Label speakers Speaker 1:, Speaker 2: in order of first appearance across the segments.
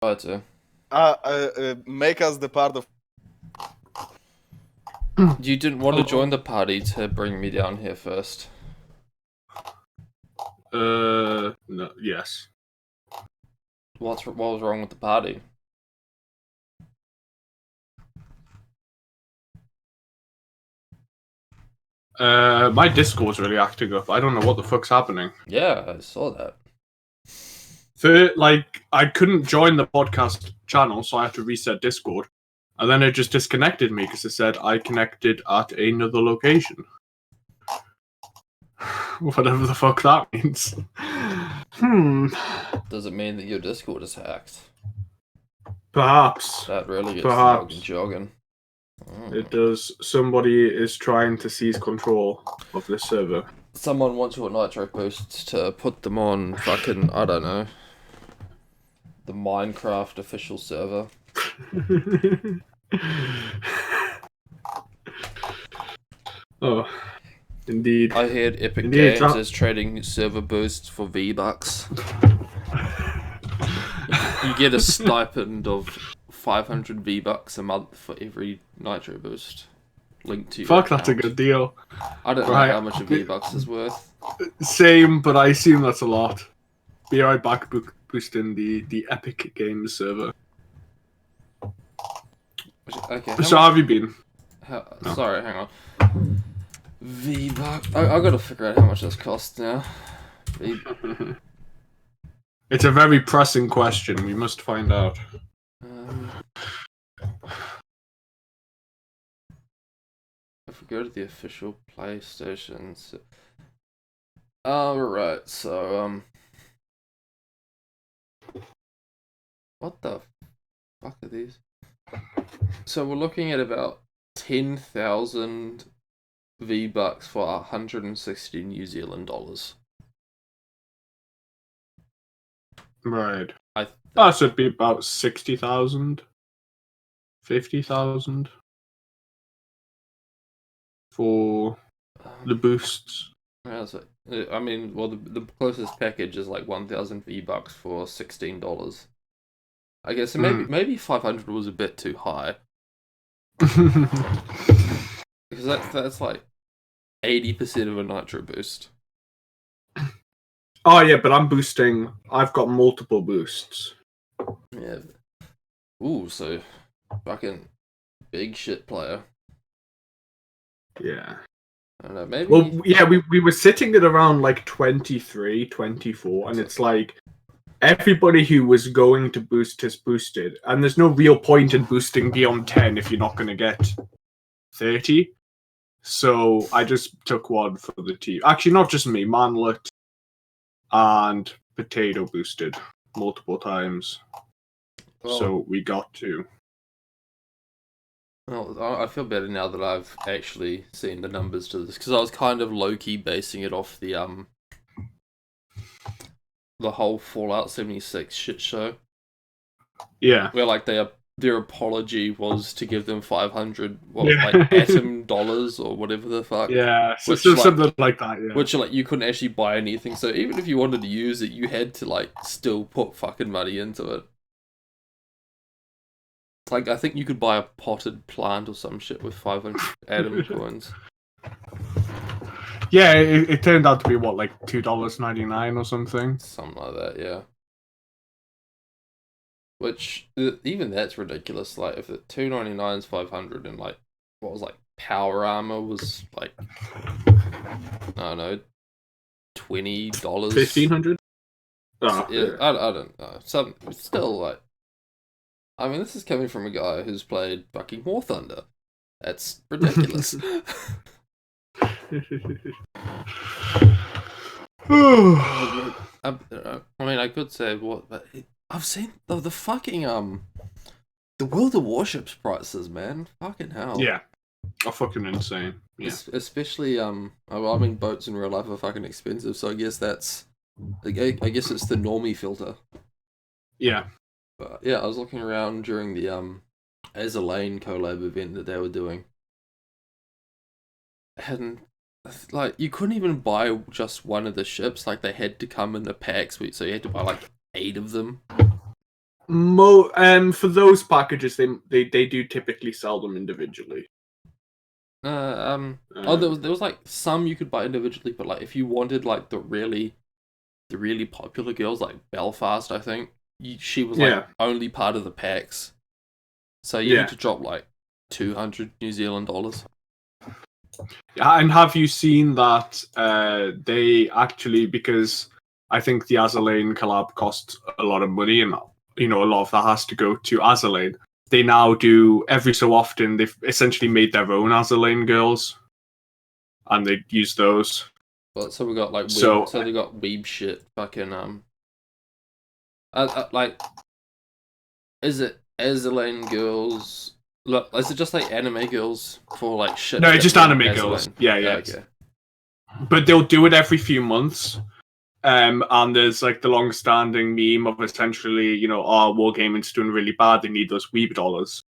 Speaker 1: to.
Speaker 2: Make us the part of.
Speaker 1: You didn't want to join the party to bring me down here first.
Speaker 3: No, yes.
Speaker 1: What was wrong with the party?
Speaker 3: My Discord's really acting up. I don't know what the fuck's happening.
Speaker 1: Yeah, I saw that.
Speaker 3: I couldn't join the podcast channel, so I had to reset Discord. And then it just disconnected me because it said I connected at another location. Whatever the fuck that means.
Speaker 1: Does it mean that your Discord is hacked?
Speaker 3: Perhaps.
Speaker 1: That really gets
Speaker 3: Perhaps.
Speaker 1: the jogging.
Speaker 3: It does. Somebody is trying to seize control of this server.
Speaker 1: Someone wants your Nitro posts to put them on fucking, I don't know, the Minecraft official server.
Speaker 3: Oh, indeed.
Speaker 1: I heard Epic Games is trading server boosts for V-Bucks. You get a stipend of 500 V-Bucks a month for every Nitro boost linked to your account.
Speaker 3: That's a good deal.
Speaker 1: I don't know how much a V-Bucks is worth.
Speaker 3: Same, but I assume that's a lot. Be right back boosting the Epic Games server.
Speaker 1: Okay.
Speaker 3: So how have you been?
Speaker 1: Sorry, hang on. V-Bucks. I gotta figure out how much this costs now.
Speaker 3: It's a very pressing question. We must find out.
Speaker 1: If we go to the official PlayStation. Right. So what the fuck are these? So we're looking at about 10,000 V-Bucks for 160 New Zealand dollars.
Speaker 3: Right. That should be about 60,000, 50,000 for the boosts.
Speaker 1: Yeah, so, I mean, well, the closest package is like 1,000 V-Bucks for $16. I guess maybe 500 was a bit too high. Because that's like 80% of a Nitro boost.
Speaker 3: Oh yeah, but I've got multiple boosts.
Speaker 1: Yeah. Ooh, so fucking big shit player.
Speaker 3: Yeah.
Speaker 1: I don't know, maybe.
Speaker 3: Well, yeah, we were sitting at around like 23, 24, and it's like everybody who was going to boost has boosted, and there's no real point in boosting beyond 10 if you're not going to get 30. So I just took one for the team. Actually, not just me. Manlet and Potato boosted multiple times. Well, so we got to.
Speaker 1: Well, I feel better now that I've actually seen the numbers to this, because I was kind of low-key basing it off the whole Fallout 76 shit show.
Speaker 3: Yeah.
Speaker 1: Where like their apology was to give them 500 atom dollars or whatever the fuck.
Speaker 3: Yeah, something like that. Yeah.
Speaker 1: Which like you couldn't actually buy anything, so even if you wanted to use it, you had to like still put fucking money into it. Like, I think you could buy a potted plant or some shit with 500 atom coins.
Speaker 3: Yeah, it turned out to be, what, like $2.99 or something?
Speaker 1: Something like that, yeah. Which, even that's ridiculous. Like, if the $2.99 is 500 and, like, what was, like, power armor was, like, I don't know, $20?
Speaker 3: $1,500?
Speaker 1: Oh, yeah, I don't know. Still, like, I mean, this is coming from a guy who's played fucking War Thunder. That's ridiculous. I mean, I could say what, but I've seen the fucking the World of Warships prices, man. Fucking hell.
Speaker 3: Yeah, are fucking insane. Yeah.
Speaker 1: Especially I mean, boats in real life are fucking expensive, so I guess that's, I guess it's the normie filter.
Speaker 3: Yeah.
Speaker 1: But yeah, I was looking around during the Azalane collab event that they were doing, and like you couldn't even buy just one of the ships. Like they had to come in the packs, so you had to buy like 8 of them.
Speaker 3: For those packages, they do typically sell them individually.
Speaker 1: There was like some you could buy individually, but like if you wanted like the really popular girls, like Belfast, I think she was like only part of the packs, so you need to drop like 200 New Zealand dollars.
Speaker 3: And have you seen that they actually, because I think the Azalane collab costs a lot of money, and a lot of that has to go to Azalane. They now do, every so often, they've essentially made their own Azalane girls, and they use those.
Speaker 1: But so we got like so they got weeb shit fucking like, is it Azalane girls? Look, is it just like anime girls for like shit?
Speaker 3: No, it's just anime girls. Yeah. Okay. But they'll do it every few months. And there's like the long-standing meme of essentially, Wargaming's doing really bad. They need those weeb dollars.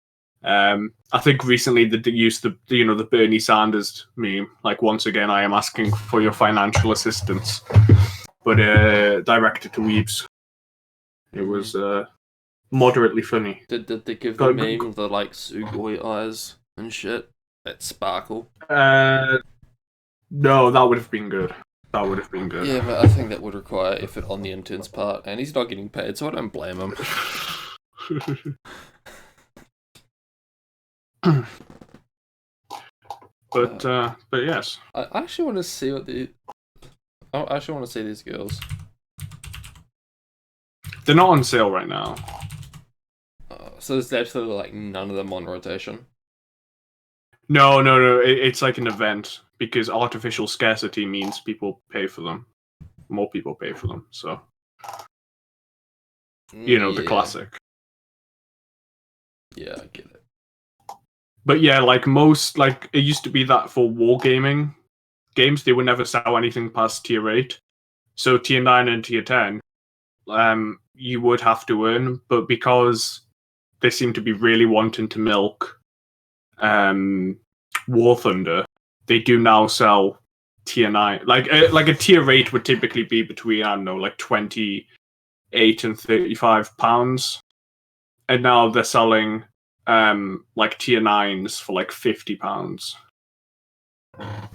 Speaker 3: I think recently they used the Bernie Sanders meme. Like, once again, I am asking for your financial assistance, but directed to weebs. It was moderately funny.
Speaker 1: Did they give the meme the like Sugoi eyes and shit that sparkle?
Speaker 3: No, that would have been good. That would have been good.
Speaker 1: Yeah, but I think that would require effort on the intern's part, and he's not getting paid, so I don't blame him.
Speaker 3: But yes.
Speaker 1: I actually want to see I actually want to see these girls.
Speaker 3: They're not on sale right now.
Speaker 1: So there's absolutely like none of them on rotation.
Speaker 3: No. It's like an event, because artificial scarcity means people pay for them. More people pay for them, so the classic.
Speaker 1: Yeah, I get it.
Speaker 3: But yeah, like it used to be that for wargaming games, they would never sell anything past tier 8. So tier 9 and tier 10, you would have to earn, but because they seem to be really wanting to milk War Thunder, they do now sell tier 9. Like a tier 8 would typically be between, I don't know, like 28 and £35. And now they're selling like tier 9s for like £50.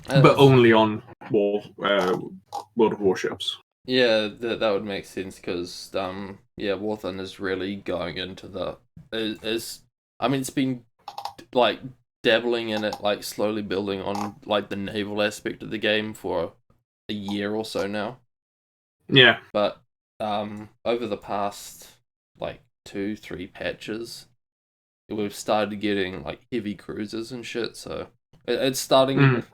Speaker 3: But only on World of Warships.
Speaker 1: Yeah, that would make sense, because War Thunder is really going into the it's been like dabbling in it, like slowly building on like the naval aspect of the game for a year or so now.
Speaker 3: Yeah.
Speaker 1: But over the past like 2-3 patches, we've started getting like heavy cruisers and shit, so it's starting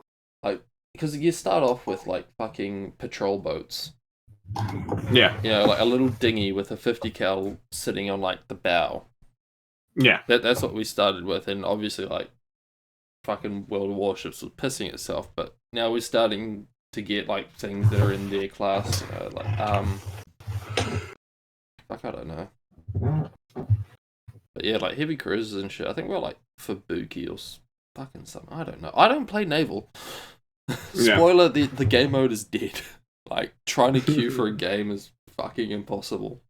Speaker 1: like, because you start off with like fucking patrol boats.
Speaker 3: Yeah.
Speaker 1: Like a little dinghy with a 50 cal sitting on like the bow.
Speaker 3: Yeah.
Speaker 1: That's what we started with, and obviously like fucking World of Warships was pissing itself, but now we're starting to get like things that are in their class, fuck, I don't know. But yeah, like heavy cruisers and shit. I think we're like Fubuki or fucking something. I don't know. I don't play naval. Spoiler: the game mode is dead. Like trying to queue for a game is fucking impossible.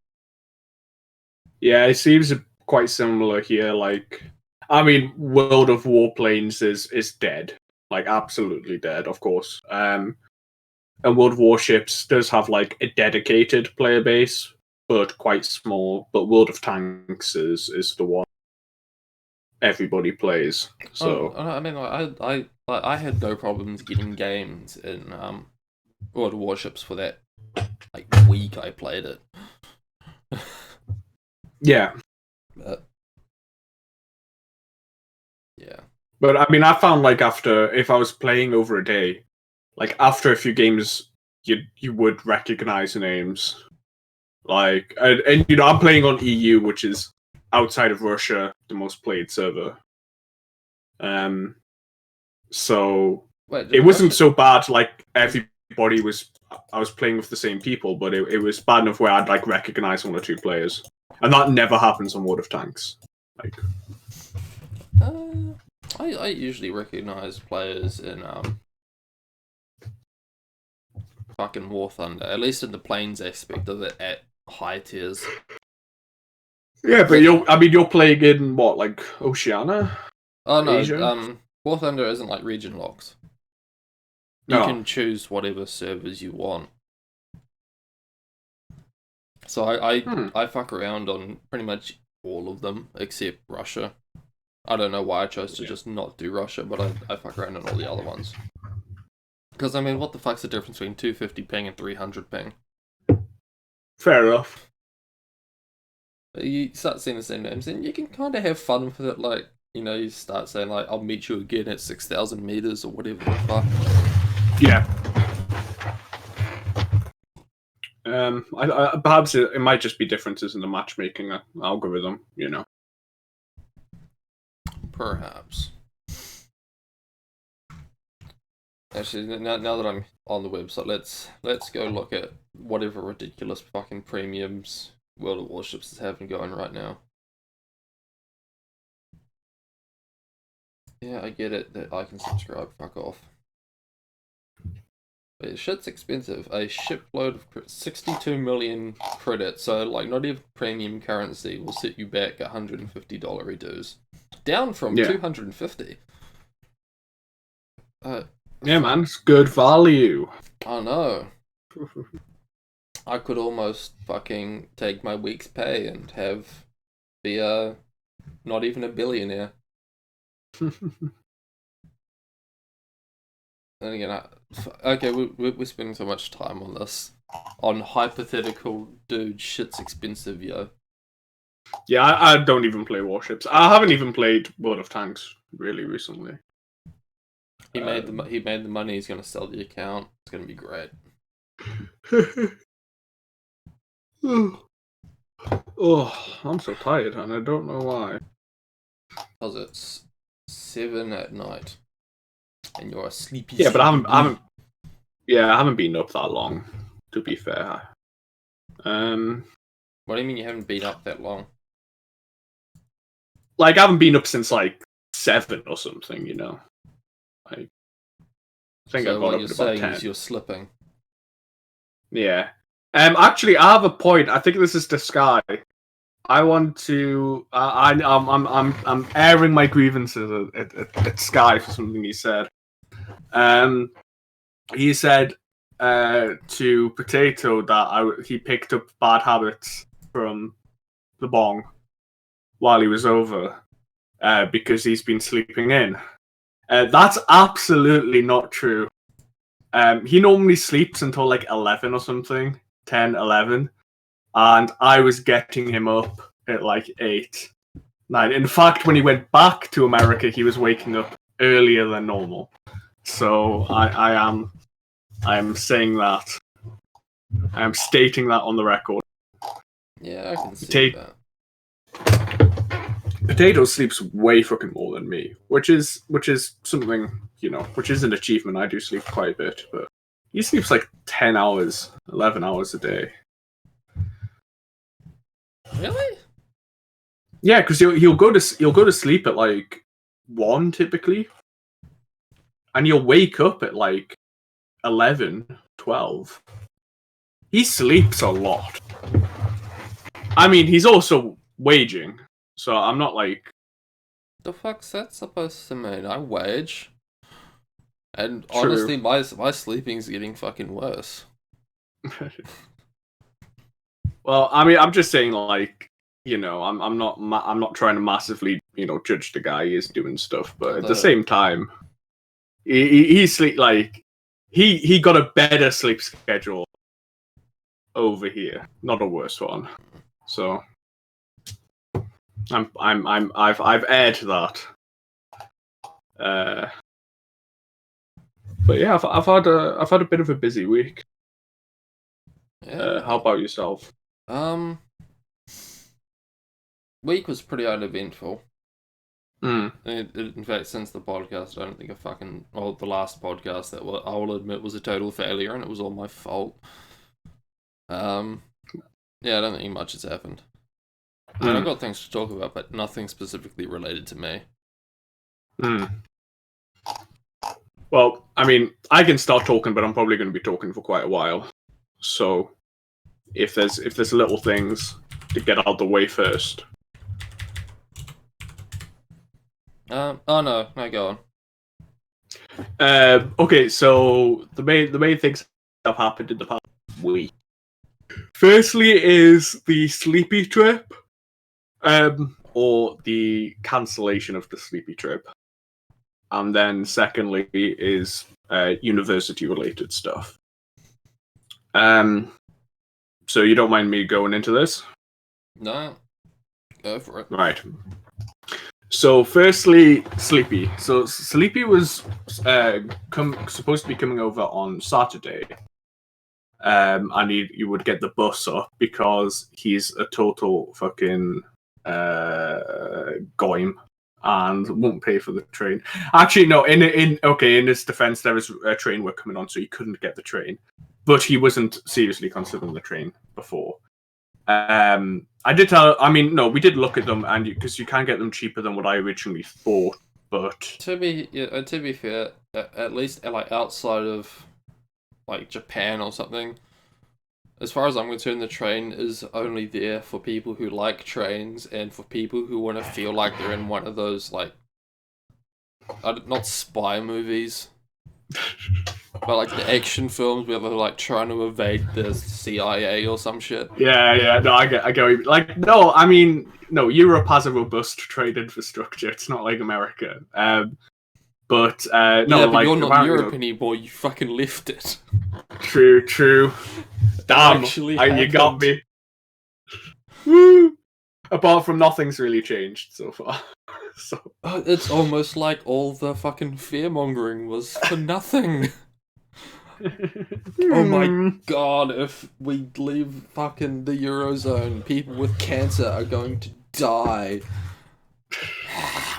Speaker 3: Yeah, it seems quite similar here. Like, I mean, World of Warplanes is dead. Like, absolutely dead, of course. And World of Warships does have like a dedicated player base, but quite small. But World of Tanks is the one everybody plays. So
Speaker 1: I mean, like, I had no problems getting games in World of Warships for that like week I played it.
Speaker 3: Yeah.
Speaker 1: But yeah.
Speaker 3: But I mean, I found like if I was playing over a day, like after a few games, you would recognize names. Like, and I'm playing on EU, which is outside of Russia the most played server. So it wasn't so bad. Like everybody was, I was playing with the same people, but it was bad enough where I'd like recognize 1 or 2 players, and that never happens on World of Tanks. Like,
Speaker 1: I usually recognize players in fucking War Thunder, at least in the planes aspect of it at high tiers.
Speaker 3: Yeah, but you're playing in what, like Oceania?
Speaker 1: Oh no,
Speaker 3: Asia?
Speaker 1: War Thunder isn't like region locks. You
Speaker 3: No.
Speaker 1: can choose whatever servers you want. So I fuck around on pretty much all of them except Russia. I don't know why I chose to just not do Russia, but I fuck around on all the other ones. Because I mean, what the fuck's the difference between 250 ping and 300 ping?
Speaker 3: Fair enough.
Speaker 1: You start seeing the same names, and you can kind of have fun with it. Like, you know, you start saying like, "I'll meet you again at 6,000 meters" or whatever the fuck.
Speaker 3: Yeah. Perhaps it might just be differences in the matchmaking algorithm, you know.
Speaker 1: Perhaps. Actually, now that I'm on the website, let's go look at whatever ridiculous fucking premiums World of Warships is having going right now. Yeah, I get it that I can subscribe. Fuck off. But shit's expensive. A shipload of 62 million credits, so like not even premium currency will set you back $150 dues, down from 250.
Speaker 3: Yeah, man, it's good value.
Speaker 1: I know. I could almost fucking take my week's pay and be not even a billionaire. And again, okay, we're spending so much time on this, on hypothetical dude. Shit's expensive, yo.
Speaker 3: Yeah, I don't even play warships. I haven't even played World of Tanks really recently.
Speaker 1: He made the money. He's gonna sell the account. It's gonna be great.
Speaker 3: Oh, I'm so tired, and I don't know why.
Speaker 1: Because it's 7 at night, and you're a sleepy.
Speaker 3: Yeah, but I haven't been up that long. To be fair.
Speaker 1: What do you mean you haven't been up that long?
Speaker 3: Like, I haven't been up since like 7 or something, you know. Like, I think
Speaker 1: So
Speaker 3: I got
Speaker 1: what
Speaker 3: up
Speaker 1: you're
Speaker 3: at about
Speaker 1: saying
Speaker 3: 10.
Speaker 1: is you're slipping.
Speaker 3: Yeah. Actually, I have a point. I think this is to Sky. I want to. I'm airing my grievances at Sky for something he said. He said to Potato that he picked up bad habits from the bong while he was over because he's been sleeping in. That's absolutely not true. He normally sleeps until like 11 or something, 10, 11, and I was getting him up at like 8, 9. In fact, when he went back to America, he was waking up earlier than normal. So I am saying that. I am stating that on the record.
Speaker 1: Yeah, I can see that.
Speaker 3: Potato sleeps way fucking more than me, which is something, you know, which is an achievement. I do sleep quite a bit, but he sleeps like 10 hours, 11 hours a day.
Speaker 1: Really?
Speaker 3: Yeah, because he'll go to sleep at like 1 typically, and he'll wake up at like 11, 12. He sleeps a lot. I mean, he's also waging, so I'm not like.
Speaker 1: The fuck's that supposed to mean? I wage. And
Speaker 3: True.
Speaker 1: honestly, my sleeping's getting fucking worse.
Speaker 3: Well, I mean, I'm just saying, like, you know, I'm not trying to massively, you know, judge the guy. He is doing stuff, but at the same time, he sleep like he got a better sleep schedule over here, not a worse one. So I've aired that. But yeah, I've had a bit of a busy week.
Speaker 1: Yeah.
Speaker 3: How about yourself?
Speaker 1: Week was pretty uneventful.
Speaker 3: Mm.
Speaker 1: In fact, since the podcast, I don't think the last podcast that I will admit was a total failure, and it was all my fault. Yeah, I don't think much has happened. I mean, I've got things to talk about, but nothing specifically related to me.
Speaker 3: Well, I mean, I can start talking, but I'm probably going to be talking for quite a while. So, if there's little things to get out of the way first,
Speaker 1: Oh no, go on.
Speaker 3: Okay, so the main things that have happened in the past week. Firstly, is the sleepy trip, or the cancellation of the sleepy trip, and then secondly is university related stuff. So you don't mind me going into this?
Speaker 1: No, go for it.
Speaker 3: Right. So, firstly, Sleepy. So, Sleepy was supposed to be coming over on Saturday, and he would get the bus up because he's a total fucking goyim and won't pay for the train. Actually, no. In his defense, there was a train were coming on, so he couldn't get the train, but he wasn't seriously considering the train before. I did tell. I mean, no, we did look at them, and because you can get them cheaper than what I originally thought. But
Speaker 1: to be fair, at least like outside of like Japan or something, as far as I'm concerned, the train is only there for people who like trains and for people who want to feel like they're in one of those like not spy movies, but like the action films where they're like trying to evade the CIA or some shit.
Speaker 3: Yeah, no, I get like, no, I mean, no, Europe has a robust trade infrastructure. It's not like America. But no,
Speaker 1: yeah, but
Speaker 3: like,
Speaker 1: you're not Europe anymore. You fucking left it.
Speaker 3: True. Damn, you got me. Woo! Apart from nothing's really changed so far. So
Speaker 1: it's almost like all the fucking fear-mongering was for nothing. Oh my god, if we leave fucking the Eurozone, people with cancer are going to die.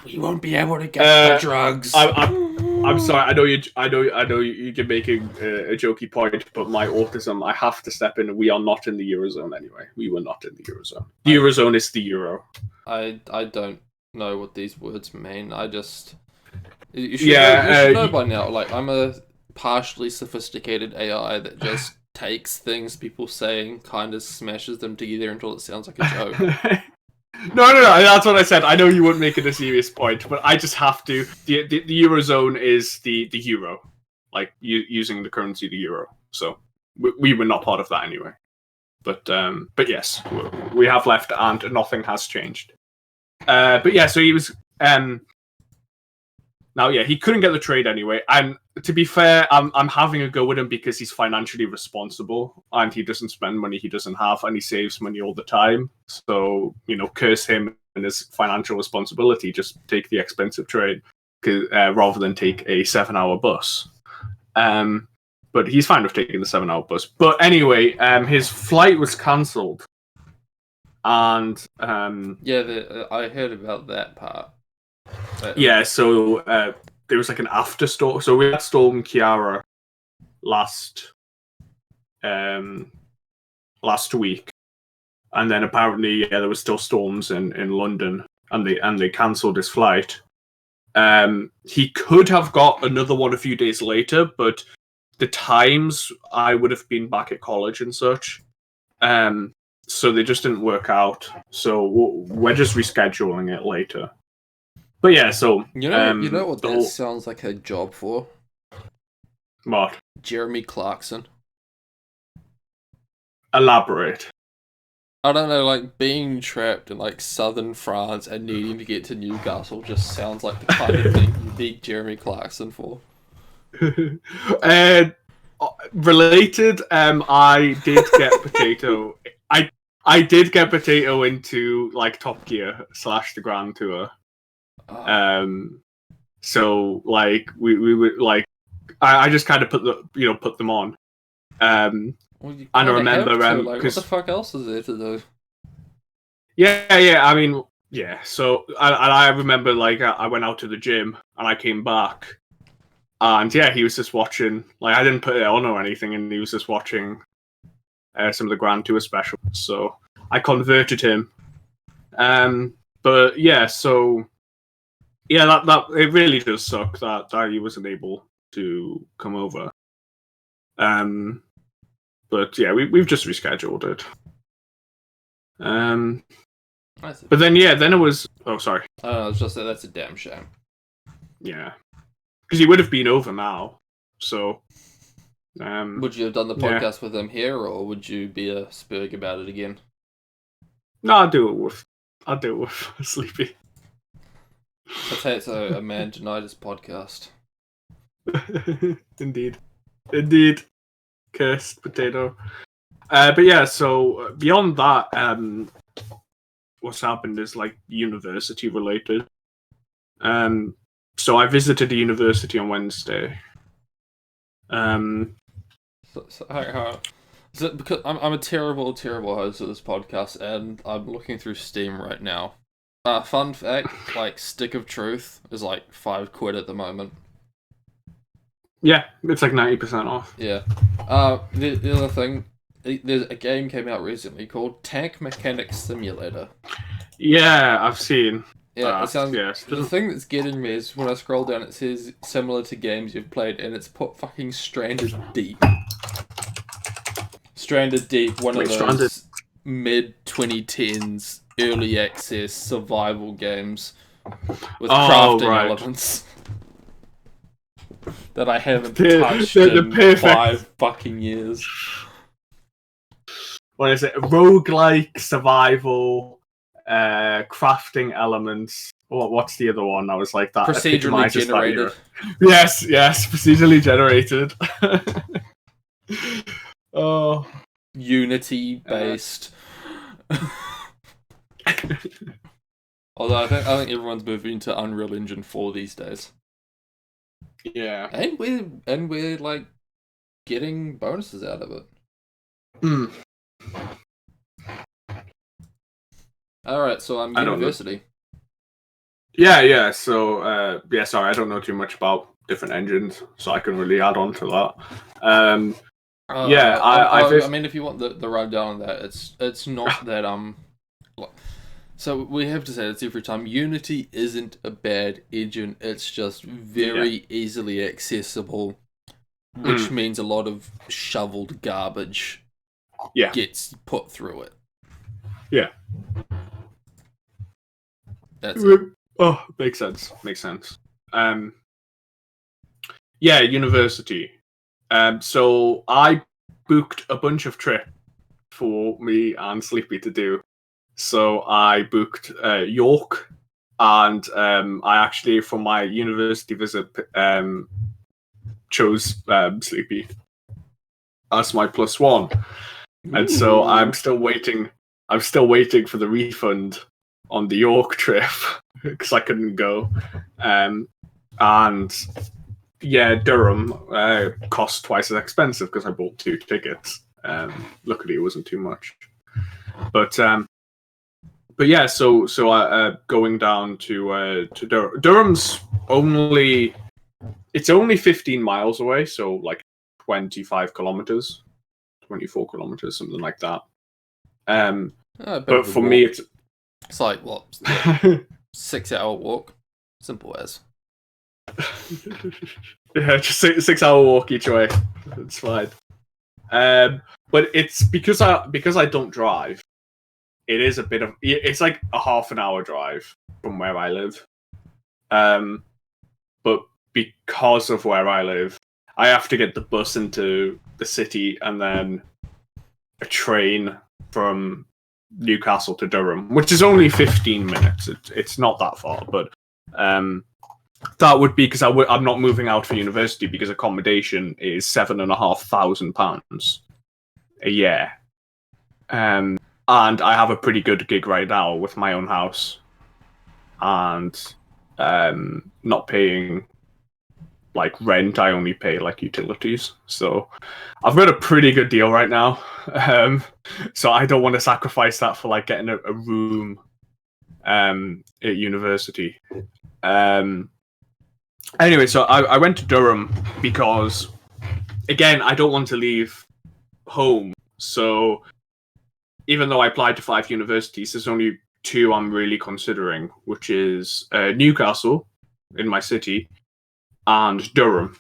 Speaker 1: We won't be able to get the drugs.
Speaker 3: I'm sorry. I know you're making a jokey point, but my autism, I have to step in. We are not in the Eurozone anyway. We were not in the Eurozone. The Eurozone is the Euro.
Speaker 1: I don't know what these words mean. You should know by now. Like, I'm a partially sophisticated AI that just takes things people say and kind of smashes them together until it sounds like a joke.
Speaker 3: No, that's what I said. I know you wouldn't make it a serious point, but I just have to. The Eurozone is the euro, like using the currency the euro. So we were not part of that anyway. But yes, we have left and nothing has changed. But yeah, so he was now, yeah, he couldn't get the trade anyway. And to be fair, I'm having a go with him because he's financially responsible and he doesn't spend money he doesn't have and he saves money all the time. So, curse him and his financial responsibility. Just take the expensive trade rather than take a 7-hour bus. But he's fine with taking the 7-hour bus. But anyway, his flight was cancelled. And
Speaker 1: I heard about that part.
Speaker 3: Yeah, so there was like an afterstorm. So we had Storm Kiara last week, and then apparently there was still storms in London, and they cancelled his flight. He could have got another one a few days later, but the times I would have been back at college and such, so they just didn't work out. So we're just rescheduling it later. But yeah, so
Speaker 1: you know what that sounds like a job for?
Speaker 3: What?
Speaker 1: Jeremy Clarkson.
Speaker 3: Elaborate.
Speaker 1: I don't know, like being trapped in like southern France and needing to get to Newcastle just sounds like the kind of thing you need Jeremy Clarkson for.
Speaker 3: Related, I did get Potato. I did get Potato into like Top Gear / the Grand Tour. So like we would like I just kind of put them on. And I remember
Speaker 1: what the fuck else is there to do?
Speaker 3: Yeah. I mean, yeah. So I remember like I went out to the gym and I came back, and yeah, he was just watching. Like I didn't put it on or anything, and he was just watching some of the Grand Tour specials. So I converted him. But yeah, so. Yeah, that it really does suck that he wasn't able to come over. But yeah, we've just rescheduled it. But then it was. Oh, sorry.
Speaker 1: I was just saying that's a damn shame.
Speaker 3: Yeah, because he would have been over now. So,
Speaker 1: Would you have done the podcast with him here, or would you be a spurg about it again?
Speaker 3: No, I'll do it with Sleepy.
Speaker 1: I'd say it's a man denied his podcast.
Speaker 3: Indeed. Cursed potato. But yeah, so beyond that, what's happened is like university related. So I visited a university on Wednesday.
Speaker 1: So because I'm a terrible host of this podcast, and I'm looking through Steam right now. Fun fact, like Stick of Truth is like £5 at the moment.
Speaker 3: Yeah, it's like 90% off.
Speaker 1: Yeah. The other thing, there's a game came out recently called Tank Mechanic Simulator.
Speaker 3: Yeah, I've seen.
Speaker 1: Yeah, it sounds.
Speaker 3: Yes.
Speaker 1: The thing that's getting me is when I scroll down, it says similar to games you've played, and it's put fucking Stranded Deep. Stranded Deep, one of those mid-2010s early access survival games with crafting elements that I haven't touched in 5 fucking years.
Speaker 3: What is it? Roguelike survival, crafting elements. What's the other one? I was like that.
Speaker 1: Procedurally generated.
Speaker 3: Yes, procedurally generated. Oh.
Speaker 1: Unity based. Although I think everyone's moving to Unreal Engine 4 these days.
Speaker 3: Yeah.
Speaker 1: And we're like getting bonuses out of it. Alright, so I'm university.
Speaker 3: Yeah. So sorry, I don't know too much about different engines, so I can really add on to that.
Speaker 1: I mean, if you want the rundown on that, it's not that So we have to say this every time. Unity isn't a bad engine. It's just very easily accessible, which means a lot of shoveled garbage gets put through it.
Speaker 3: Yeah.
Speaker 1: That's it.
Speaker 3: Oh, makes sense. University. So I booked a bunch of trips for me and Sleepy to do. So I booked York, and I actually, for my university visit, chose Sleepy as my +1. And so I'm still waiting for the refund on the York trip because I couldn't go. And yeah, Durham cost twice as expensive because I bought 2 tickets. Luckily, it wasn't too much. But yeah, so I going down to Durham. Durham's only 15 miles away, so like 25 kilometers, 24 kilometers, something like that. But for me, it's
Speaker 1: like what? 6-hour walk, simple as.
Speaker 3: Yeah, just 6-hour walk each way. It's fine. But it's because I don't drive. It is a bit of. It's like a half an hour drive from where I live. But because of where I live, I have to get the bus into the city and then a train from Newcastle to Durham, which is only 15 minutes. It's not that far, but that would be because I'm not moving out for university because accommodation is £7,500 a year. And I have a pretty good gig right now with my own house and not paying like rent. I only pay like utilities. So I've got a pretty good deal right now. So I don't want to sacrifice that for like getting a room at university. Anyway, so I went to Durham because, again, I don't want to leave home. So even though I applied to 5 universities, there's only 2 I'm really considering, which is Newcastle in my city and Durham.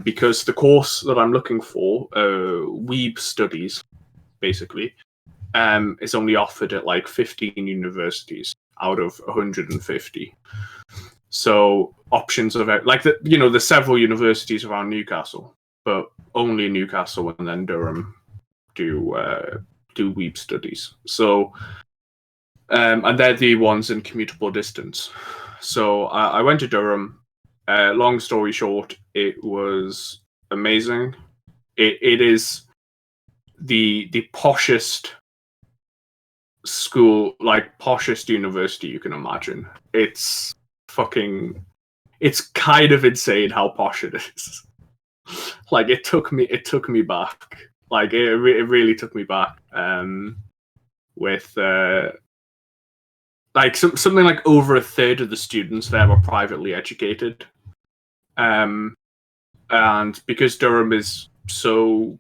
Speaker 3: Because the course that I'm looking for, Weeb Studies, basically, is only offered at like 15 universities out of 150. So options of it, like there's several universities around Newcastle, but only Newcastle and then Durham do weeb studies. So and they're the ones in commutable distance. So I went to Durham. Long story short, it was amazing. It is the poshest school, like poshest university you can imagine. It's kind of insane how posh it is. Like it took me back. Like it really took me back. With like something like over a third of the students there were privately educated. And because Durham is so,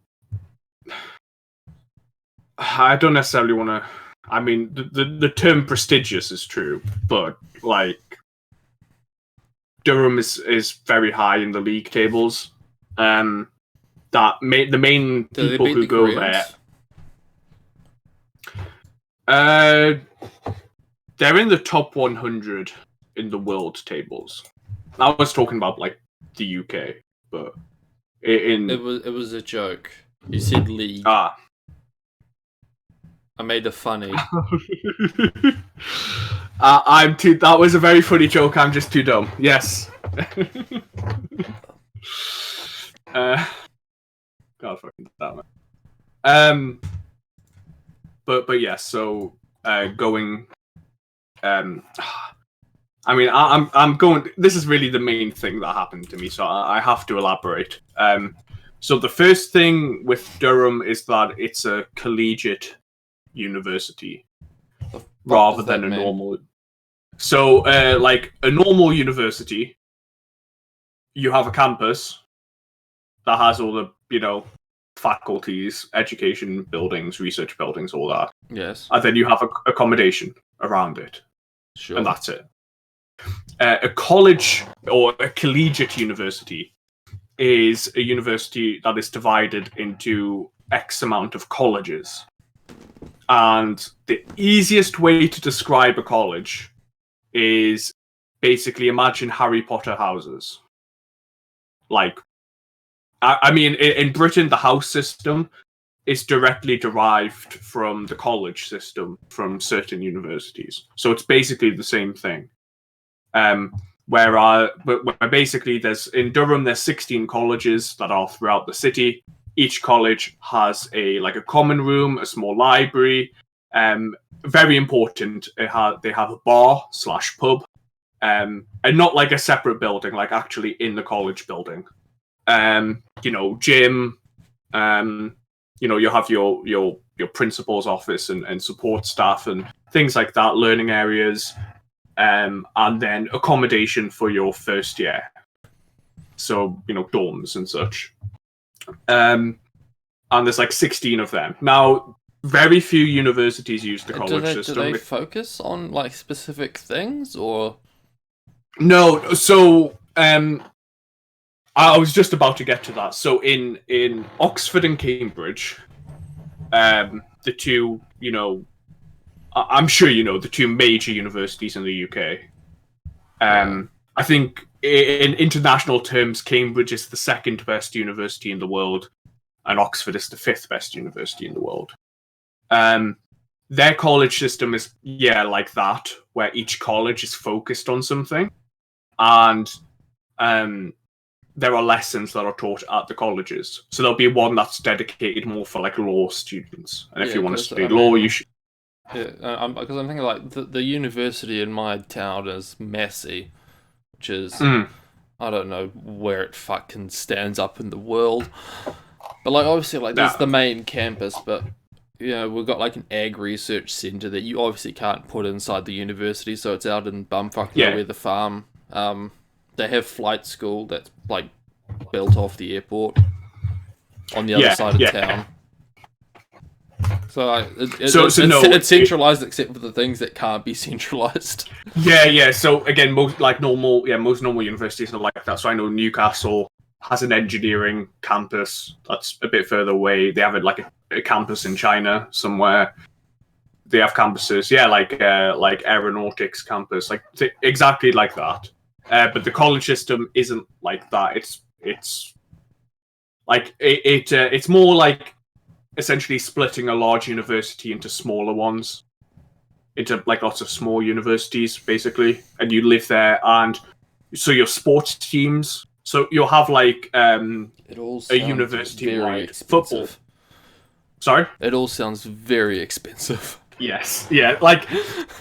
Speaker 3: I don't necessarily want to. I mean, the term prestigious is true, but like Durham is very high in the league tables. The main people who go
Speaker 1: Koreans?
Speaker 3: there, they're in the top 100 in the world tables. I was talking about like the UK, but
Speaker 1: It was a joke. You said league.
Speaker 3: I
Speaker 1: made it funny.
Speaker 3: I'm too. That was a very funny joke. I'm just too dumb. Yes. God fucking damn it. But yes. So going. I mean, I'm going. This is really the main thing that happened to me, so I have to elaborate. So the first thing with Durham is that it's a collegiate university rather than a normal. So, like a normal university, you have a campus that has all the faculties, education buildings, research buildings, all that.
Speaker 1: Yes.
Speaker 3: And then you have accommodation around it.
Speaker 1: Sure.
Speaker 3: And that's it. A college or a collegiate university is a university that is divided into X amount of colleges. And the easiest way to describe a college is basically imagine Harry Potter houses. Like, I mean, in Britain, the house system is directly derived from the college system from certain universities. So it's basically the same thing. Where basically in Durham, there's 16 colleges that are throughout the city. Each college has a common room, a small library. Very important, they have a bar/pub, and not like a separate building, like actually in the college building. Gym. You have your principal's office and support staff and things like that. Learning areas. And then accommodation for your first year. So, dorms and such. And there's 16 of them. Now, very few universities use the college system.
Speaker 1: Do they focus on specific things or?
Speaker 3: No, so I was just about to get to that. So in Oxford and Cambridge, the two, I'm sure the two major universities in the UK. I think in international terms, Cambridge is the second best university in the world, and Oxford is the fifth best university in the world. Their college system is like that, where each college is focused on something, and there are lessons that are taught at the colleges. So there'll be one that's dedicated more for law students, and if you want to study law, you should.
Speaker 1: Yeah, because I'm thinking the university in my town is Massey, which is I don't know where it fucking stands up in the world, but obviously there's the main campus, but we've got an ag research centre that you obviously can't put inside the university, so it's out in bumfuck nowhere, the farm. They have flight school that's built off the airport on the other side of town. So it's centralized except for the things that can't be centralized. Yeah. So again, most normal universities are like that. So I know Newcastle has an engineering campus that's a bit further away. They have a campus in China somewhere. They have campuses, like aeronautics campus, exactly like that.
Speaker 3: but the college system isn't like that. It's like it's more like essentially splitting a large university into smaller ones, into like lots of small universities basically, and you live there, and so your sports teams. So you'll have like
Speaker 1: It all
Speaker 3: a
Speaker 1: sounds
Speaker 3: university-wide
Speaker 1: very
Speaker 3: football.
Speaker 1: expensive.
Speaker 3: Sorry?
Speaker 1: It all sounds very expensive.
Speaker 3: Yes, yeah. Like,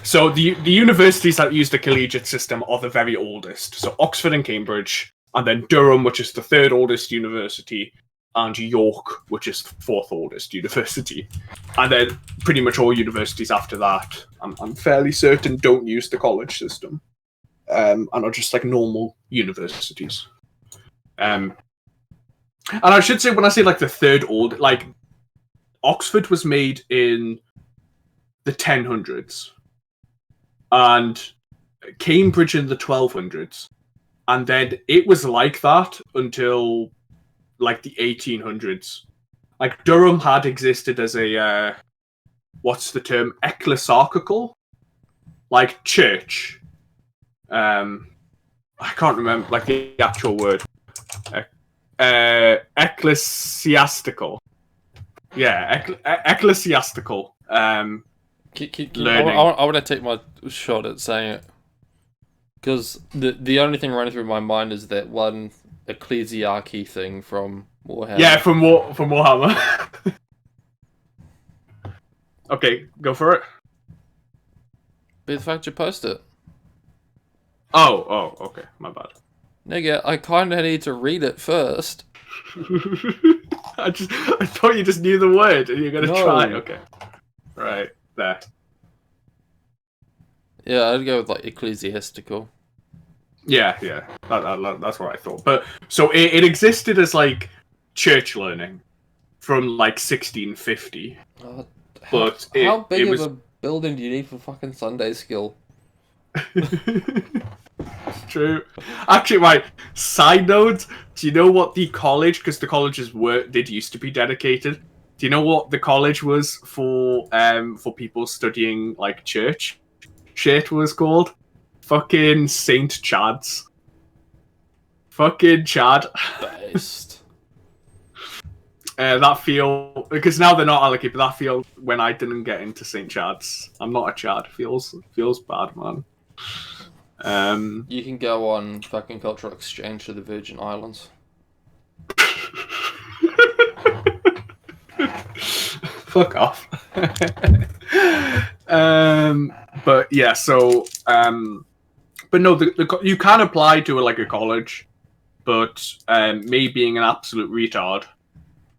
Speaker 3: so the universities that use the collegiate system are the very oldest. So Oxford and Cambridge, and then Durham, which is the third oldest university, and York, which is the fourth oldest university. And then pretty much all universities after that, I'm fairly certain, don't use the college system, and are just like normal universities. And I should say, when I say like the third old, like Oxford was made in the 1000s, and Cambridge in the 1200s, and then it was like that until like the 1800s. Like Durham had existed as a what's the term, ecclesiastical, like church. I can't remember like the actual word. Ecclesiastical. Yeah, ecclesiastical. Learning.
Speaker 1: I want to take my shot at saying it, because the only thing running through my mind is that one ecclesiarchy thing from Warhammer.
Speaker 3: Yeah, from Warhammer. Okay, go for it.
Speaker 1: But the fact you post it.
Speaker 3: Oh, okay, my bad.
Speaker 1: Nigga, I kind of need to read it first.
Speaker 3: I thought you just knew the word and you're gonna try. Okay, right there.
Speaker 1: Yeah, I'd go with like ecclesiastical.
Speaker 3: Yeah, that's what I thought. But so it existed as like church learning from like 1650.
Speaker 1: How big of a building do you need for fucking Sunday school?
Speaker 3: True. Actually, right. Side note: do you know what the college? Because the colleges did used to be dedicated. Do you know what the college was for people studying like church shit was called? Fucking Saint Chad's. Fucking Chad.
Speaker 1: Based.
Speaker 3: That feel, because now they're not allocated, but that feel when I didn't get into St. Chad's. I'm not a Chad. Feels bad, man.
Speaker 1: You can go on fucking cultural exchange to the Virgin Islands.
Speaker 3: Fuck off. But yeah, so but no, you can apply to like a college, but me being an absolute retard,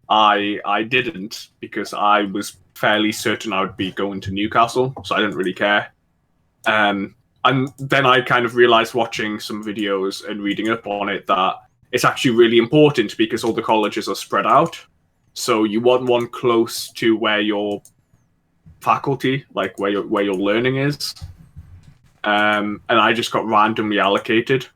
Speaker 3: I didn't, because I was fairly certain I would be going to Newcastle, so I didn't really care. And then I kind of realized, watching some videos and reading up on it, that it's actually really important because all the colleges are spread out. So you want one close to where your faculty, like where your learning is. And I just got randomly allocated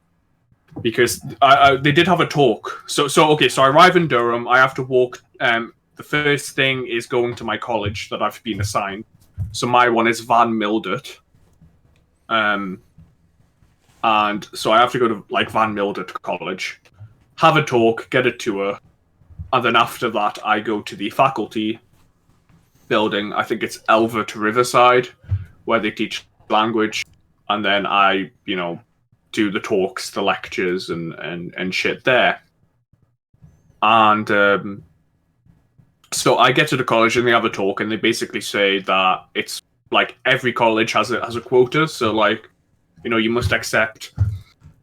Speaker 3: because they did have a talk. So I arrive in Durham. I have to walk. The first thing is going to my college that I've been assigned. So my one is Van Mildert. And so I have to go to like Van Mildert College, have a talk, get a tour, and then after that I go to the faculty building. I think it's Elva to Riverside, where they teach language, and then I, do the talks, the lectures, and shit there. And so I get to the college and they have a talk, and they basically say that it's like every college has a quota. So like, you must accept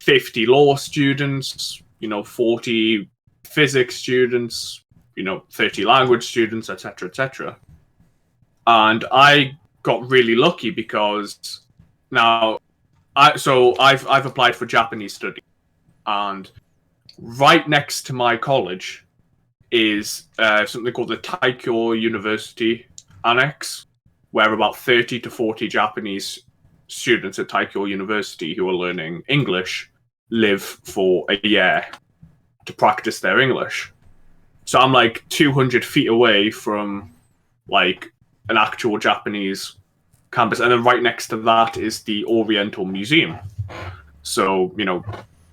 Speaker 3: 50 law students, 40 physics students, 30 language students, etc., etc. And I got really lucky because now I've applied for Japanese study, and right next to my college is something called the Taikyo University Annex, where about 30 to 40 Japanese students at Taikyo University who are learning English live for a year to practice their English. So I'm like 200 feet away from like an actual Japanese campus, and then right next to that is the Oriental Museum. So,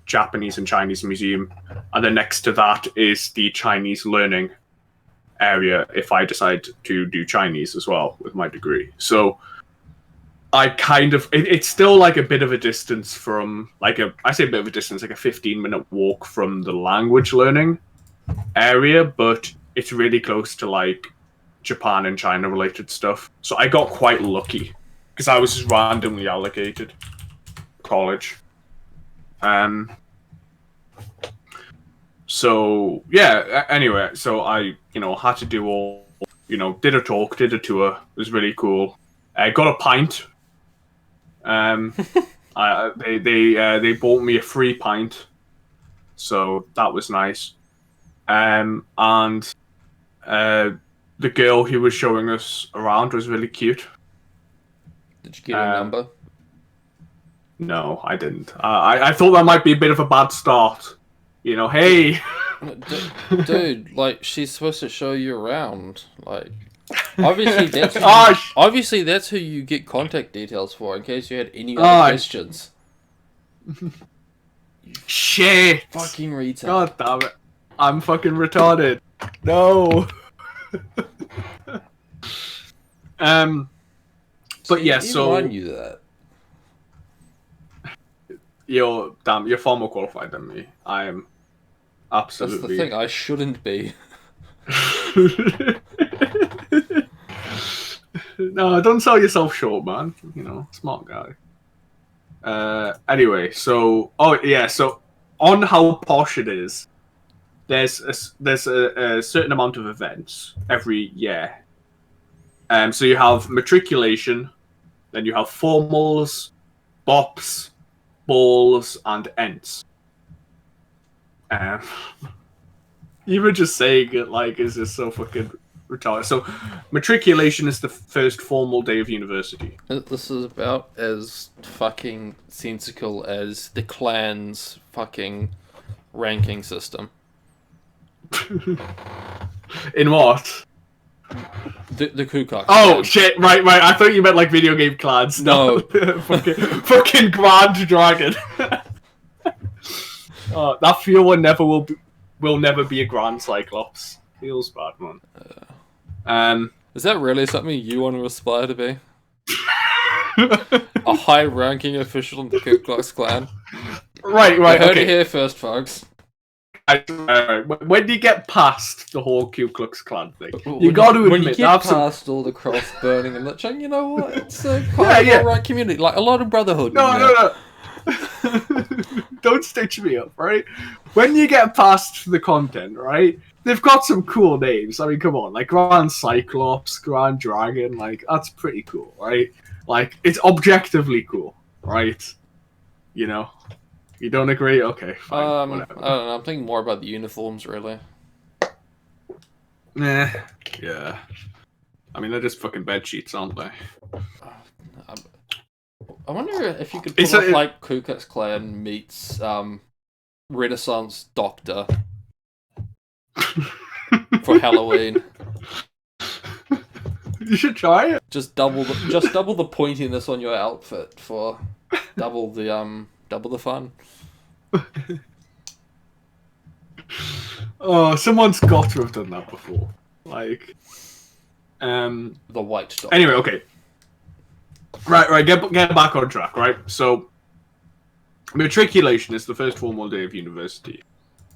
Speaker 3: Japanese and Chinese museum. And then next to that is the Chinese learning area if I decide to do Chinese as well with my degree. So I kind of, it's still like a bit of a distance from, I say a bit of a distance, like a 15-minute walk from the language learning area, but it's really close to like Japan and China related stuff. So I got quite lucky because I was just randomly allocated college. So yeah, anyway, so I, had to do all, did a talk, did a tour. It was really cool. I got a pint. They bought me a free pint, so that was nice. And the girl who was showing us around was really cute.
Speaker 1: Did you get a number?
Speaker 3: No, I didn't. I thought that might be a bit of a bad start. Hey,
Speaker 1: dude, like she's supposed to show you around. Like, obviously that's who you get contact details for in case you had any other questions.
Speaker 3: Shit!
Speaker 1: Fucking retard.
Speaker 3: God damn it! I'm fucking retarded. No. But yeah, so
Speaker 1: I knew that.
Speaker 3: You're far more qualified than me. I am absolutely.
Speaker 1: That's the thing. I shouldn't be.
Speaker 3: No, don't sell yourself short, man. Smart guy. Anyway, so so on how posh it is, there's a certain amount of events every year. So you have matriculation, then you have formals, bops, balls, and ents. Even just saying it is just so fucking retarded. So matriculation is the first formal day of university.
Speaker 1: This is about as fucking sensical as the clan's fucking ranking system.
Speaker 3: In what?
Speaker 1: The Ku Klux
Speaker 3: Oh
Speaker 1: Klan.
Speaker 3: shit! Right. I thought you meant like video game clans.
Speaker 1: No.
Speaker 3: fucking Grand Dragon. That feel will never be a Grand Cyclops. Feels bad, man.
Speaker 1: Is that really something you want to aspire to be? A high-ranking official in the Ku Klux Klan?
Speaker 3: Right.
Speaker 1: You heard
Speaker 3: Okay.
Speaker 1: it here first, folks.
Speaker 3: When you get past the whole Ku Klux Klan thing, you got to admit,
Speaker 1: when you get past all the cross burning and lynching, you know what? It's a right community, like a lot of brotherhood.
Speaker 3: No. Don't stitch me up, right? When you get past the content, right? They've got some cool names. I mean, come on, like Grand Cyclops, Grand Dragon, that's pretty cool, right? It's objectively cool, right? You don't agree? Okay, fine. Whatever.
Speaker 1: I don't know. I'm thinking more about the uniforms, really.
Speaker 3: Yeah. I mean, they're just fucking bed sheets, aren't they?
Speaker 1: I wonder if you could pull off like Ku Klux Klan meets Renaissance Doctor for Halloween.
Speaker 3: You should try it.
Speaker 1: Just double the pointiness on your outfit for double the fun.
Speaker 3: Oh, someone's got to have done that before.
Speaker 1: The white doctor.
Speaker 3: Anyway, okay. Right. Get back on track. Right. So, matriculation is the first formal day of university.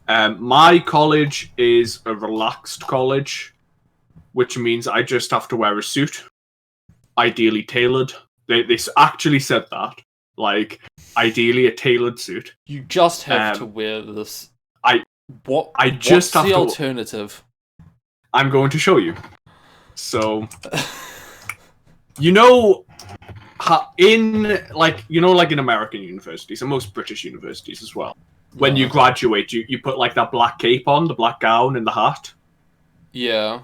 Speaker 3: My college is a relaxed college, which means I just have to wear a suit, ideally tailored. They actually said that. Ideally a tailored suit.
Speaker 1: You just have to wear this. What's the alternative?
Speaker 3: I'm going to show you. So, in American universities and most British universities as well, when you graduate, you put that black cape on, the black gown and the hat.
Speaker 1: Yeah.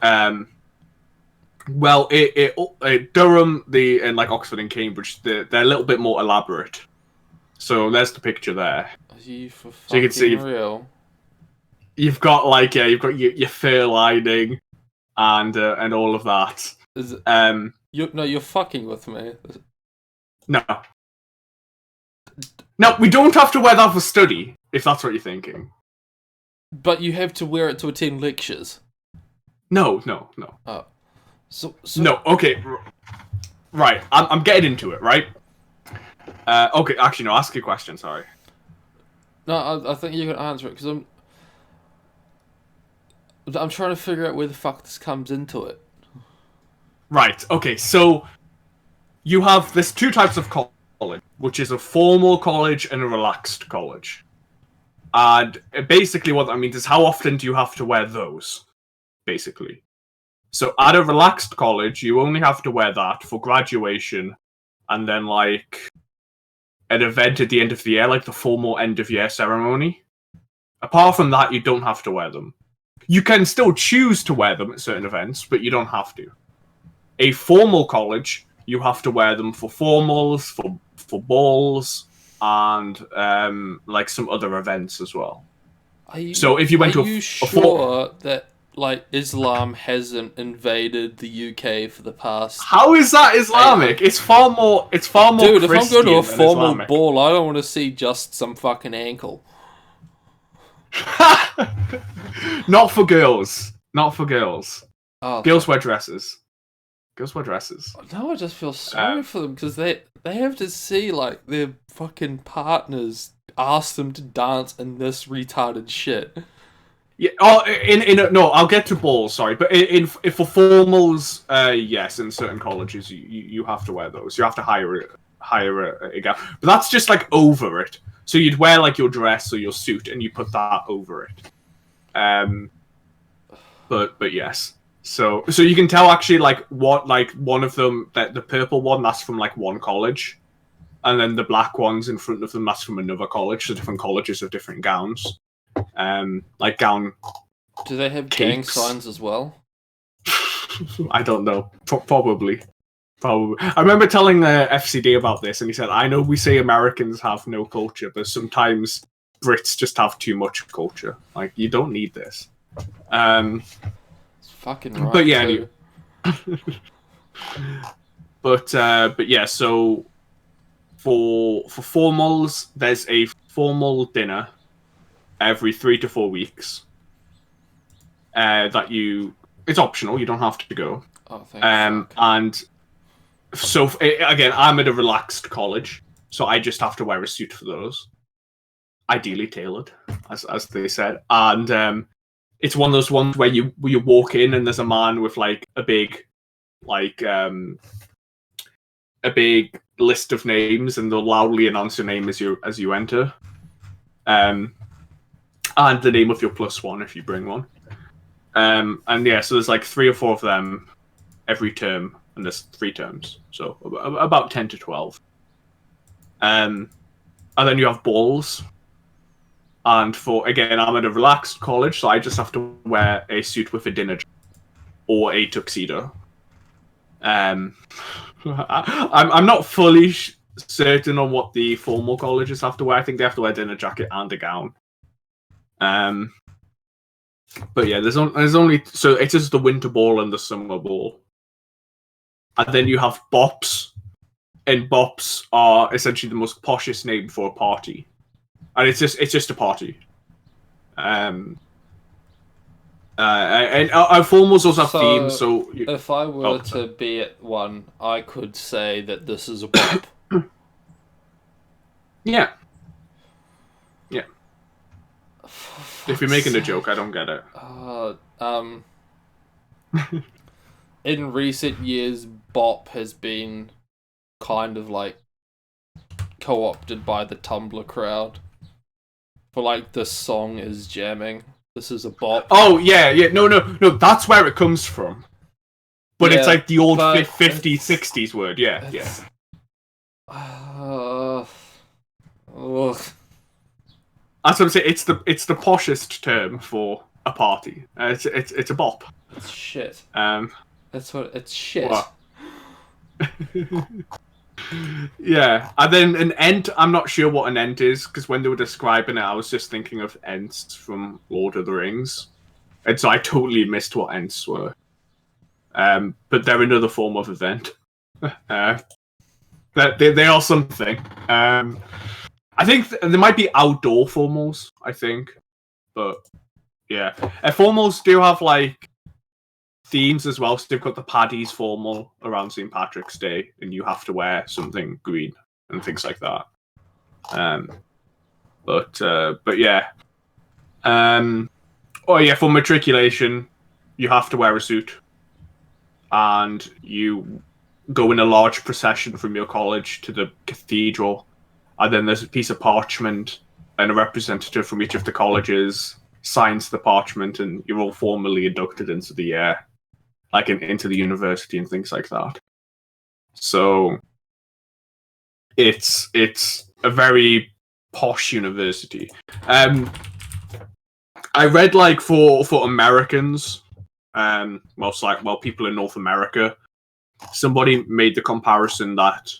Speaker 3: Well, Durham, and Oxford and Cambridge, they're a little bit more elaborate. So there's the picture there.
Speaker 1: Are you for
Speaker 3: so you can see
Speaker 1: real?
Speaker 3: You've got your fur lining and all of that.
Speaker 1: Is it, you're fucking with me.
Speaker 3: No. Now, we don't have to wear that for study, if that's what you're thinking.
Speaker 1: But you have to wear it to attend lectures.
Speaker 3: No.
Speaker 1: Oh. So...
Speaker 3: No, okay. Right, I'm getting into it, right? Okay, actually, no, ask your question, sorry.
Speaker 1: No, I think you can answer it, because I'm trying to figure out where the fuck this comes into it.
Speaker 3: Right, okay, so there's two types of college, which is a formal college and a relaxed college. And basically what that means is how often do you have to wear those, basically. So at a relaxed college, you only have to wear that for graduation, and then, like, an event at the end of the year, like the formal end-of-year ceremony. Apart from that, you don't have to wear them. You can still choose to wear them at certain events, but you don't have to. A formal college, you have to wear them for formals, for balls, and like some other events as well. So if you went to
Speaker 1: sure that like Islam hasn't invaded the UK for the past?
Speaker 3: How is that Islamic? It's far more. Dude,
Speaker 1: if I'm going to a formal
Speaker 3: Islamic.
Speaker 1: ball, I don't want to see just some fucking ankle.
Speaker 3: Not for girls. Not for girls.
Speaker 1: Oh,
Speaker 3: girls wear dresses. Girls wear dresses.
Speaker 1: Now I just feel sorry for them because they have to see like their fucking partners ask them to dance in this retarded shit.
Speaker 3: Yeah. Oh, no, I'll get to balls. Sorry, but for formals, yes, in certain colleges you have to wear those. You have to hire a gown, but that's just like over it. So you'd wear like your dress or your suit, and you put that over it. But yes. So you can tell actually like what like one of them, that the purple one, that's from like one college, and then the black ones in front of them, that's from another college. So different colleges have different gowns. Like gown.
Speaker 1: Do they have
Speaker 3: capes.
Speaker 1: gang signs as well?
Speaker 3: I don't know. Probably. I remember telling FCD about this, and he said, "I know we say Americans have no culture, but sometimes Brits just have too much culture. Like you don't need this."
Speaker 1: It's fucking right.
Speaker 3: But yeah, anyway. but yeah. So for formals, there's a formal dinner every 3 to 4 weeks. It's optional. You don't have to go.
Speaker 1: Oh, thank fuck.
Speaker 3: And so again, I'm at a relaxed college, so I just have to wear a suit for those, ideally tailored, as they said. And it's one of those ones where you walk in and there's a man with like a big list of names, and they'll loudly announce your name as you enter. And the name of your +1 if you bring one. And yeah, so there's like 3 or 4 of them every term, and there's 3 terms, so about 10 to 12. And then you have balls. And again, I'm at a relaxed college, so I just have to wear a suit with a dinner jacket or a tuxedo. I'm not fully certain on what the formal colleges have to wear. I think they have to wear a dinner jacket and a gown. But yeah, there's only so it's just the winter ball and the summer ball, and then you have bops, and bops are essentially the most poshest name for a party, and it's just a party. And our formals also have themes. So
Speaker 1: if I were to be at one, I could say that this is a bop.
Speaker 3: Yeah. If you're making a joke, I don't get it.
Speaker 1: In recent years, bop has been kind of like co-opted by the Tumblr crowd. For like, this song is jamming. This is a bop.
Speaker 3: Oh yeah. No. That's where it comes from. But it's like the old 50s, 60s word. Yeah. That's what I'm saying. It's the poshest term for a party. It's a bop.
Speaker 1: It's shit.
Speaker 3: That's
Speaker 1: what it's shit.
Speaker 3: What? Yeah, and then an ent. I'm not sure what an ent is, because when they were describing it, I was just thinking of ents from Lord of the Rings, and so I totally missed what ents were. But they're another form of event. They are something. I think there might be outdoor formals, I think. But, yeah. Formals do have, like, themes as well. So they've got the Paddy's formal around St. Patrick's Day, and you have to wear something green and things like that. But yeah. Oh yeah, for matriculation, you have to wear a suit, and you go in a large procession from your college to the cathedral, and then there's a piece of parchment, and a representative from each of the colleges signs the parchment, and you're all formally inducted into the into the university and things like that. So it's a very posh university. I read like for Americans, people in North America, somebody made the comparison that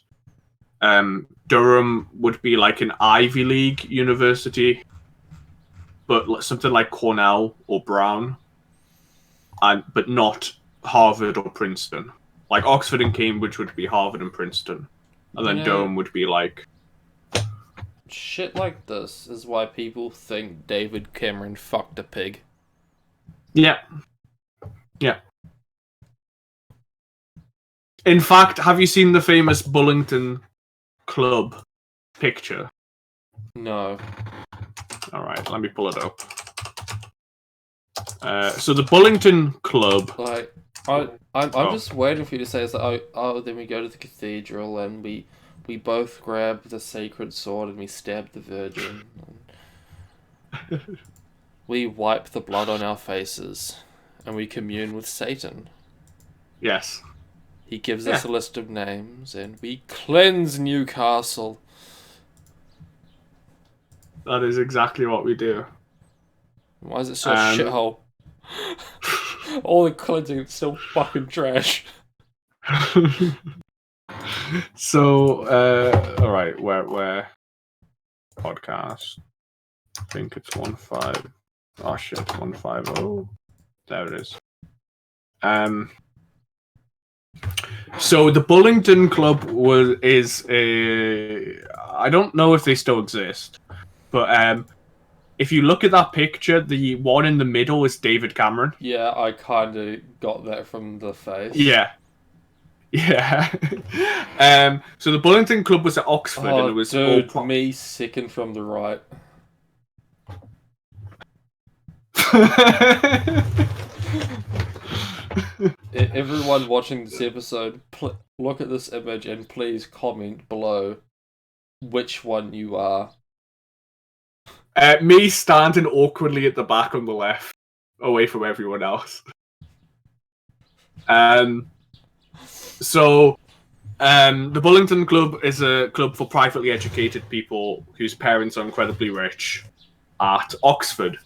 Speaker 3: Durham would be like an Ivy League university, but something like Cornell or Brown, but not Harvard or Princeton. Like Oxford and Cambridge would be Harvard and Princeton, and then Durham would be like.
Speaker 1: Shit like this is why people think David Cameron fucked a pig.
Speaker 3: Yeah. Yeah. In fact, have you seen the famous Bullington Club picture?
Speaker 1: No.
Speaker 3: Alright, let me pull it up. So the Bullington Club...
Speaker 1: Like, I'm just waiting for you to say, it's like, then we go to the cathedral and we both grab the sacred sword and we stab the Virgin. We wipe the blood on our faces and we commune with Satan.
Speaker 3: Yes.
Speaker 1: He gives us a list of names and we cleanse Newcastle.
Speaker 3: That is exactly what we do.
Speaker 1: Why is it so shithole? All the cleansing is so fucking trash.
Speaker 3: So, alright, where? Podcast. I think it's 150. Oh shit, 150. There it is. So the Bullington Club is a. I don't know if they still exist, but if you look at that picture, the one in the middle is David Cameron.
Speaker 1: Yeah, I kind of got that from the face.
Speaker 3: Yeah. Yeah. So the Bullington Club was at Oxford, and it was
Speaker 1: me second from the right. Everyone watching this episode, look at this image and please comment below which one you are.
Speaker 3: Me standing awkwardly at the back on the left, away from everyone else. So, the Bullington Club is a club for privately educated people whose parents are incredibly rich at Oxford.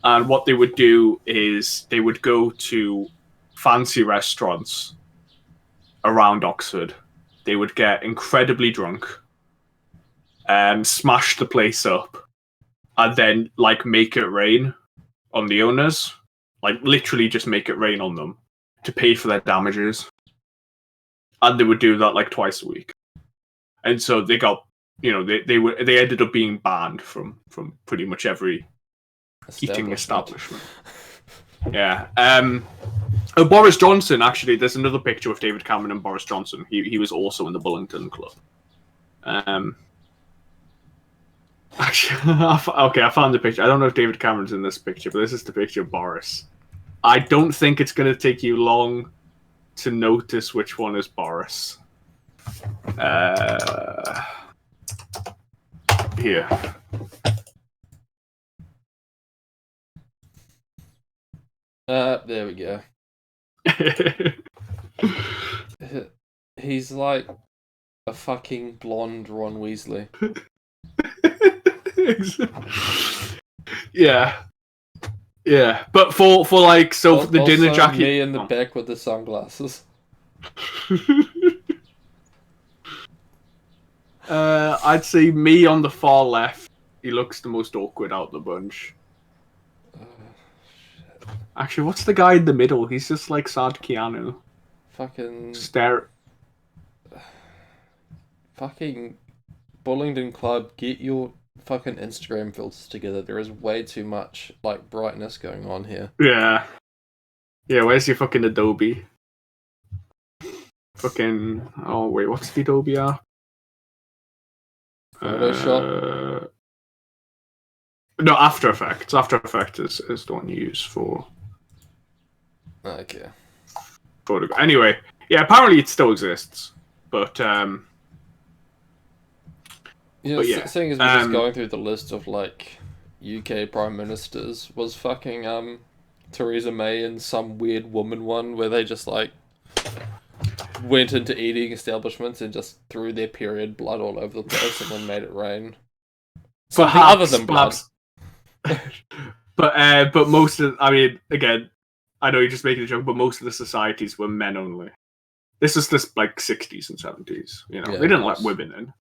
Speaker 3: And what they would do is they would go to fancy restaurants around Oxford. They would get incredibly drunk and smash the place up and then, like, make it rain on the owners. Like, literally just make it rain on them to pay for their damages. And they would do that, like, twice a week. And so they got, they ended up being banned from pretty much every eating establishment. Yeah. Boris Johnson, actually, there's another picture of David Cameron and Boris Johnson. He was also in the Bullington Club. Actually, I found the picture. I don't know if David Cameron's in this picture, but this is the picture of Boris. I don't think it's going to take you long to notice which one is Boris. Here.
Speaker 1: There we go. He's like a fucking blonde Ron Weasley.
Speaker 3: Yeah. Yeah. But for like, so for the dinner jacket.
Speaker 1: Me in the back with the sunglasses.
Speaker 3: I'd say me on the far left. He looks the most awkward out the bunch. Actually, what's the guy in the middle? He's just like sad Keanu.
Speaker 1: Fucking...
Speaker 3: Stare.
Speaker 1: Fucking Bullingdon Club, get your fucking Instagram filters together. There is way too much like brightness going on here.
Speaker 3: Yeah. Yeah, where's your fucking Adobe? Fucking... Oh, wait, what's the Adobe app?
Speaker 1: Photoshop?
Speaker 3: No, After Effects. After Effects is the one you use for...
Speaker 1: Okay.
Speaker 3: photograph. Anyway, yeah, apparently it still exists. But,
Speaker 1: Yeah, seeing as we're just going through the list of, like, UK Prime Ministers, was fucking, Theresa May in some weird woman one where they just, like, went into eating establishments and just threw their period blood all over the place and then made it rain. Something other than blood.
Speaker 3: But most of, I mean, again, I know you're just making a joke, but most of the societies were men only. This was this like 60s and 70s, you know.
Speaker 1: Yeah,
Speaker 3: they didn't let women in.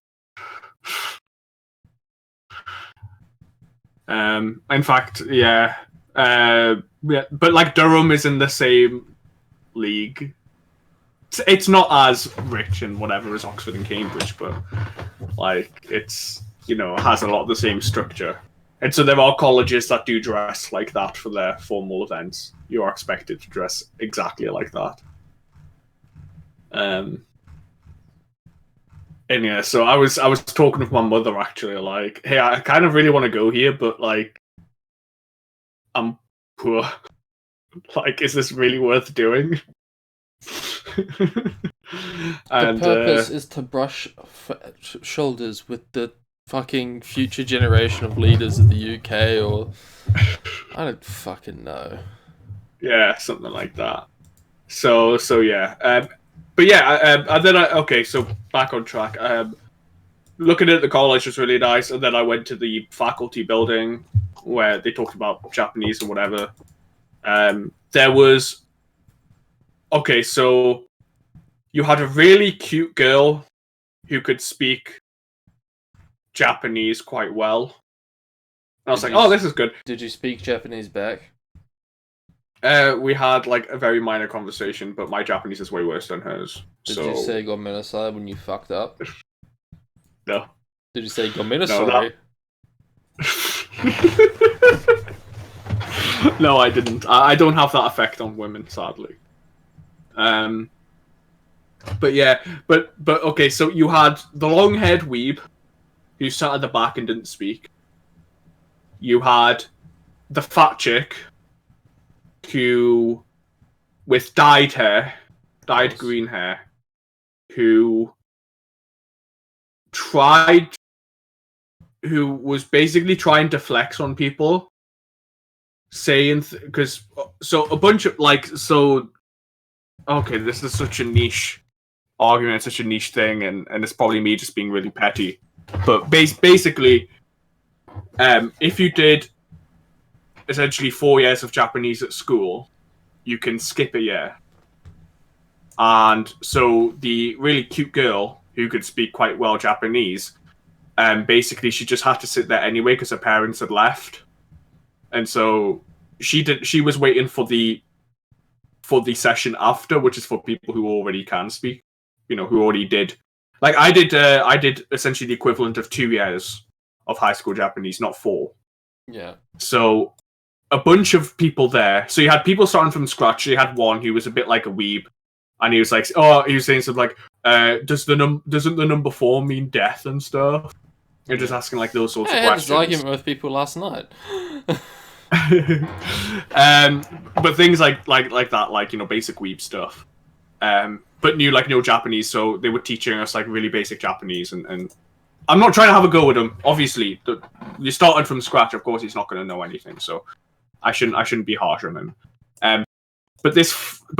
Speaker 3: In fact, yeah, but like Durham is in the same league. It's not as rich and whatever as Oxford and Cambridge, but like it's, you know, has a lot of the same structure. And so there are colleges that do dress like that for their formal events. You are expected to dress exactly like that. And yeah, so I was talking with my mother actually, like, hey, I kind of really want to go here, but like, I'm poor. Like, is this really worth doing?
Speaker 1: And, the purpose is to brush shoulders with the fucking future generation of leaders of the UK, or I don't fucking know.
Speaker 3: Yeah, something like that. So yeah. But yeah, and then okay, so back on track. Looking at the college was really nice, and then I went to the faculty building where they talked about Japanese and whatever. There was... Okay, so you had a really cute girl who could speak Japanese quite well. And I was like, oh, this is good.
Speaker 1: Did you speak Japanese back?
Speaker 3: We had like a very minor conversation, but my Japanese is way worse than hers.
Speaker 1: Did you say "gomenasai" when you fucked up?
Speaker 3: No.
Speaker 1: Did you say "gomenasai"?
Speaker 3: No, I didn't. I don't have that effect on women, sadly. But yeah, but okay. So you had the long-haired weeb who sat at the back and didn't speak. You had the fat chick who, with dyed green hair, who was basically trying to flex on people, saying because a bunch of okay, this is such a niche argument, such a niche thing, and it's probably me just being really petty, but basically, if you did essentially 4 years of Japanese at school, you can skip a year. And so the really cute girl who could speak quite well Japanese, basically she just had to sit there anyway because her parents had left. And so she was waiting for the session after, which is for people who already can speak, you know, who already did. Like I did essentially the equivalent of 2 years of high school Japanese, not 4. Yeah. So a bunch of people there. So you had people starting from scratch. You had one who was a bit like a weeb, and he was like, he was saying something like, doesn't the number 4 mean death and stuff? You're just asking like those sorts of questions.
Speaker 1: I had this argument with people last night.
Speaker 3: But things like that, like, you know, basic weeb stuff. But no Japanese, so they were teaching us like really basic Japanese, and I'm not trying to have a go with him. Obviously, you started from scratch. Of course, he's not going to know anything, so I shouldn't be harsh on him. But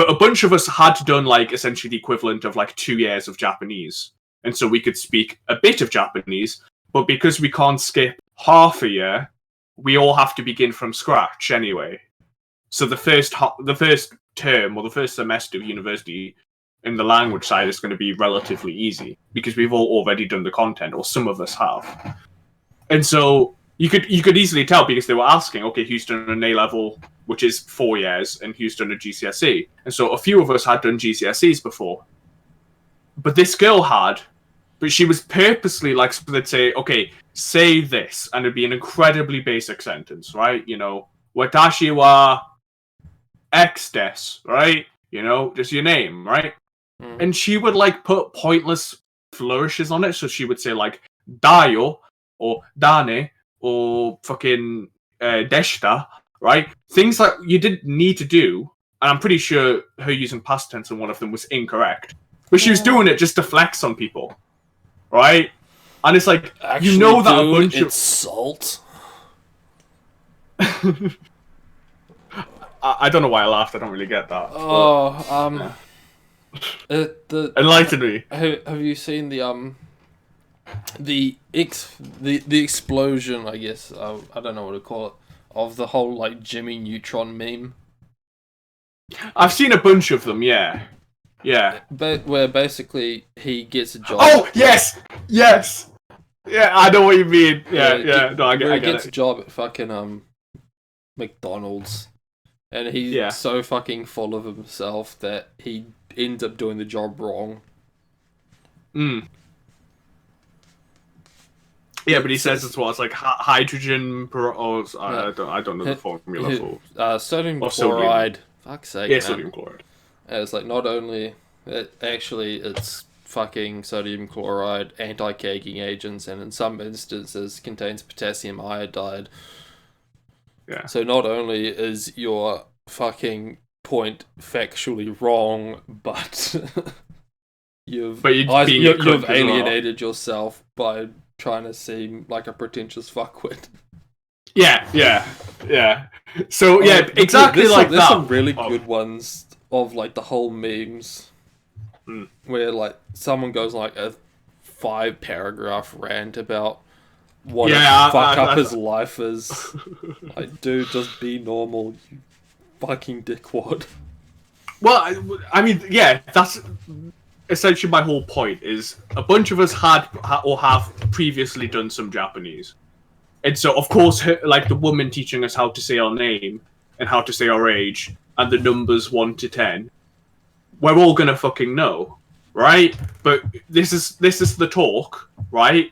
Speaker 3: a bunch of us had done like essentially the equivalent of like 2 years of Japanese, and so we could speak a bit of Japanese. But because we can't skip half a year, we all have to begin from scratch anyway. So the first term or the first semester of university in the language side is going to be relatively easy because we've all already done the content, or some of us have. And so you could easily tell because they were asking, okay, who's done an A-level, which is 4 years, and who's done a GCSE? And so a few of us had done GCSEs before. But this girl had, But she was purposely like, so they'd say, okay, say this, and it'd be an incredibly basic sentence, right? You know, watashi wa X des, right? You know, just your name, right? And she would like put pointless flourishes on it. So she would say like dayo or dane or fucking deshita, right? Things that you didn't need to do. And I'm pretty sure her using past tense in one of them was incorrect. But she was doing it just to flex on people, right? And it's like,
Speaker 1: Actually,
Speaker 3: you know that
Speaker 1: dude,
Speaker 3: a bunch
Speaker 1: it's
Speaker 3: of...
Speaker 1: salt.
Speaker 3: I don't know why I laughed. I don't really get that.
Speaker 1: Oh,
Speaker 3: Enlighten me.
Speaker 1: Have you seen the explosion? I guess I don't know what to call it, of the whole like Jimmy Neutron meme.
Speaker 3: I've seen a bunch of them. Yeah.
Speaker 1: But where basically he gets a job.
Speaker 3: Oh yes. Yeah, I know what you mean. Yeah. No, I get
Speaker 1: he gets
Speaker 3: it.
Speaker 1: a job at fucking McDonald's, and he's so fucking full of himself that he ends up doing the job wrong.
Speaker 3: Yeah, but he says it's what, it's like hydrogen I don't know the formula for
Speaker 1: sodium
Speaker 3: or
Speaker 1: chloride.
Speaker 3: Sodium.
Speaker 1: Fuck's sake,
Speaker 3: Yeah,
Speaker 1: man.
Speaker 3: sodium chloride.
Speaker 1: And it's like not only it's fucking sodium chloride, anti-caking agents, and in some instances contains potassium iodide.
Speaker 3: Yeah.
Speaker 1: So not only is your fucking point factually wrong, but you've alienated yourself by trying to seem like a pretentious fuckwit.
Speaker 3: Yeah. So yeah, exactly like that.
Speaker 1: There's some really good ones of like the whole memes where like someone goes like a 5-paragraph rant about what his life is. Like, dude, just be normal, you fucking dickwad.
Speaker 3: Well, I mean, yeah, that's essentially my whole point. Is a bunch of us have previously done some Japanese, and so of course, like the woman teaching us how to say our name and how to say our age and the numbers 1 to 10, we're all gonna fucking know, right? But this is the talk, right?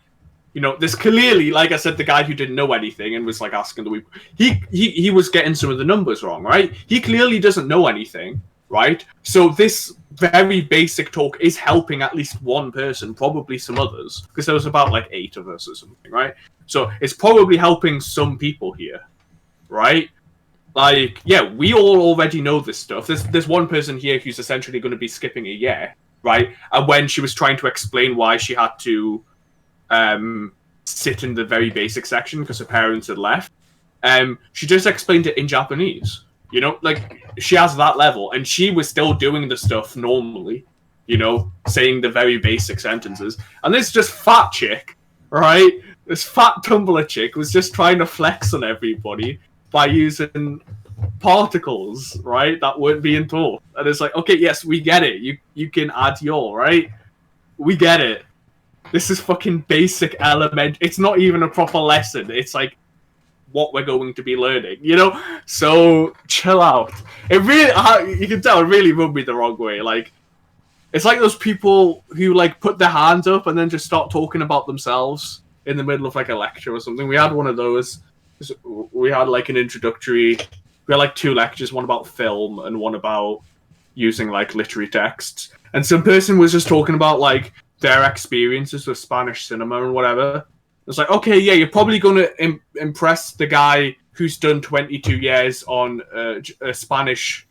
Speaker 3: You know, this clearly, like I said, the guy who didn't know anything and was like asking the week, he was getting some of the numbers wrong, right? He clearly doesn't know anything, right? So this very basic talk is helping at least one person, probably some others, because there was about like 8 of us or something, right? So it's probably helping some people here, right? Like, yeah, we all already know this stuff. There's one person here who's essentially going to be skipping a year, right? And when she was trying to explain why she had to sit in the very basic section because her parents had left, she just explained it in Japanese. You know, like, she has that level, and she was still doing the stuff normally, you know, saying the very basic sentences. And this just fat chick, right? This fat Tumblr chick was just trying to flex on everybody by using particles, right, that weren't being taught. And it's like, okay, yes, we get it. You can add your, right? We get it. This is fucking basic element. It's not even a proper lesson. It's like what we're going to be learning, you know? So chill out. It really, you can tell, it really rubbed me the wrong way. Like, it's like those people who like put their hands up and then just start talking about themselves in the middle of like a lecture or something. We had one of those. We had like an introductory. We had like 2 lectures, one about film and one about using like literary texts. And some person was just talking about like their experiences with Spanish cinema and whatever. It's like, okay, yeah, you're probably going to impress the guy who's done 22 years on a Spanish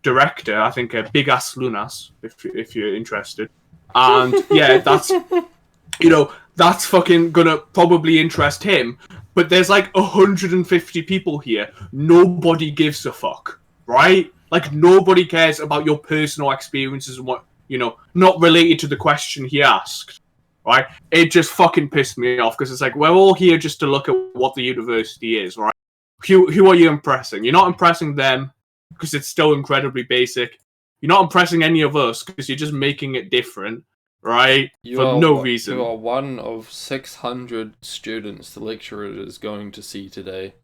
Speaker 3: director, I think Big Ass Lunas, if you're interested. And yeah, that's, you know, that's fucking going to probably interest him. But there's like 150 people here. Nobody gives a fuck, right? Like, nobody cares about your personal experiences and what, you know, not related to the question he asked, right? It just fucking pissed me off because it's like, we're all here just to look at what the university is, right? Who are you impressing? You're not impressing them because it's still incredibly basic. You're not impressing any of us because you're just making it different, right? For no reason.
Speaker 1: You are one of 600 students the lecturer is going to see today.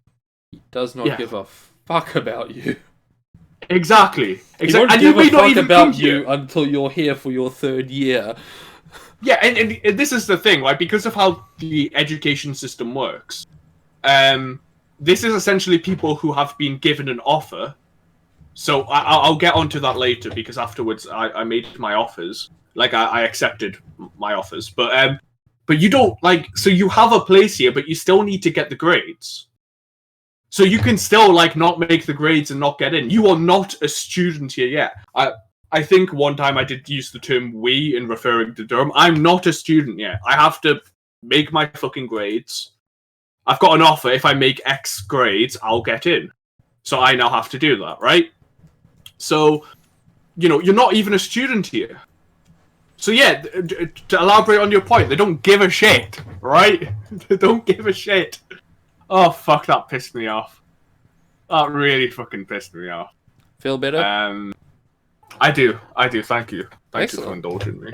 Speaker 1: He does not give a fuck about you.
Speaker 3: Exactly.
Speaker 1: He won't give a fuck about you until you're here for your 3rd year.
Speaker 3: Yeah, and this is the thing, right? Because of how the education system works, this is essentially people who have been given an offer. So I'll get onto that later because afterwards I made my offers. Like I accepted my offers, but you don't so you have a place here, but you still need to get the grades. So you can still not make the grades and not get in. You are not a student here yet. I think one time I did use the term "we" in referring to Durham. I'm not a student yet. I have to make my fucking grades. I've got an offer. If I make X grades, I'll get in. So I now have to do that, right? So, you're not even a student here. So yeah, to elaborate on your point, they don't give a shit, right? They don't give a shit. Oh, fuck, that pissed me off. That really fucking pissed me off.
Speaker 1: Feel better?
Speaker 3: I do. Thank you. Thank you for indulging me.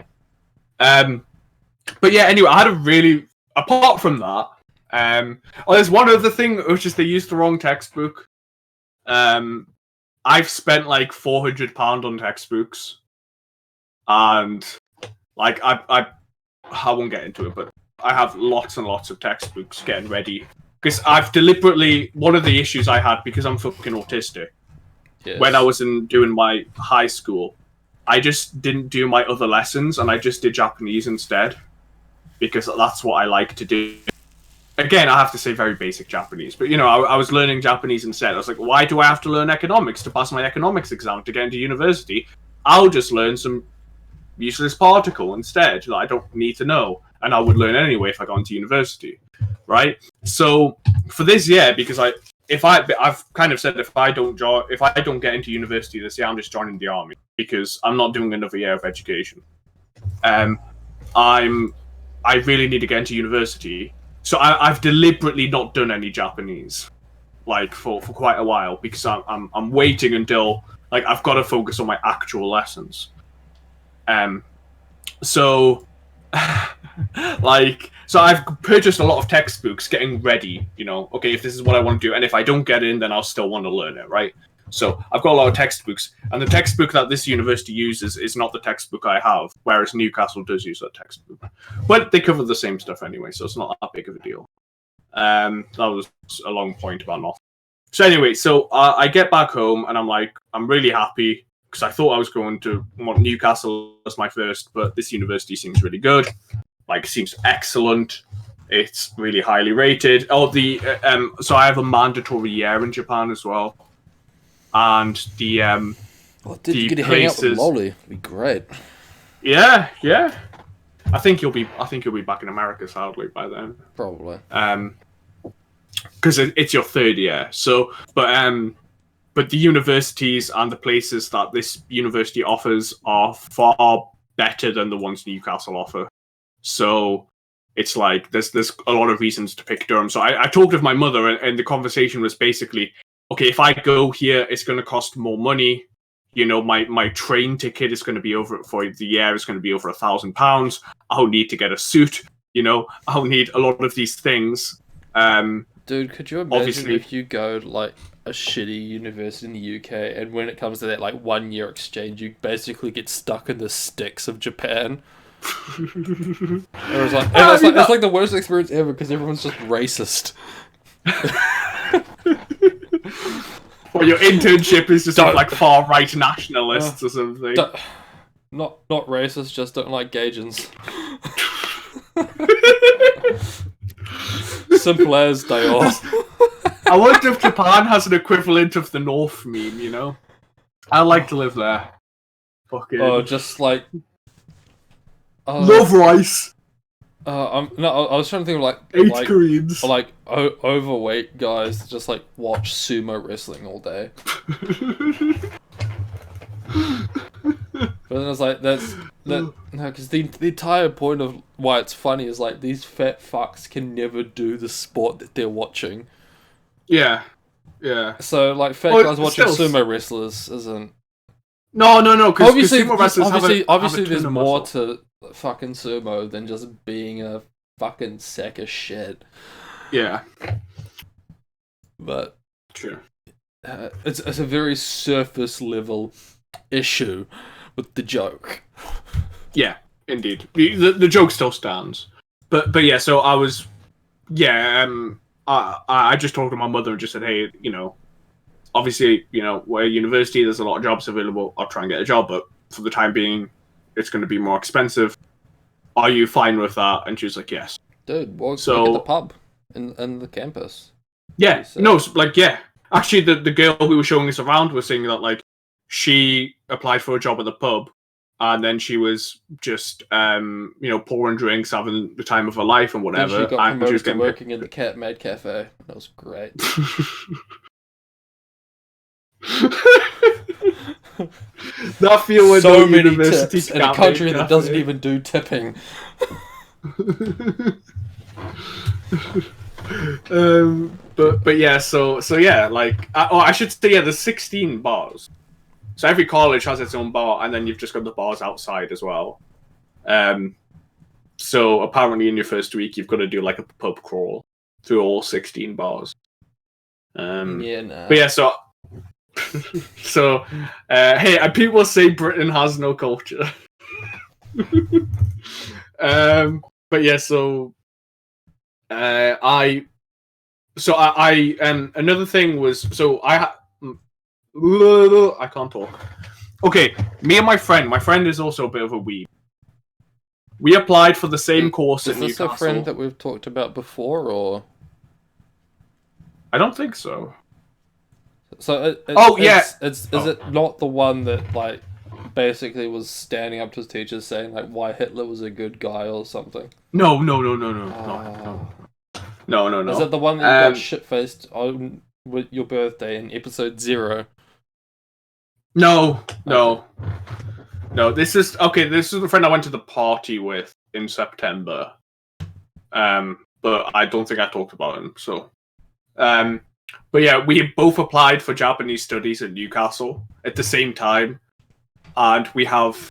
Speaker 3: But yeah, anyway, I had a really... Apart from that, there's one other thing, which is they used the wrong textbook. I've spent £400 on textbooks. And, I won't get into it, but I have lots and lots of textbooks getting ready. Because I've deliberately... One of the issues I had, because I'm fucking autistic, when I was doing my high school, I just didn't do my other lessons, and I just did Japanese instead. Because that's what I like to do. Again, I have to say very basic Japanese, but I was learning Japanese instead. I was like, why do I have to learn economics to pass my economics exam to get into university? I'll just learn some useless particle instead that I don't need to know, and I would learn anyway if I got into university, right? So for this year, because I've kind of said if I don't get into university this year, I'm just joining the army because I'm not doing another year of education. I really need to get into university. So I've deliberately not done any Japanese, for quite a while, because I'm waiting until I've got to focus on my actual lessons. So I've purchased a lot of textbooks, getting ready. Okay, if this is what I want to do, and if I don't get in, then I'll still want to learn it, right? So I've got a lot of textbooks, and the textbook that this university uses is not the textbook I have, whereas Newcastle does use that textbook. But they cover the same stuff anyway, so it's not that big of a deal. That was a long point about nothing. So anyway, I get back home, and I'm really happy, because I thought I was going to want Newcastle as my first, but this university seems really good. Seems excellent. It's really highly rated. So I have a mandatory year in Japan as well. And the
Speaker 1: you get to hang out with Molly? It'd be great.
Speaker 3: Yeah. I think you'll be back in America sadly by then.
Speaker 1: Probably.
Speaker 3: Because it's your third year. So, but the universities and the places that this university offers are far better than the ones Newcastle offer. So it's there's a lot of reasons to pick Durham. So I talked with my mother, and the conversation was basically, okay, if I go here, it's going to cost more money. My train ticket is going to be for the year. It's going to be over £1,000. I'll need to get a suit. I'll need a lot of these things.
Speaker 1: Dude, could you imagine if you go to a shitty university in the UK, and when it comes to that 1 year exchange, you basically get stuck in the sticks of Japan? It's the worst experience ever because everyone's just racist.
Speaker 3: Or your internship is just with far right nationalists or something.
Speaker 1: Not racist, just don't like Gaijins. Simple as they are.
Speaker 3: I wonder if Japan has an equivalent of the North meme, I'd like to live there. Fucking.
Speaker 1: Oh, just
Speaker 3: love rice.
Speaker 1: I was trying to think of
Speaker 3: 8 Koreans.
Speaker 1: Overweight guys that just watch sumo wrestling all day. But then it's no, because the entire point of why it's funny is these fat fucks can never do the sport that they're watching.
Speaker 3: Yeah.
Speaker 1: So fat guys watching sumo wrestlers isn't.
Speaker 3: No. Because
Speaker 1: obviously,
Speaker 3: sumo wrestlers
Speaker 1: obviously, there's more to fucking sumo than just being a fucking sack of shit.
Speaker 3: Yeah.
Speaker 1: But
Speaker 3: true.
Speaker 1: It's a very surface level issue with the joke.
Speaker 3: Yeah. Indeed. The joke still stands. But yeah, so I was, I just talked to my mother and just said, hey, obviously, we're at university, there's a lot of jobs available. I'll try and get a job, but for the time being, it's going to be more expensive. Are you fine with that? And she was like, yes.
Speaker 1: Dude, work at the pub in the campus.
Speaker 3: Yeah, no, yeah. Actually, the girl who was showing us around was saying that, like, she applied for a job at the pub, and then she was just, pouring drinks, having the time of her life and whatever.
Speaker 1: Then she got promoted to working in the Cat Mad Cafe. That was great.
Speaker 3: That feel with
Speaker 1: so
Speaker 3: no
Speaker 1: many
Speaker 3: university
Speaker 1: tips in a country that doesn't even do tipping.
Speaker 3: But yeah, so yeah, like, I should say, yeah, there's 16 bars. So every college has its own bar, and then you've just got the bars outside as well. So apparently in your first week, you've got to do like a pub crawl through all 16 bars.
Speaker 1: Yeah, nah.
Speaker 3: But yeah, so hey, people say Britain has no culture. But yeah, so another thing was, so I can't talk. Okay, me and my friend is also a bit of a weeb. We applied for the same course in Newcastle.
Speaker 1: Is this a friend that we've talked about before, or?
Speaker 3: I don't think so.
Speaker 1: So is it not the one that, like, basically was standing up to his teachers saying, like, why Hitler was a good guy or something?
Speaker 3: No. No.
Speaker 1: Is it the one that you got shit-faced on with your birthday in episode 0?
Speaker 3: No. This is the friend I went to the party with in September. But I don't think I talked about him, so. But yeah, we both applied for Japanese studies at Newcastle at the same time. And we have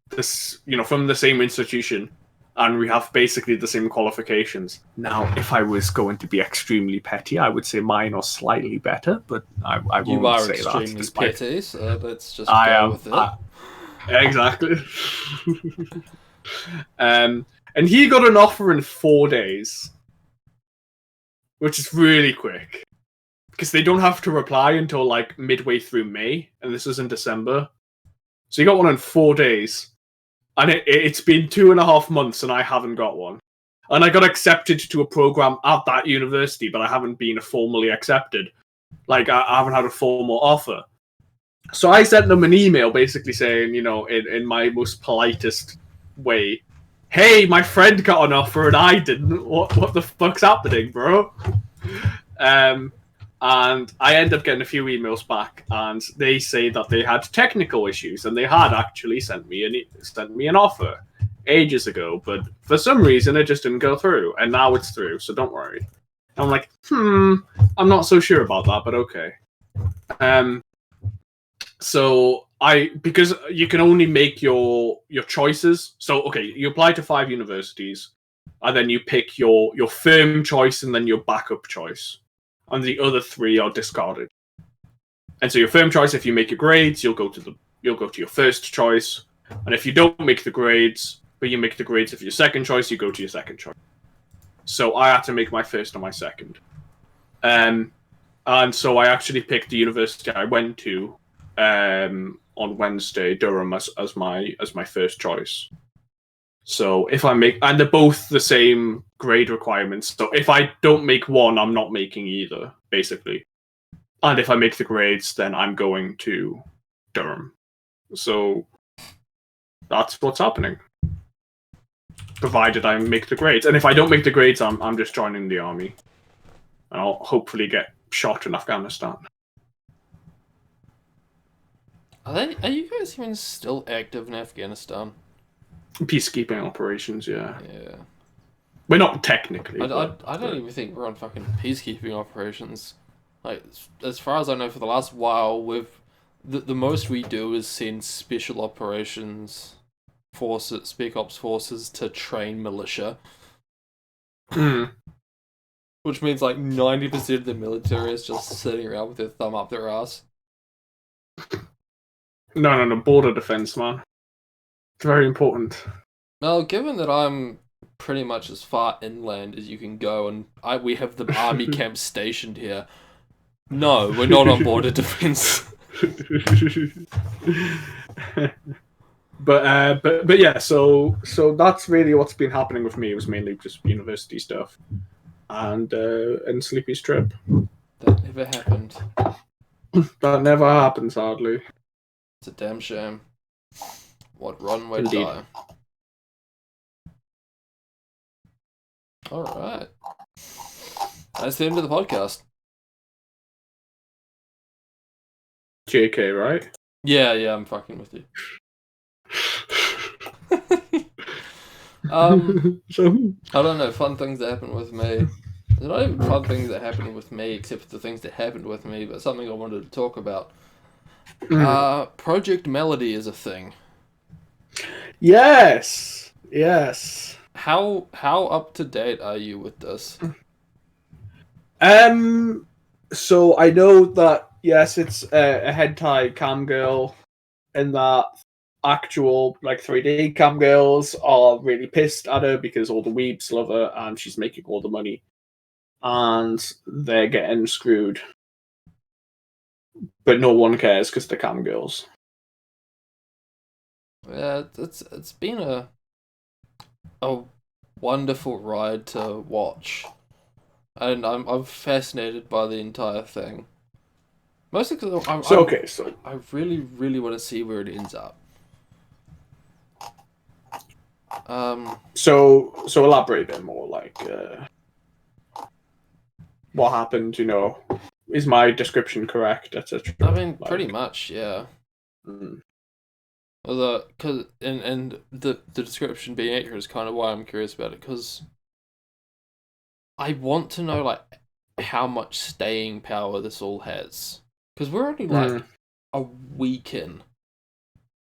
Speaker 3: this, from the same institution. And we have basically the same qualifications. Now, if I was going to be extremely petty, I would say mine are slightly better, but I won't say that.
Speaker 1: You are extremely petty, so let's just
Speaker 3: go
Speaker 1: with it.
Speaker 3: Exactly. And he got an offer in 4 days, which is really quick. Because they don't have to reply until, like, midway through May, and this was in December. So he got one in 4 days. And it's been 2.5 months and I haven't got one. And I got accepted to a program at that university, but I haven't been formally accepted. Like, I haven't had a formal offer. So I sent them an email basically saying, in my most politest way, hey, my friend got an offer and I didn't. What the fuck's happening, bro? And I end up getting a few emails back, and they say that they had technical issues, and they had actually sent me an offer ages ago, but for some reason it just didn't go through, and now it's through, so don't worry. And I'm like, I'm not so sure about that, but okay. So because you can only make your choices. So okay, you apply to 5 universities, and then you pick your firm choice and then your backup choice. And the other 3 are discarded. And so your firm choice, if you make your grades, you'll go to your first choice. And if you don't make the grades, but you make the grades of your second choice, you go to your second choice. So I had to make my first and my second. And so I actually picked the university I went to on Wednesday, Durham, as my first choice. So if I make, and they're both the same grade requirements. So if I don't make one, I'm not making either, basically. And if I make the grades, then I'm going to Durham. So that's what's happening. Provided I make the grades. And if I don't make the grades, I'm just joining the army. And I'll hopefully get shot in Afghanistan.
Speaker 1: Are you guys even still active in Afghanistan?
Speaker 3: Peacekeeping operations, yeah.
Speaker 1: Yeah.
Speaker 3: We're not technically.
Speaker 1: I don't even think we're on fucking peacekeeping operations. Like, as far as I know, for the last while, the most we do is send special operations forces, spec ops forces to train militia. Which means like 90% of the military is just sitting around with their thumb up their ass.
Speaker 3: No, border defense, man. It's very important.
Speaker 1: Well, given that I'm pretty much as far inland as you can go, and we have the army camp stationed here. No, we're not on border defense.
Speaker 3: But yeah, so that's really what's been happening with me. It was mainly just university stuff, and Sleepy's trip.
Speaker 1: That never happened.
Speaker 3: That never happens, hardly.
Speaker 1: It's a damn shame. What run way to
Speaker 3: Indeed.
Speaker 1: die. Alright. That's the end of the podcast.
Speaker 3: JK, right?
Speaker 1: Yeah, I'm fucking with you. I don't know, fun things that happen with me. There's not even fun things that happen with me, except for the things that happened with me, but something I wanted to talk about. Projekt Melody is a thing.
Speaker 3: Yes.
Speaker 1: How up to date are you with this?
Speaker 3: So I know that yes, it's a hentai camgirl, and that actual like 3D camgirls are really pissed at her because all the weebs love her and she's making all the money, and they're getting screwed. But no one cares because they're camgirls.
Speaker 1: Yeah, it's been a wonderful ride to watch, and I'm fascinated by the entire thing. Mostly because I really want to see where it ends up.
Speaker 3: So elaborate a bit more, like what happened. Is my description correct, etc.?
Speaker 1: I mean, pretty much, yeah. Although, and the description being accurate is kind of why I'm curious about it, because I want to know like how much staying power this all has, because we're only like a week in,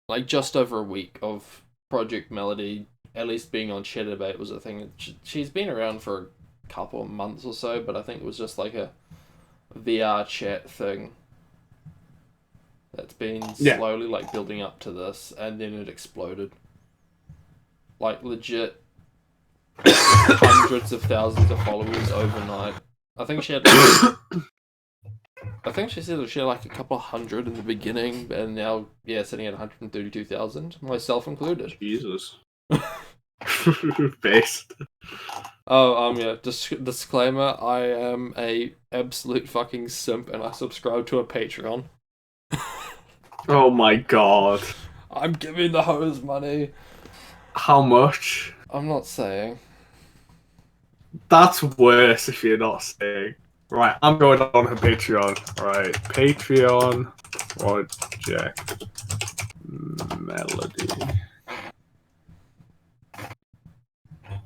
Speaker 1: like just over a week of Projekt Melody at least being on Shadowbait was a thing. She's been around for a couple of months or so, but I think it was just like a VR chat thing that's been slowly like building up to this, and then it exploded. Like legit hundreds of thousands of followers overnight. I think she had I think she said she had like a couple hundred in the beginning, and now sitting at 132,000, myself included.
Speaker 3: Jesus. Based.
Speaker 1: Disclaimer, I am a absolute fucking simp and I subscribe to a Patreon.
Speaker 3: Oh my god.
Speaker 1: I'm giving the hoes money.
Speaker 3: How much?
Speaker 1: I'm not saying.
Speaker 3: That's worse if you're not saying. Right, I'm going on her Patreon. Right, Patreon Projekt Melody.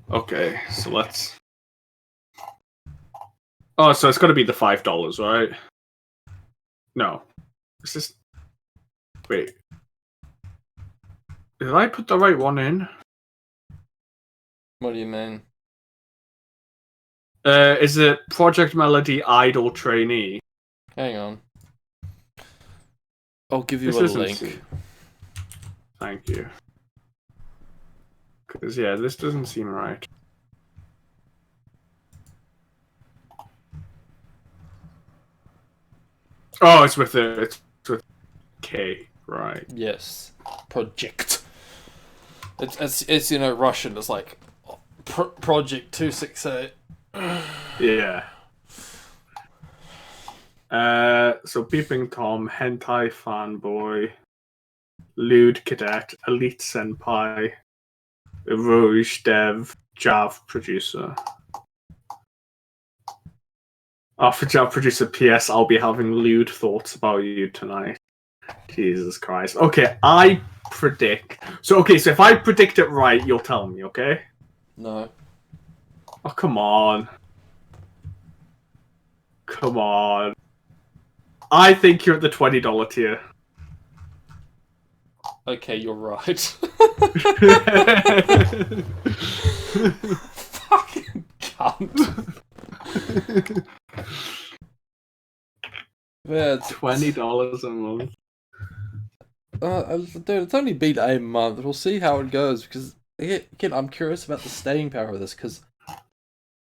Speaker 3: Okay, so let's... Oh, so it's got to be the $5, right? No. Is this... Wait. Did I put the right one in?
Speaker 1: What do you mean?
Speaker 3: Is it Projekt Melody Idol Trainee?
Speaker 1: Hang on. I'll give you a link.
Speaker 3: Thank you. Because, this doesn't seem right. Oh, it's with K, right?
Speaker 1: Yes, Project. It's Russian. It's like Project 268.
Speaker 3: Yeah. So Peeping Tom, Hentai Fanboy, Lewd Cadet, Elite Senpai, Rouge Dev, Jav Producer. For Jav Producer, P.S. I'll be having lewd thoughts about you tonight. Jesus Christ. Okay, I predict. So if I predict it right, you'll tell me, okay?
Speaker 1: No.
Speaker 3: Oh, come on. Come on. I think you're at the $20 tier.
Speaker 1: Okay, you're right. Fucking cunt. Yeah,
Speaker 3: $20 a month.
Speaker 1: Dude, it's only been a month. We'll see how it goes, because again, I'm curious about the staying power of this because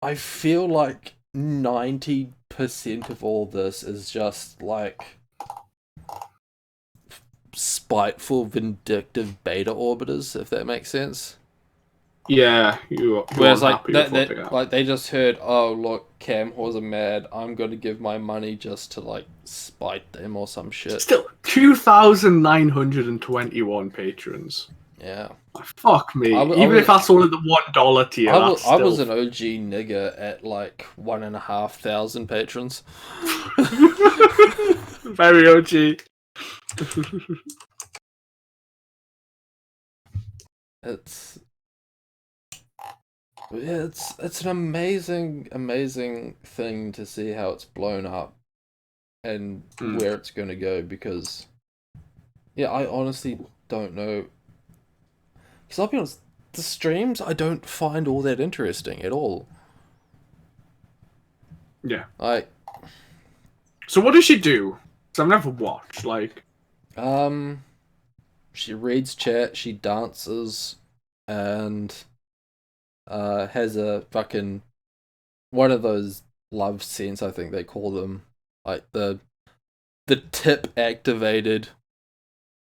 Speaker 1: I feel like 90% of all this is just like spiteful, vindictive beta orbiters, if that makes sense.
Speaker 3: Yeah, you're
Speaker 1: Whereas like
Speaker 3: unhappy with what they are.
Speaker 1: like they just heard, oh look, cam whores are mad. I'm gonna give my money just to like spite them or some shit.
Speaker 3: Still, 2,921 patrons.
Speaker 1: Yeah.
Speaker 3: Fuck me.
Speaker 1: I
Speaker 3: Even
Speaker 1: was-
Speaker 3: if that's only the $1 tier,
Speaker 1: I
Speaker 3: that's
Speaker 1: was
Speaker 3: still...
Speaker 1: an OG nigger at like 1,500 patrons.
Speaker 3: Very OG.
Speaker 1: It's an amazing thing to see how it's blown up and where it's going to go, because yeah, I honestly don't know, because I'll be honest, the streams I don't find all that interesting at all.
Speaker 3: Yeah.
Speaker 1: Like,
Speaker 3: so what does she do? 'Cause I've never watched, like...
Speaker 1: she reads chat, she dances, and has a fucking one of those love scents, I think they call them, like the tip activated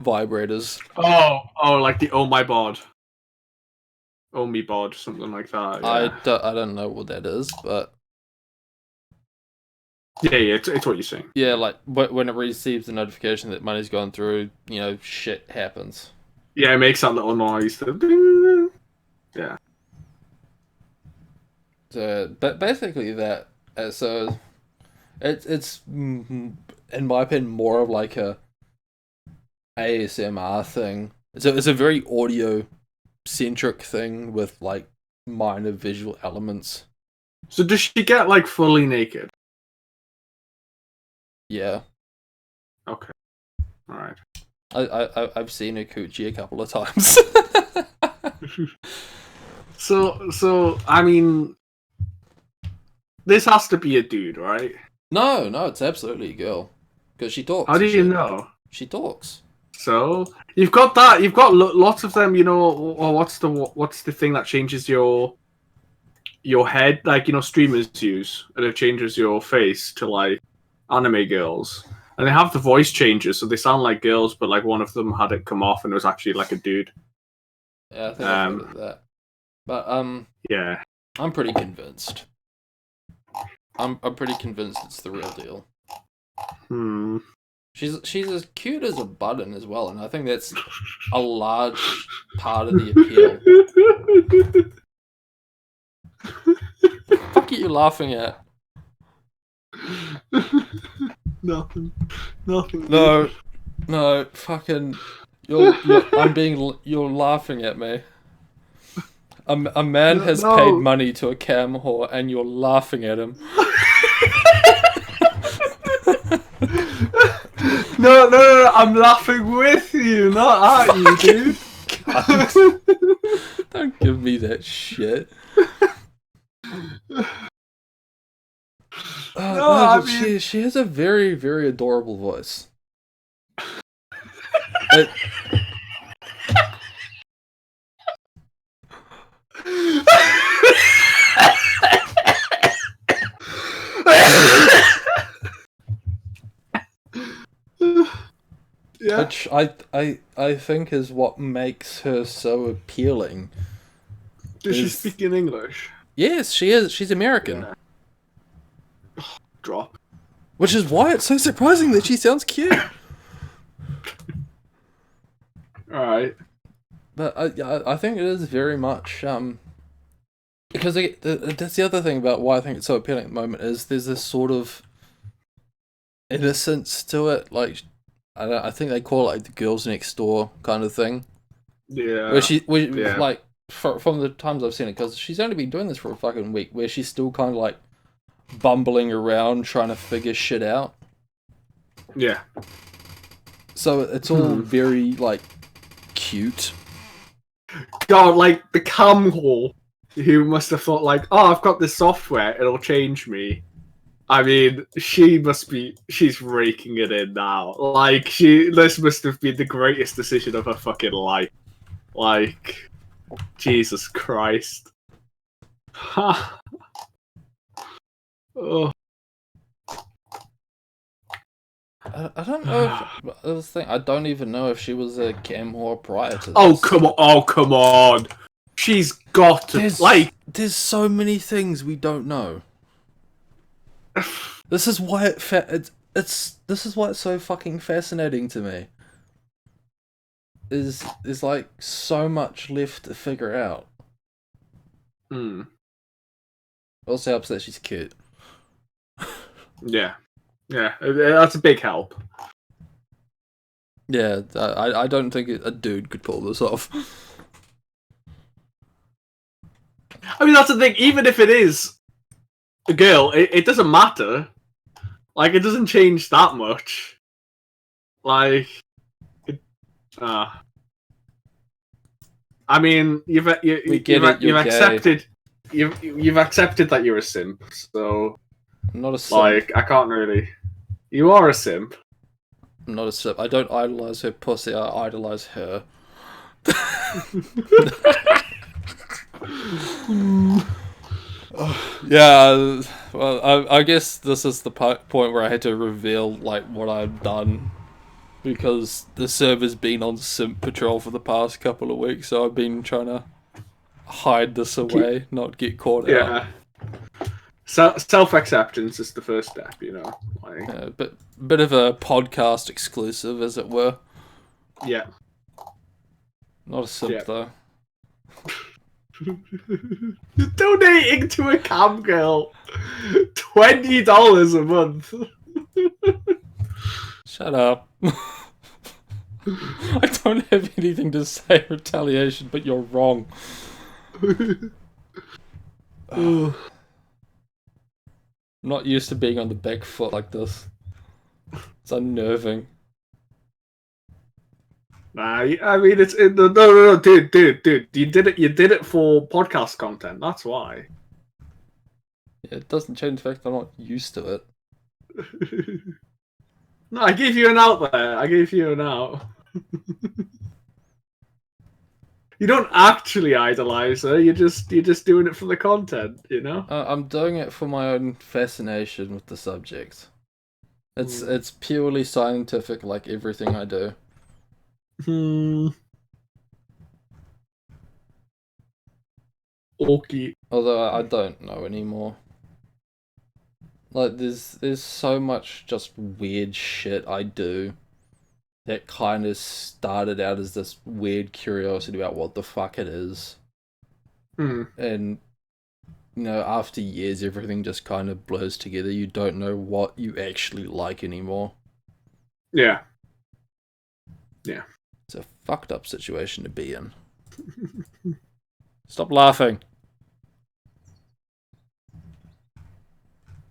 Speaker 1: vibrators.
Speaker 3: Oh, like the Oh My Bod. Oh Me Bod, something like that. Yeah.
Speaker 1: I don't know what that is, but
Speaker 3: Yeah, it's what you're saying.
Speaker 1: yeah, like when it receives the notification that money's gone through, you know, shit happens.
Speaker 3: Yeah, it makes that little noise. Yeah.
Speaker 1: So, but basically that. So, it's in my opinion more of like a ASMR thing. It's a very audio centric thing with like minor visual elements.
Speaker 3: So does she get like fully naked?
Speaker 1: Yeah.
Speaker 3: Okay. All right.
Speaker 1: I've seen her coochie a couple of times.
Speaker 3: So I mean, this has to be a dude, right?
Speaker 1: No, it's absolutely a girl, because she talks.
Speaker 3: How do
Speaker 1: and
Speaker 3: you
Speaker 1: shit.
Speaker 3: know?
Speaker 1: She talks.
Speaker 3: So you've got that. You've got lots of them. You know, or what's the thing that changes your head? Like, you know, streamers use, and it changes your face to like anime girls, and they have the voice changes, so they sound like girls, but like one of them had it come off, and it was actually like a dude.
Speaker 1: Yeah, I think I've heard of that. But
Speaker 3: Yeah.
Speaker 1: I'm pretty convinced. I'm pretty convinced it's the real deal. She's as cute as a button as well, and I think that's a large part of the appeal. What the fuck are you laughing at?
Speaker 3: Nothing.
Speaker 1: No, fucking, you're laughing at me. A man has paid money to a cam whore, and you're laughing at him.
Speaker 3: No, I'm laughing with you, not at you, dude.
Speaker 1: Don't give me that shit.
Speaker 3: I mean...
Speaker 1: she has a very, very adorable voice.
Speaker 3: Yeah.
Speaker 1: Which I think is what makes her so appealing.
Speaker 3: Does she speak in English?
Speaker 1: Yes, she is. She's American.
Speaker 3: Yeah. Drop.
Speaker 1: Which is why it's so surprising that she sounds cute.
Speaker 3: Alright.
Speaker 1: But I think it is very much because that's the other thing about why I think it's so appealing at the moment is there's this sort of innocence to it. Like I think they call it like the girls next door kind of thing.
Speaker 3: Yeah.
Speaker 1: Like from the times I've seen it, because she's only been doing this for a fucking week, where she's still kind of like bumbling around trying to figure shit out.
Speaker 3: Yeah.
Speaker 1: So it's all very like cute.
Speaker 3: God, like the cam hole, who must have thought like, oh, I've got this software, it'll change me. I mean, she's raking it in now. Like, this must have been the greatest decision of her fucking life. Like, Jesus Christ. Ha. Oh.
Speaker 1: I don't know if I don't even know if she was a cam whore prior to this.
Speaker 3: Oh come on! Oh come on! She's got to
Speaker 1: There's so many things we don't know. This is why this is why it's so fucking fascinating to me. There's like so much left to figure out. Also helps that she's cute.
Speaker 3: Yeah, that's a big help.
Speaker 1: Yeah, I don't think a dude could pull this off.
Speaker 3: I mean, that's the thing. Even if it is a girl, it doesn't matter. Like, it doesn't change that much. Like, I mean, you've accepted you've accepted that you're a simp. So,
Speaker 1: I'm not a simp.
Speaker 3: like, I can't really. You are a simp.
Speaker 1: I'm not a simp. I don't idolize her pussy. I idolize her. Yeah, well, I guess this is the point where I had to reveal like what I've done, because the server's been on simp patrol for the past couple of weeks, so I've been trying to hide this away, not get caught out.
Speaker 3: Yeah. Self-acceptance is the first step, you know. Like...
Speaker 1: bit of a podcast exclusive, as it were.
Speaker 3: Yeah.
Speaker 1: Not a simp though.
Speaker 3: Donating to a camgirl, $20 a month.
Speaker 1: Shut up. I don't have anything to say retaliation, but you're wrong. I'm not used to being on the back foot like this. It's unnerving.
Speaker 3: Nah, I mean no, dude. You did it for podcast content. That's why.
Speaker 1: Yeah, it doesn't change the fact that I'm not used to it.
Speaker 3: No, I gave you an out there. I gave you an out. You don't actually idolize her. You're just doing it for the content, you know.
Speaker 1: I'm doing it for my own fascination with the subject. It's purely scientific, like everything I do.
Speaker 3: Okay.
Speaker 1: Although I don't know anymore. Like there's so much just weird shit I do that kind of started out as this weird curiosity about what the fuck it is. And you know, after years everything just kind of blurs together. You don't know what you actually like anymore.
Speaker 3: Yeah.
Speaker 1: It's a fucked up situation to be in. Stop laughing.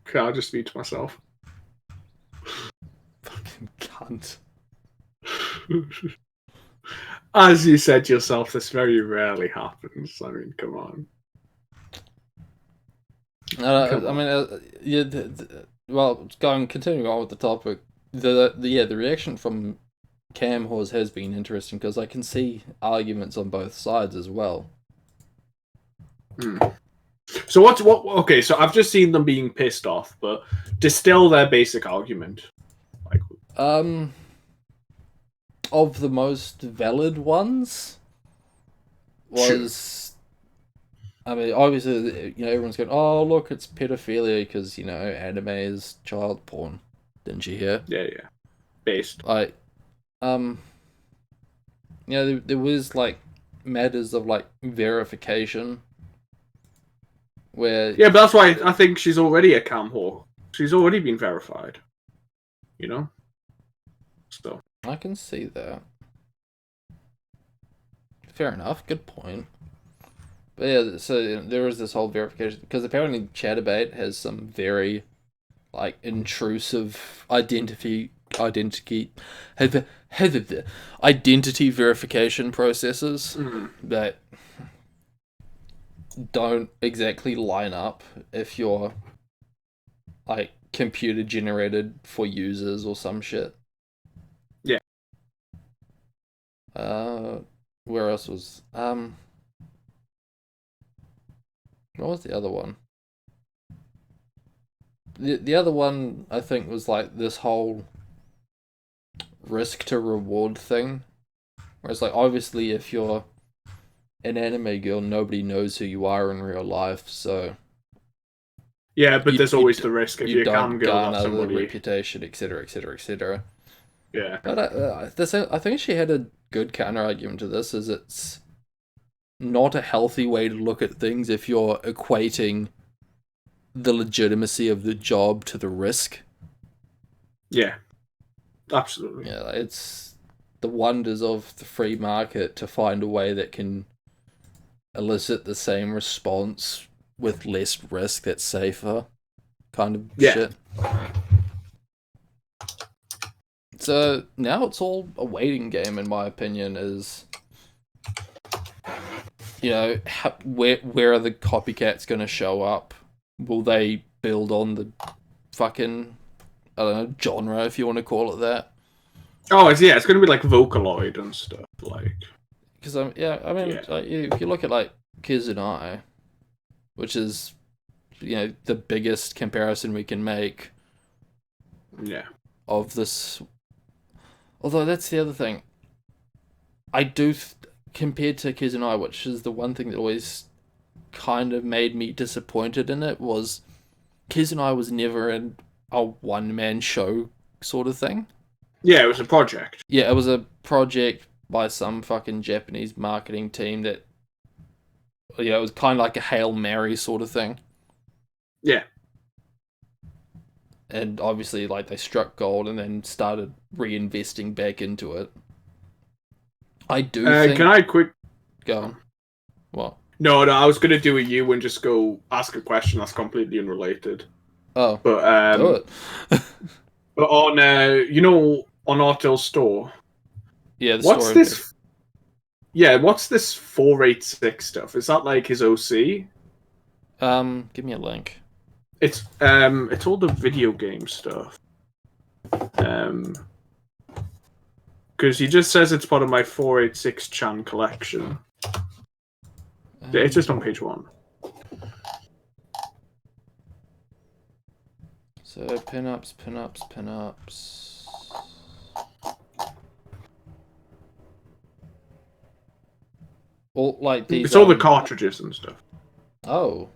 Speaker 3: Okay, I'll just mute myself.
Speaker 1: Fucking cunt.
Speaker 3: As you said yourself, this very rarely happens. I mean, come on.
Speaker 1: Well, continuing on with the topic, the reaction from cam whores has been interesting, because I can see arguments on both sides as well.
Speaker 3: So what? Okay, so I've just seen them being pissed off, but distill their basic argument. Like,
Speaker 1: of the most valid ones was, I mean, obviously, you know, everyone's going, oh, look, it's pedophilia because, you know, anime is child porn. Didn't you hear?
Speaker 3: Yeah. Based.
Speaker 1: Like, you know, there was, like, matters of, like, verification where...
Speaker 3: Yeah, but that's why I think she's already a cam whore. She's already been verified. You know? So.
Speaker 1: I can see that. Fair enough, good point. But yeah, so there was this whole verification, because apparently Chatterbait has some very, like, intrusive identity verification processes that don't exactly line up if you're, like, computer generated for users or some shit.
Speaker 3: Yeah.
Speaker 1: Where else was What was the other one? The other one I think was like this whole risk to reward thing. Whereas like obviously if you're an anime girl, nobody knows who you are in real life, so
Speaker 3: Yeah, but there's always the risk if
Speaker 1: you
Speaker 3: you're a
Speaker 1: don't
Speaker 3: camgirl
Speaker 1: garner
Speaker 3: that
Speaker 1: the
Speaker 3: somebody.
Speaker 1: reputation, etc., etc., etc.
Speaker 3: Yeah.
Speaker 1: But I think she had a good counter argument to this. Is it's not a healthy way to look at things if you're equating the legitimacy of the job to the risk.
Speaker 3: Yeah. Absolutely.
Speaker 1: Yeah, it's the wonders of the free market to find a way that can elicit the same response with less risk that's safer kind of shit. So now it's all a waiting game, in my opinion. Is where are the copycats going to show up? Will they build on the fucking, I don't know, genre, if you want to call it that?
Speaker 3: Oh, it's going to be like Vocaloid and stuff, like.
Speaker 1: Because like, if you look at like Kizunai, which is, the biggest comparison we can make.
Speaker 3: Yeah.
Speaker 1: Of this, although that's the other thing. I do, compared to Kizunai, which is the one thing that always kind of made me disappointed in it, was Kizunai was never a one-man show sort of thing.
Speaker 3: Yeah, it was a project.
Speaker 1: Yeah, it was a project by some fucking Japanese marketing team that, it was kind of like a Hail Mary sort of thing.
Speaker 3: Yeah.
Speaker 1: And obviously, like, they struck gold and then started reinvesting back into it. I do think...
Speaker 3: Can I quick...
Speaker 1: Go on. What?
Speaker 3: No, I was going to do a you and just go ask a question that's completely unrelated.
Speaker 1: Oh,
Speaker 3: but
Speaker 1: do it.
Speaker 3: But on, on Rtil's store...
Speaker 1: Yeah,
Speaker 3: what's this? Yeah, what's this 486 stuff? Is that like his OC?
Speaker 1: Give me a link.
Speaker 3: It's all the video game stuff. Because he just says it's part of my 486 chan collection. It's just on page 1.
Speaker 1: So pinups. All like these.
Speaker 3: It's all the cartridges and stuff.
Speaker 1: Oh.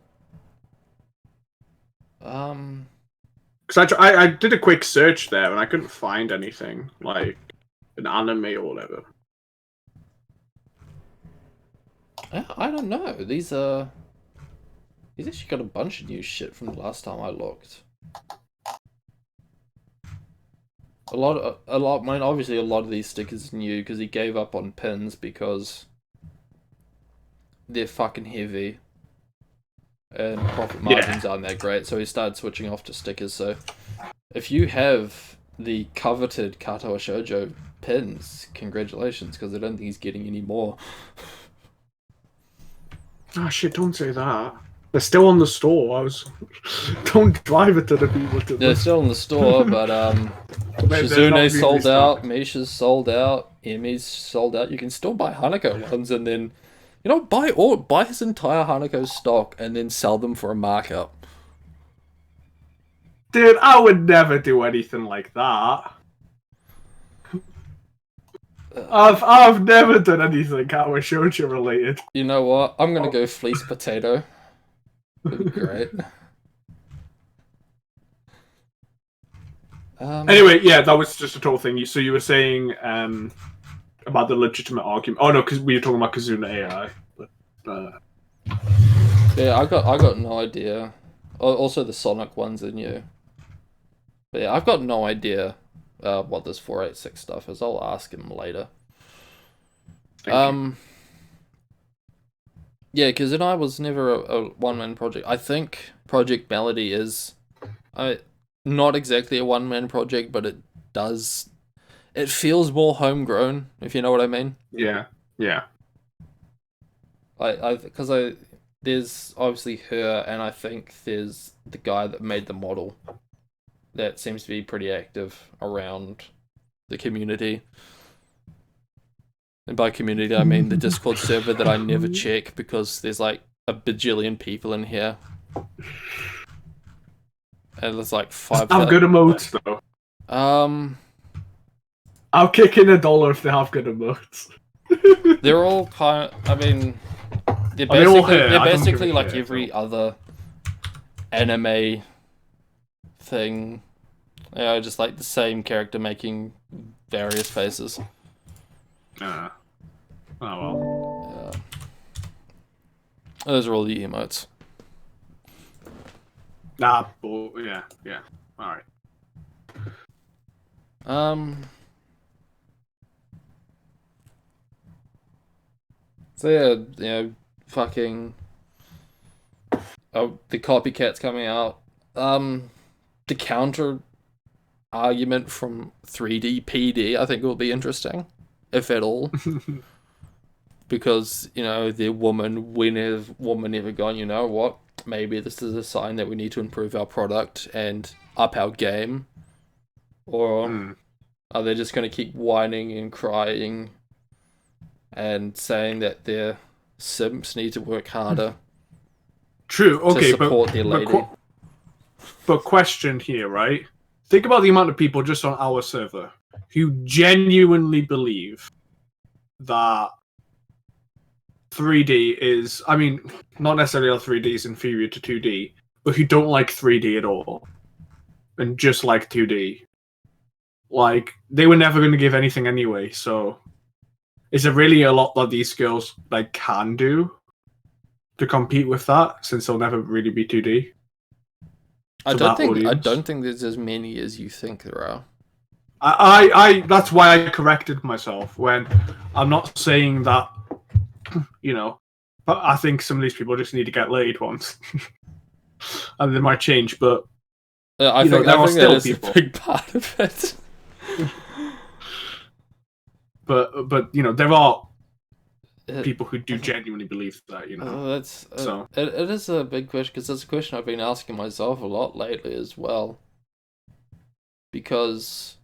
Speaker 3: Because I did a quick search there and I couldn't find anything like an anime or whatever.
Speaker 1: I don't know. These actually got a bunch of new shit from the last time I looked. A lot. I mean, obviously, a lot of these stickers are new because he gave up on pins because they're fucking heavy and profit margins aren't that great. So he started switching off to stickers. So if you have the coveted Kato Shoujo pins, congratulations, because I don't think he's getting any more.
Speaker 3: Oh shit! Don't say that. They're still on the store. Don't drive it to the people.
Speaker 1: They're still in the store, but Shizune's sold out, Misha's sold out, Emi's sold out. You can still buy Hanako ones, and then buy his entire Hanako stock and then sell them for a markup.
Speaker 3: Dude, I would never do anything like that. I've never done anything Kato Shoujo related.
Speaker 1: You know what? I'm gonna go fleece potato. That'd be great.
Speaker 3: Anyway, yeah, that was just a total thing. So you were saying about the legitimate argument. Oh no, because we were talking about Kazuna AI. But,
Speaker 1: yeah, I got no idea. Also, the Sonic ones are new. But yeah, I've got no idea what this 486 stuff is. I'll ask him later. Yeah, because I was never a one-man project. I think Projekt Melody is not exactly a one-man project, but it feels more homegrown, if you know what I mean.
Speaker 3: Yeah.
Speaker 1: Because there's obviously her, and I think there's the guy that made the model that seems to be pretty active around the community. And by community, I mean the Discord server that I never check because there's like a bajillion people in here. And there's like 5.
Speaker 3: Have good emotes though. I'll kick in $1 if they have good emotes.
Speaker 1: They're all kind of, I mean, they're
Speaker 3: they all
Speaker 1: basically,
Speaker 3: hurt.
Speaker 1: they're
Speaker 3: I don't give a
Speaker 1: basically like
Speaker 3: shit,
Speaker 1: every
Speaker 3: so.
Speaker 1: other anime thing. You know, just like the same character making various faces.
Speaker 3: Oh well.
Speaker 1: Yeah. Those are all the emotes.
Speaker 3: Nah, yeah. Alright.
Speaker 1: So yeah, you know, fucking. Oh, the copycat's coming out. The counter argument from 3D PD, I think will be interesting, if at all, because you know the woman ever gone, you know what? Maybe this is a sign that we need to improve our product and up our game, or are they just going to keep whining and crying and saying that their simps need to work harder?
Speaker 3: True. Okay,
Speaker 1: to support their lady.
Speaker 3: But question here, right? Think about the amount of people just on our server who genuinely believe that 3D is, I mean, not necessarily all 3D is inferior to 2D, but who don't like 3D at all and just like 2D. Like, they were never going to give anything anyway, so is there really a lot that these girls like can do to compete with that, since they'll never really be 2D?
Speaker 1: I don't think there's as many as you think there are.
Speaker 3: I that's why I corrected myself when I'm not saying that, you know, but I think some of these people just need to get laid once, and they might change. But
Speaker 1: I think that is a big part of it.
Speaker 3: but you know, there are people who do genuinely believe that, you know.
Speaker 1: So it is a big question, because it's a question I've been asking myself a lot lately as well, because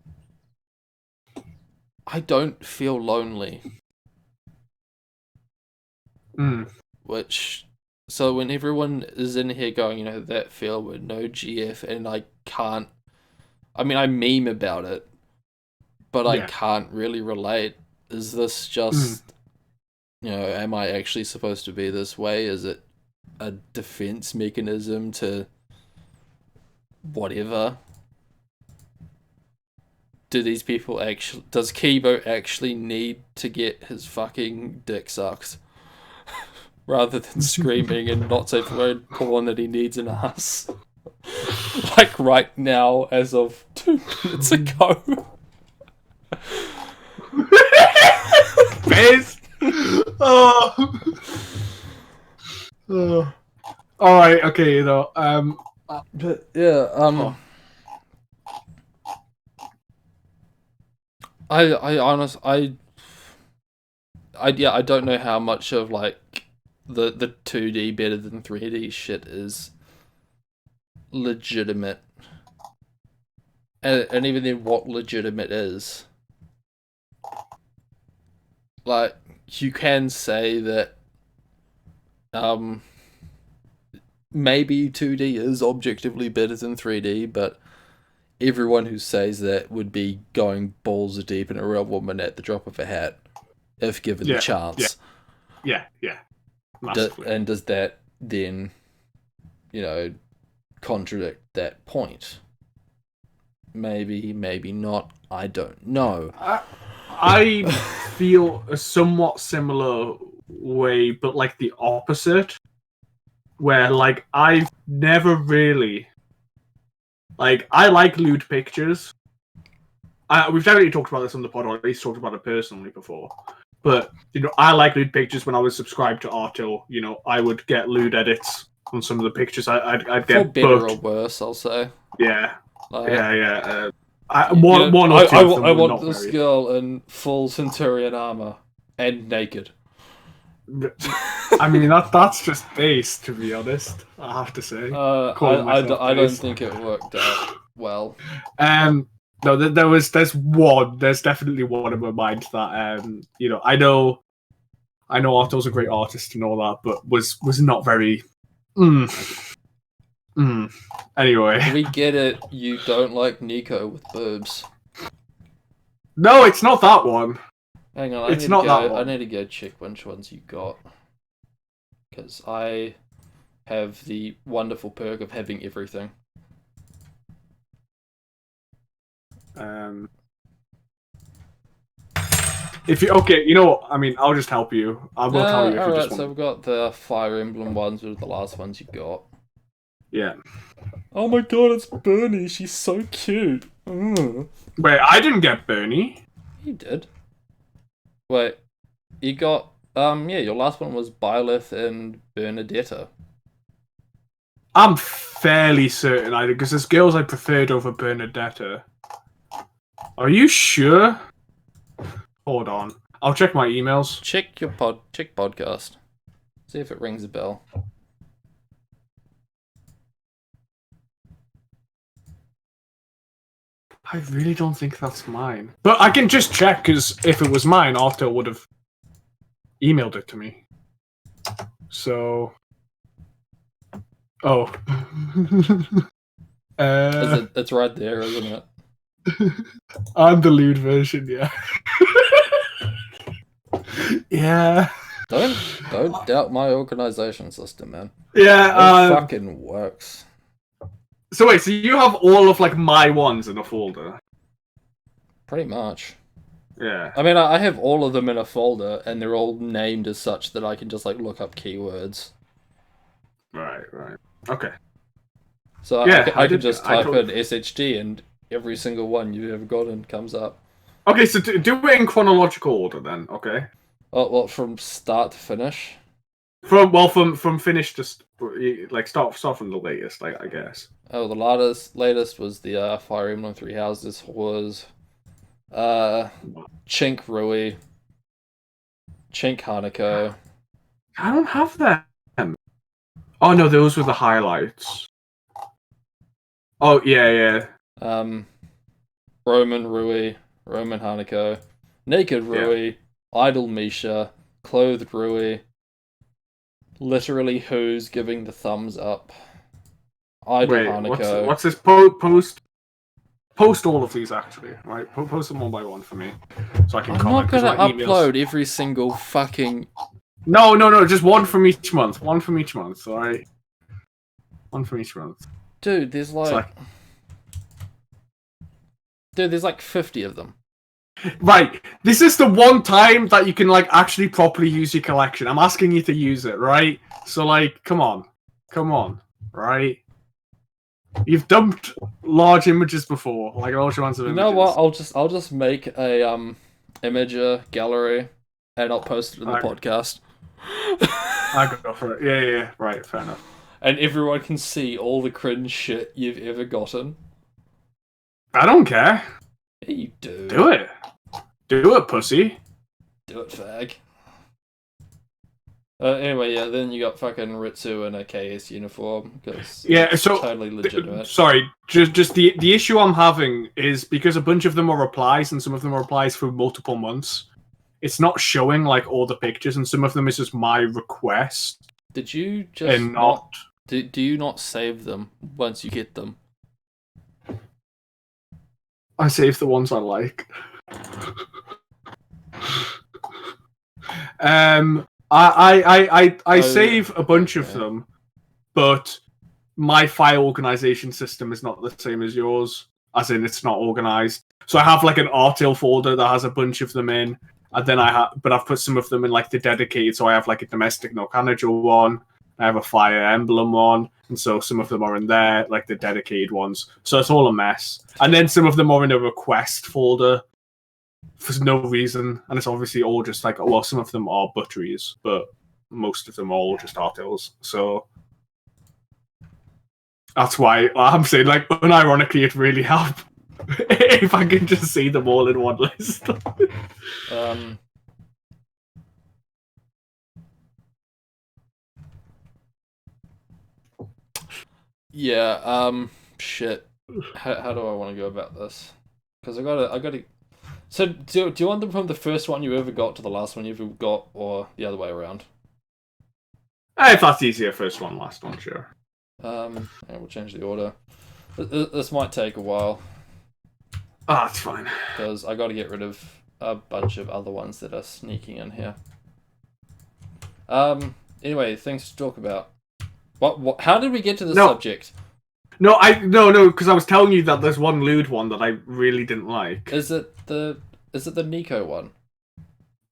Speaker 1: I don't feel lonely. So when everyone is in here going, you know, that feel with no GF, and I can't, I mean, I meme about it, but I can't really relate. Is this just, you know, am I actually supposed to be this way? Is it a defense mechanism to whatever? Does Kibo actually need to get his fucking dick sucked? Rather than screaming and not say the word porn that he needs an ass. Like right now, as of 2 minutes ago.
Speaker 3: Face! Alright, okay, you know,
Speaker 1: but yeah, I don't know how much of like the 2D better than 3D shit is legitimate, and even then, what legitimate is. Like, you can say that maybe 2D is objectively better than 3D, but everyone who says that would be going balls deep in a real woman at the drop of a hat, if given the chance.
Speaker 3: Yeah.
Speaker 1: And does that then, you know, contradict that point? Maybe, maybe not. I don't know.
Speaker 3: I feel a somewhat similar way, but like the opposite. Where, like, I've never really... Like, I like lewd pictures. We've definitely talked about this on the pod, or at least talked about it personally before. But, you know, I like lewd pictures. When I was subscribed to Rtil, you know, I would get lewd edits on some of the pictures. I'd get
Speaker 1: for better or worse, I'll say.
Speaker 3: Yeah.
Speaker 1: Like,
Speaker 3: yeah. I
Speaker 1: want this girl in full Centurion armor and naked.
Speaker 3: I mean, that's just base, to be honest. I have to say.
Speaker 1: I don't think it worked out well.
Speaker 3: No, there's definitely one in my mind that you know, I I know Rtil's a great artist and all that, but was not very. Anyway,
Speaker 1: We get it. You don't like Nico with boobs.
Speaker 3: no, it's not that one.
Speaker 1: Hang on,
Speaker 3: It's not that
Speaker 1: I
Speaker 3: one.
Speaker 1: need to go check which ones you got. Because I have the wonderful perk of having everything.
Speaker 3: If you okay, you know what? I mean, I'll just help you. I will tell you if you just
Speaker 1: Alright,
Speaker 3: want.
Speaker 1: so we've got the Fire Emblem ones, which are the last ones you got.
Speaker 3: Yeah.
Speaker 1: Oh my god, it's Bernie. She's so cute.
Speaker 3: Wait, I didn't get Bernie.
Speaker 1: You did. Wait, you got yeah, your last one was Byleth and Bernadetta.
Speaker 3: I'm fairly certain I did, because there's girls I preferred over Bernadetta. Are you sure? Hold on. I'll check my emails.
Speaker 1: Check podcast. See if it rings a bell.
Speaker 3: I really don't think that's mine. But I can just check, because if it was mine, Arthur would have emailed it to me. So... Oh.
Speaker 1: It's right there, isn't it?
Speaker 3: I'm the lewd version, yeah. Yeah.
Speaker 1: Don't doubt my organization system, man.
Speaker 3: Yeah,
Speaker 1: It fucking works.
Speaker 3: So wait, so you have all of, like, my ones in a folder?
Speaker 1: Pretty much.
Speaker 3: Yeah.
Speaker 1: I mean, I have all of them in a folder, and they're all named as such that I can just, like, look up keywords.
Speaker 3: Right. Okay.
Speaker 1: So
Speaker 3: Yeah,
Speaker 1: I can just type in SHD, and every single one you've ever gotten comes up.
Speaker 3: Okay, so do it in chronological order then, okay?
Speaker 1: Oh, well, from start to finish?
Speaker 3: From finish to like start from the latest, like, I guess.
Speaker 1: Oh, the latest was the Fire Emblem Three Houses was Chink Rui, Chink Hanako.
Speaker 3: I don't have them. Oh no, those were the highlights. Oh yeah.
Speaker 1: Roman Rui, Roman Hanako, Naked Rui, Idle Misha, Clothed Rui, literally who's giving the thumbs up. Idle Hanako.
Speaker 3: What's this post? Post all of these actually, right? Post them one by one for me, so I can
Speaker 1: I'm
Speaker 3: comment.
Speaker 1: not gonna upload every single fucking.
Speaker 3: No, just one from each month. One from each month, alright? One from each month.
Speaker 1: Dude, there's like... Dude, there's like 50 of them.
Speaker 3: Right, this is the one time that you can, like, actually properly use your collection. I'm asking you to use it, right? So, like, come on, right? You've dumped large images before, like large amounts of images.
Speaker 1: You know what? I'll just make a imager gallery, and I'll post it in the podcast.
Speaker 3: I go for it. Yeah, right, fair enough.
Speaker 1: And everyone can see all the cringe shit you've ever gotten.
Speaker 3: I don't care.
Speaker 1: Yeah, you do.
Speaker 3: Do it, pussy.
Speaker 1: Do it, fag. Anyway, yeah, then you got fucking Ritsu in a KS uniform, because
Speaker 3: so
Speaker 1: totally legitimate.
Speaker 3: Sorry, just the issue I'm having is because a bunch of them are replies and some of them are replies for multiple months. It's not showing, like, all the pictures, and some of them is just my request.
Speaker 1: Did you just
Speaker 3: not?
Speaker 1: Do you not save them once you get them?
Speaker 3: I save the ones I like. I save a bunch of them, but my file organization system is not the same as yours, as in it's not organized. So I have, like, an Rtil folder that has a bunch of them in, and then but I've put some of them in, like, the dedicated, so I have, like, a domestic no Kanajo one, I have a Fire Emblem one, and so some of them are in there, like, the dedicated ones. So it's all a mess. And then some of them are in a request folder for no reason, and it's obviously all just like, well, some of them are butteries, but most of them are all just Rtils. So that's why I'm saying, like, unironically, it really helped if I can just see them all in one list.
Speaker 1: Yeah, shit. How do I want to go about this? Because I gotta... So do you want them from the first one you ever got to the last one you ever got, or the other way around?
Speaker 3: If that's easier, first one, last one, sure.
Speaker 1: Yeah, we'll change the order. This might take a while.
Speaker 3: Ah, that's fine.
Speaker 1: Because I got to get rid of a bunch of other ones that are sneaking in here. Anyway, things to talk about. What? How did we get to this subject?
Speaker 3: No, because I was telling you that there's one lewd one that I really didn't like.
Speaker 1: Is it the Nico one?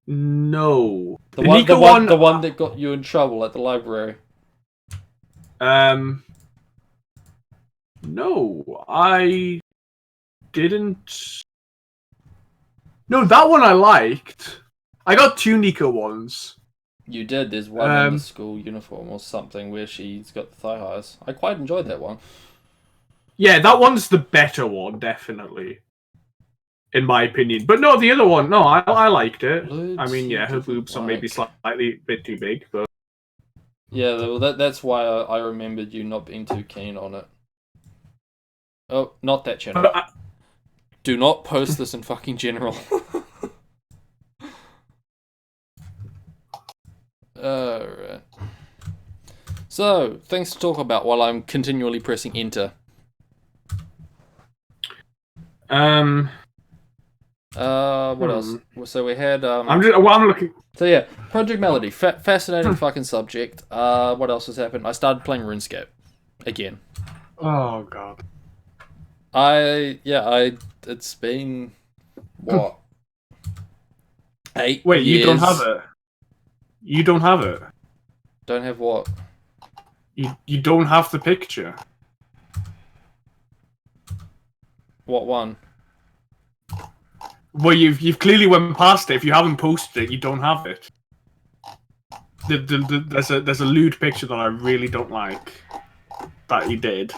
Speaker 3: No.
Speaker 1: The one that got you in trouble at the library.
Speaker 3: No, I didn't. No, that one I liked. I got 2 Nico ones.
Speaker 1: You did. There's one in the school uniform or something where she's got the thigh highs. I quite enjoyed that one. Yeah,
Speaker 3: that one's the better one, definitely. In my opinion. But no, the other one, no, I liked it. I mean, yeah, her boobs are maybe slightly a bit too big, but...
Speaker 1: Yeah, well, that's why I remembered you not being too keen on it. Oh, not that channel. Do not post this in fucking general. Alright. So, things to talk about while I'm continually pressing enter. What else? So we had
Speaker 3: I'm looking.
Speaker 1: So yeah, Projekt Melody, fascinating fucking subject. What else has happened? I started playing RuneScape again.
Speaker 3: Oh god.
Speaker 1: It's been what? 8
Speaker 3: Wait,
Speaker 1: years.
Speaker 3: you don't have it? You don't have it?
Speaker 1: Don't have what?
Speaker 3: You don't have the picture.
Speaker 1: What one?
Speaker 3: Well, you've clearly went past it. If you haven't posted it, you don't have it. There's a lewd picture that I really don't like that you did,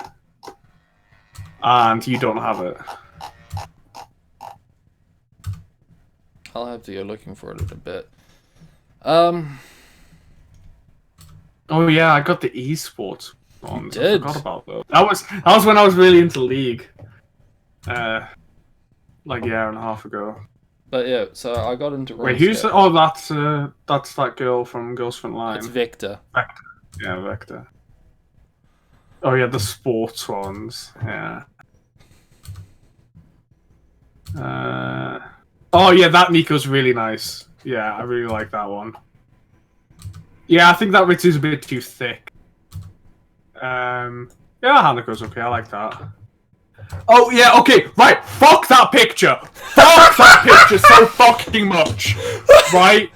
Speaker 3: and you don't have it.
Speaker 1: I'll have to go looking for it in a bit.
Speaker 3: Oh yeah, I got the esports one.
Speaker 1: You did?
Speaker 3: I forgot about that. That was when I was really into League. Like a year and a half ago.
Speaker 1: But yeah, so I got into RuneScape.
Speaker 3: Wait, who's... Oh, that's that girl from Girls Front Line.
Speaker 1: It's Vector.
Speaker 3: Yeah, Vector. Oh yeah, the sports ones. Yeah. Oh yeah, that Nico's really nice. Yeah, I really like that one. Yeah, I think that Ritsu's a bit too thick. Yeah, Hanako's okay, I like that. Oh, yeah, okay, right, fuck that picture! Fuck that picture so fucking much! Right?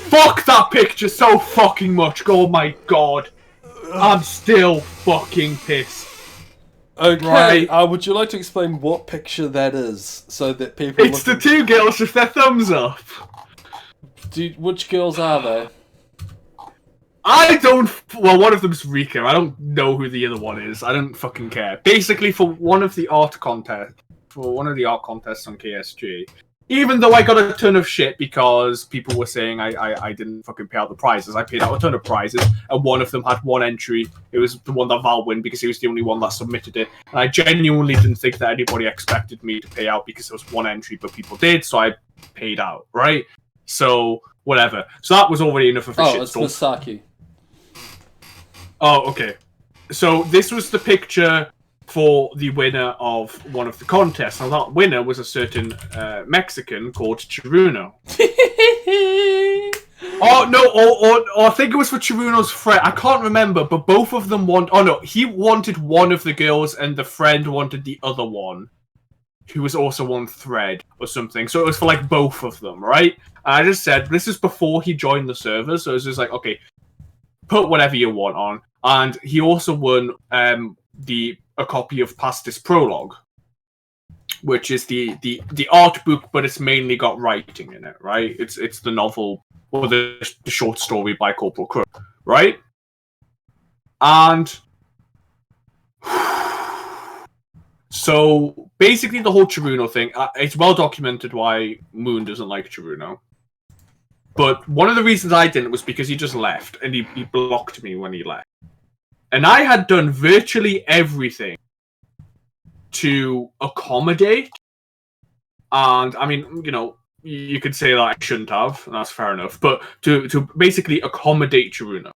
Speaker 3: Fuck that picture so fucking much, oh my god. I'm still fucking pissed.
Speaker 1: Okay, right. Would you like to explain what picture that is, so that people...
Speaker 3: It's the 2 girls with their thumbs up.
Speaker 1: Which girls are they?
Speaker 3: I don't... Well, one of them's Rika. I don't know who the other one is. I don't fucking care. Basically, for one of the art contests on KSG, even though I got a ton of shit because people were saying I didn't fucking pay out the prizes, I paid out a ton of prizes, and one of them had 1 entry. It was the one that Val won because he was the only one that submitted it. And I genuinely didn't think that anybody expected me to pay out because there was 1 entry, but people did, so I paid out, right? So, whatever. So that was already enough of a shit.
Speaker 1: Oh, it's Misaki.
Speaker 3: Oh, okay. So this was the picture for the winner of one of the contests. Now that winner was a certain Mexican called Chiruno. Oh no, or I think it was for Chiruno's friend. I can't remember, but both of them want. Oh no, he wanted one of the girls, and the friend wanted the other one, who was also on Thread or something. So it was for like both of them, right? And I just said this is before he joined the server, so it was just like, okay, put whatever you want on. And he also won a copy of Pastis Prologue, which is the art book, but it's mainly got writing in it, right? It's the novel or the short story by Corporal Crook, right? And so basically the whole Chiruno thing, it's well documented why Moon doesn't like Chiruno. But one of the reasons I didn't was because he just left, and he blocked me when he left. And I had done virtually everything to accommodate And I mean, you could say that I shouldn't have, and that's fair enough. But to basically accommodate Chiruno,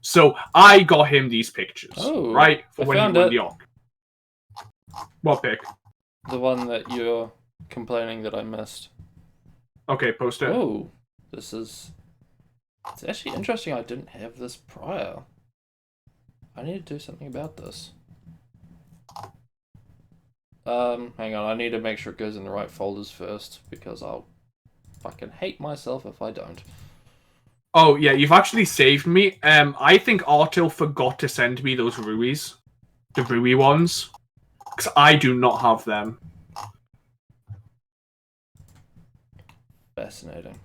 Speaker 3: so I got him these pictures, right? For
Speaker 1: I
Speaker 3: when he
Speaker 1: found
Speaker 3: won
Speaker 1: it.
Speaker 3: the Arc. What pic?
Speaker 1: The one that you're complaining that I missed.
Speaker 3: Okay, post it.
Speaker 1: Oh, this is... It's actually interesting I didn't have this prior. I need to do something about this. Hang on, I need to make sure it goes in the right folders first, because I'll fucking hate myself if I don't.
Speaker 3: Oh, yeah, you've actually saved me. I think Rtil forgot to send me those Ruies. The Rui ones. Because I do not have them.
Speaker 1: Fascinating.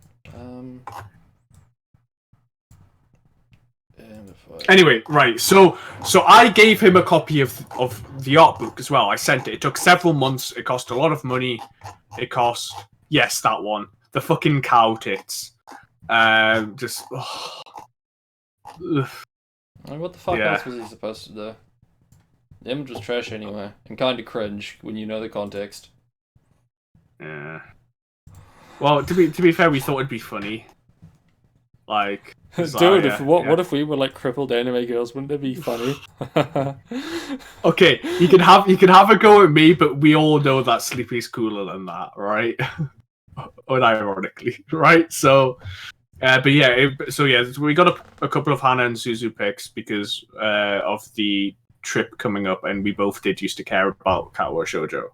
Speaker 3: Anyway, right, so I gave him a copy of the art book as well. I sent it. It took several months. It cost a lot of money. It cost... Yes, that one. The fucking cow tits. Just... Oh.
Speaker 1: I mean, what the fuck else was he supposed to do? The image was trash anyway, and kind of cringe when you know the context.
Speaker 3: Yeah. Well, to be fair, we thought it'd be funny. Like...
Speaker 1: Dude, what if we were like crippled anime girls? Wouldn't it be funny?
Speaker 3: Okay, you can have a go at me, but we all know that Sleepy's cooler than that, right? Unironically, right? So, but yeah, so we got a couple of Hana and Suzu picks because of the trip coming up, and we both did used to care about Kawa Shoujo.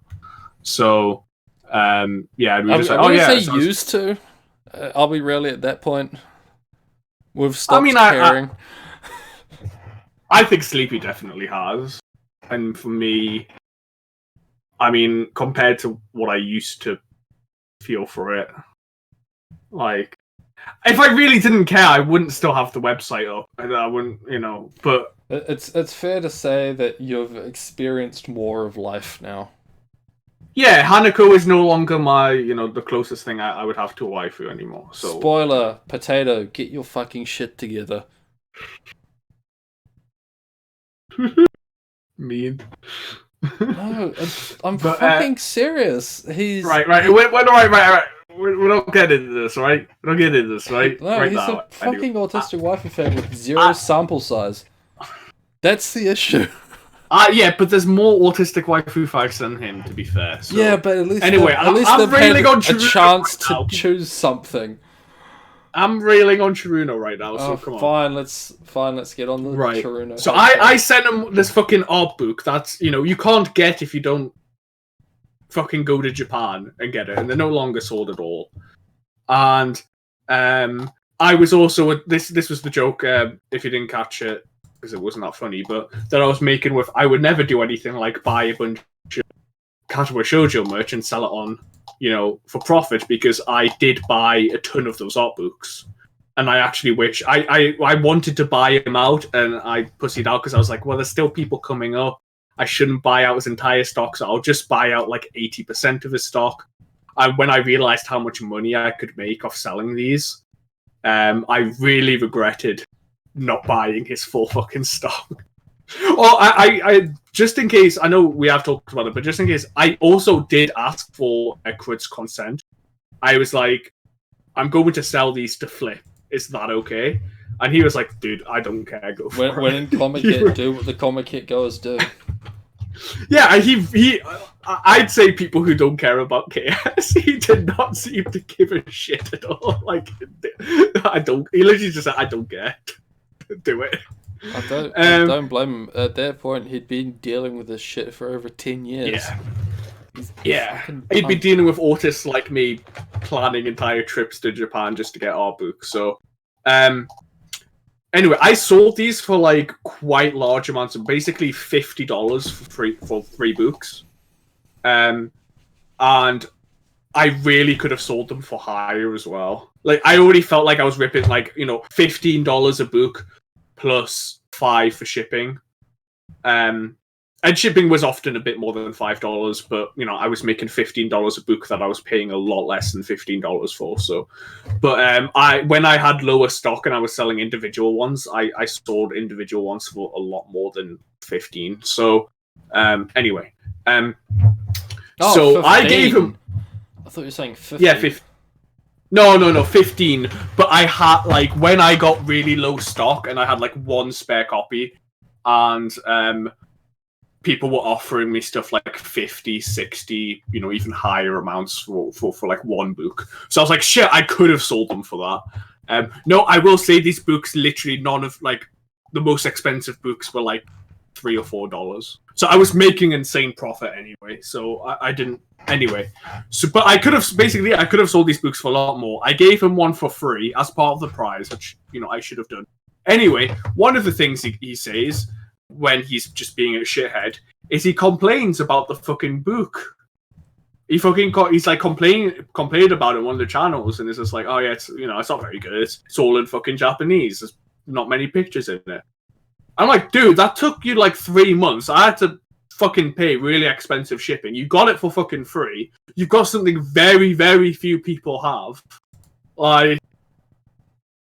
Speaker 3: So, yeah, we just
Speaker 1: used to. Are we really at that point? We've stopped caring.
Speaker 3: I think Sleepy definitely has. And for me, I mean, compared to what I used to feel for it, like, if I really didn't care, I wouldn't still have the website up. I wouldn't, but...
Speaker 1: It's fair to say that you've experienced more of life now.
Speaker 3: Yeah, Hanako is no longer my, the closest thing I would have to a waifu anymore. So
Speaker 1: spoiler, Potato, get your fucking shit together.
Speaker 3: Mean.
Speaker 1: No, I'm fucking serious. He's
Speaker 3: right. We're right. We don't get into this, right? We don't get into this, right?
Speaker 1: No,
Speaker 3: right
Speaker 1: he's
Speaker 3: now,
Speaker 1: a fucking autistic Waifu with zero sample size. That's the issue.
Speaker 3: Yeah, but there's more autistic Waifufags than him, to be fair. So.
Speaker 1: Yeah, but at least
Speaker 3: anyway,
Speaker 1: they've had a chance to choose something.
Speaker 3: I'm railing on Chiruno right now, so come on.
Speaker 1: Fine, let's get on the Chiruno.
Speaker 3: So I sent him this fucking art book that's, you can't get if you don't fucking go to Japan and get it, and they're no longer sold at all. And I was also this was the joke, if you didn't catch it, because it wasn't that funny, but that I was making with I would never do anything like buy a bunch of Katawa Shoujo merch and sell it on, for profit, because I did buy a ton of those art books. And I actually wish I wanted to buy them out, and I pussied out because I was like, well, there's still people coming up. I shouldn't buy out his entire stock, so I'll just buy out like 80% of his stock. When I realized how much money I could make off selling these, I really regretted not buying his full fucking stock. Well, I just in case, I know we have talked about it, but just in case, I also did ask for Crud's consent. I was like, I'm going to sell these to Flip. Is that okay? And he was like, dude, I don't care. Go for it.
Speaker 1: When in Comic Kit, do what the Comic Kit goers do.
Speaker 3: Yeah, I'd say people who don't care about KS, he did not seem to give a shit at all. Like, he literally just said, I don't care. Do it.
Speaker 1: I don't blame him. At that point, he'd been dealing with this shit for over 10 years.
Speaker 3: Yeah. He'd been dealing with autists like me, planning entire trips to Japan just to get our books. So, anyway, I sold these for like quite large amounts, of basically $50 for three books. And I really could have sold them for higher as well. Like, I already felt like I was ripping like, $15 a book plus $5 for shipping. And shipping was often a bit more than $5, but I was making $15 a book that I was paying a lot less than $15 for. So, but when I had lower stock and I was selling individual ones, I sold individual ones for a lot more than 15. So, anyway, so
Speaker 1: 15.
Speaker 3: I gave him.
Speaker 1: I thought you were saying 50.
Speaker 3: Yeah, 50. No, 15. But I had, like, when I got really low stock and I had, like, one spare copy, and people were offering me stuff like 50, 60, even higher amounts for like one book. So I was like, shit, I could have sold them for that. No, I will say these books, literally none of, like, the most expensive books were like $3 or $4. So I was making insane profit anyway. So I didn't. Anyway, but I could have sold these books for a lot more. I gave him one for free as part of the prize, which I should have done. Anyway, one of the things he says when he's just being a shithead is he complains about the fucking book. He's like complaining about it on one of the channels, and it's just like, oh yeah, it's it's not very good. It's all in fucking Japanese. There's not many pictures in it. I'm like, dude, that took you like 3 months. I had to fucking pay really expensive shipping. You got it for fucking free. You've got something very, very few people have. Like,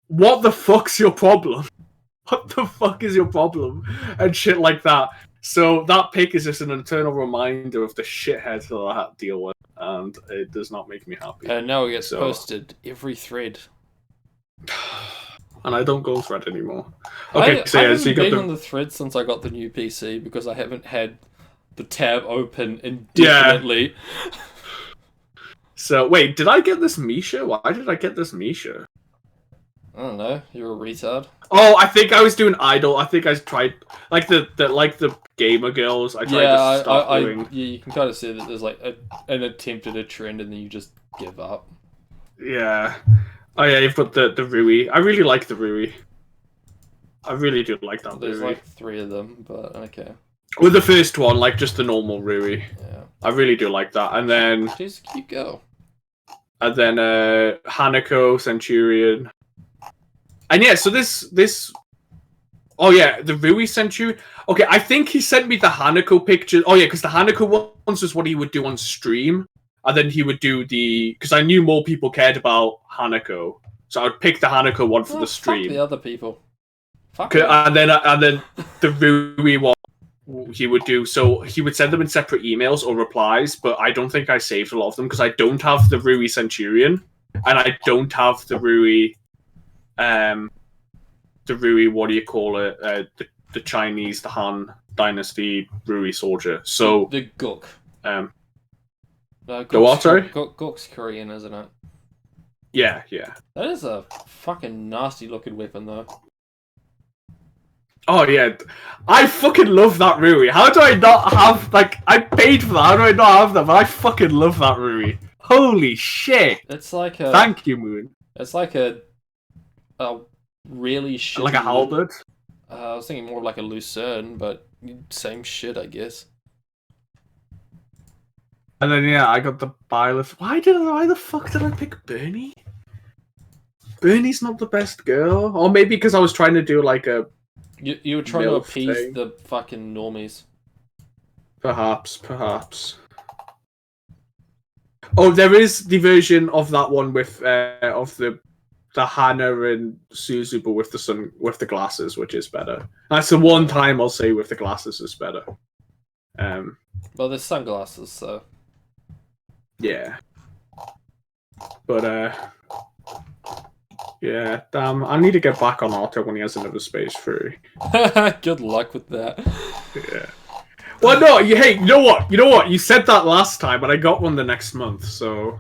Speaker 3: what the fuck's your problem? What the fuck is your problem? And shit like that. So that pick is just an eternal reminder of the shitheads that I had to deal with, and it does not make me happy.
Speaker 1: And now it gets posted every thread.
Speaker 3: And I don't go thread anymore. Okay,
Speaker 1: I haven't been on the thread since I got the new PC because I haven't had the tab open indefinitely.
Speaker 3: Yeah. So wait, did I get this Misha? Why did I get this Misha?
Speaker 1: I don't know. You're a retard.
Speaker 3: Oh, I think I was doing idol. I think I tried like the gamer girls. I tried to start doing.
Speaker 1: Yeah, you can kind of see that there's like an attempt at a trend, and then you just give up.
Speaker 3: Yeah. Oh yeah, you've got the Rui. I really like the Rui. I really do like that.
Speaker 1: There's
Speaker 3: Rui.
Speaker 1: like 3 of them, but okay.
Speaker 3: With the first one, like just the normal Rui.
Speaker 1: Yeah. I
Speaker 3: really do like that, and then
Speaker 1: she's a cute girl.
Speaker 3: And then Hanako Centurion. And yeah, so this. Oh yeah, the Rui Centurion. Okay, I think he sent me the Hanako picture. Oh yeah, because the Hanako ones was what he would do on stream. And then he would do because I knew more people cared about Hanako, so I would pick the Hanako one for the stream.
Speaker 1: Fuck the other people. Fuck
Speaker 3: and then the Rui one he would do. So he would send them in separate emails or replies, but I don't think I saved a lot of them because I don't have the Rui Centurion, and I don't have the Rui, what do you call it? The Chinese, the Han Dynasty Rui soldier. So
Speaker 1: the Guk.
Speaker 3: No, the what, sorry?
Speaker 1: Guk's Korean, isn't it?
Speaker 3: Yeah.
Speaker 1: That is a fucking nasty looking weapon, though.
Speaker 3: Oh, yeah. I fucking love that Rui. How do I not have, like, I paid for that. How do I not have that? But I fucking love that Rui. Holy shit.
Speaker 1: It's like a...
Speaker 3: Thank you, Moon.
Speaker 1: It's like a really shitty...
Speaker 3: Like a halberd?
Speaker 1: I was thinking more of like a Lucerne, but same shit, I guess.
Speaker 3: And then, yeah, I got the Byleth. Why the fuck did I pick Bernie? Bernie's not the best girl. Or maybe because I was trying to do, like, a...
Speaker 1: You were trying to appease the fucking normies.
Speaker 3: Perhaps. Oh, there is the version of that one with, of the Hana and Suzu, but with the glasses, which is better. That's the one time I'll say with the glasses is better.
Speaker 1: Well, there's sunglasses, so...
Speaker 3: Yeah. But, yeah, damn, I need to get back on Otto when he has another space free.
Speaker 1: Good luck with that.
Speaker 3: Yeah. Well, no, hey, you know what? You said that last time, but I got one the next month, so...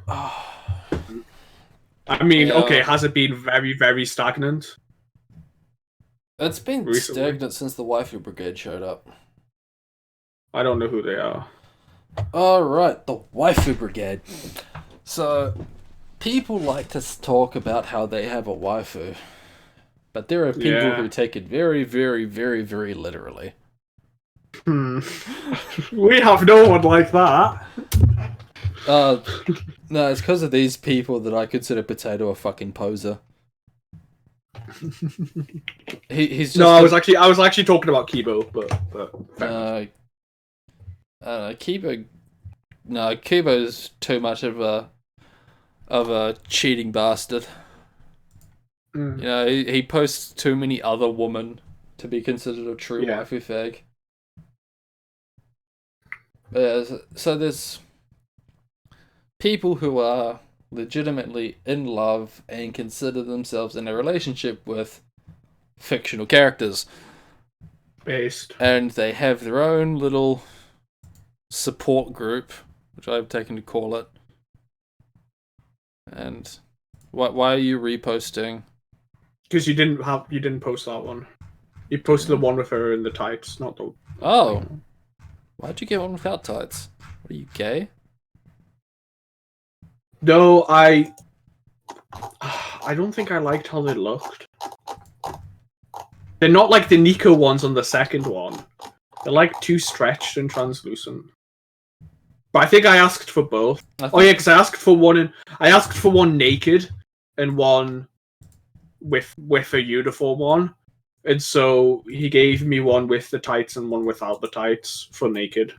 Speaker 3: I mean, okay, has it been very, very stagnant?
Speaker 1: It's been stagnant since the Waifu Brigade showed up.
Speaker 3: I don't know who they are.
Speaker 1: Alright, the Waifu Brigade. So, people like to talk about how they have a waifu, but there are people who take it very, very, very, very literally.
Speaker 3: We have no one like that.
Speaker 1: No, it's because of these people that I consider Potato a fucking poser. He's just
Speaker 3: I was actually talking about Kibo, but
Speaker 1: Kibo. No, Kibo's too much of a cheating bastard. You know, he posts too many other women to be considered a true waifu fag. So people who are legitimately in love and consider themselves in a relationship with fictional characters.
Speaker 3: Based.
Speaker 1: And they have their own little support group, which I've taken to call it. And why are you reposting?
Speaker 3: Because you didn't post that one. You posted the one with her in the tights, not the.
Speaker 1: Oh, why'd you get one without tights? What are you, gay?
Speaker 3: No, I don't think I liked how they looked. They're not like the Nico ones on the second one. They're like too stretched and translucent. But I think I asked for both. Oh yeah, because I asked for one naked and one with a uniform on. And so he gave me one with the tights and one without the tights for naked.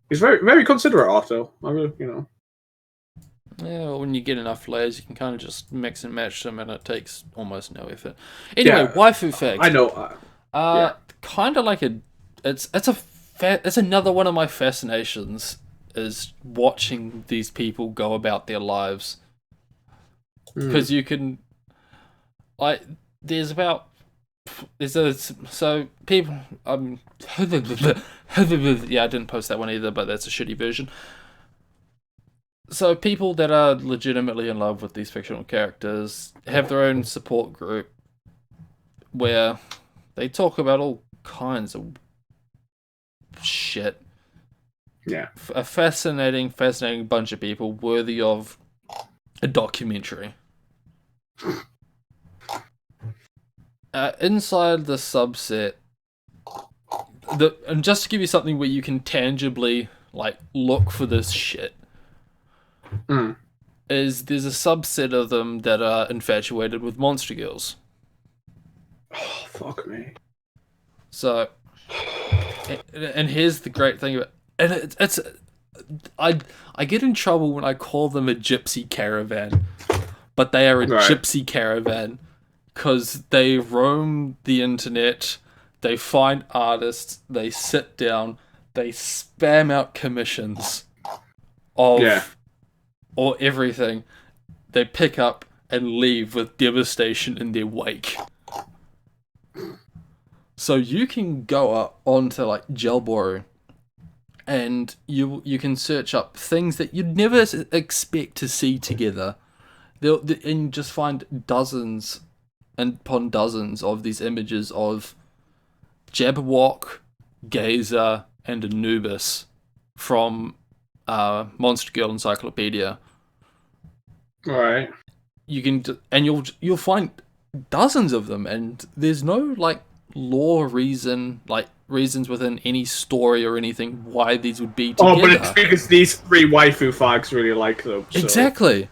Speaker 3: He's very, very considerate, Arto. I really,
Speaker 1: Yeah, well, when you get enough layers, you can kind of just mix and match them, and it takes almost no effort. Anyway,
Speaker 3: Yeah,
Speaker 1: Waifufags.
Speaker 3: I know. Yeah.
Speaker 1: Kind of like it's another one of my fascinations is watching these people go about their lives, because you can, like, there's so people yeah, I didn't post that one either, but that's a shitty version. So people that are legitimately in love with these fictional characters have their own support group where they talk about all kinds of shit.
Speaker 3: Yeah.
Speaker 1: A fascinating bunch of people worthy of a documentary. Inside the subset, and just to give you something where you can tangibly like look for this shit, is there's a subset of them that are infatuated with monster girls.
Speaker 3: Oh, fuck me.
Speaker 1: So, and here's the great thing about, and it's I get in trouble when I call them a gypsy caravan, but they are a gypsy caravan because they roam the internet, they find artists, they sit down, they spam out commissions of or everything, they pick up and leave with devastation in their wake. So you can go up onto like Gelboro, and you can search up things that you'd never expect to see together. And you just find dozens and upon dozens of these images of Jabberwock, Gazer, and Anubis from Monster Girl Encyclopedia.
Speaker 3: Right.
Speaker 1: You can, and you'll find dozens of them, and there's no like lore reasons within any story or anything why these would be together.
Speaker 3: Oh, but it's because these three Waifufags really like them. So.
Speaker 1: Exactly.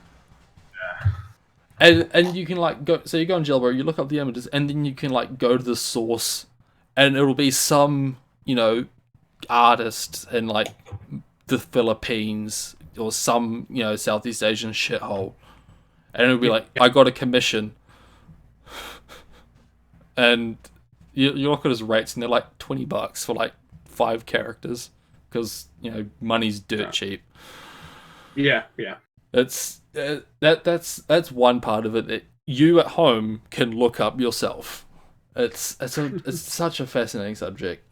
Speaker 1: Yeah. And you can like go. So you go on Jailbreak, you look up the images, and then you can like go to the source, and it'll be some artist in like the Philippines or some Southeast Asian shithole, and it'll be like, I got a commission, and you look at his rates, and they're like $20 for like 5 characters, because money's dirt cheap.
Speaker 3: Yeah.
Speaker 1: It's that's one part of it that you at home can look up yourself. It's such a fascinating subject.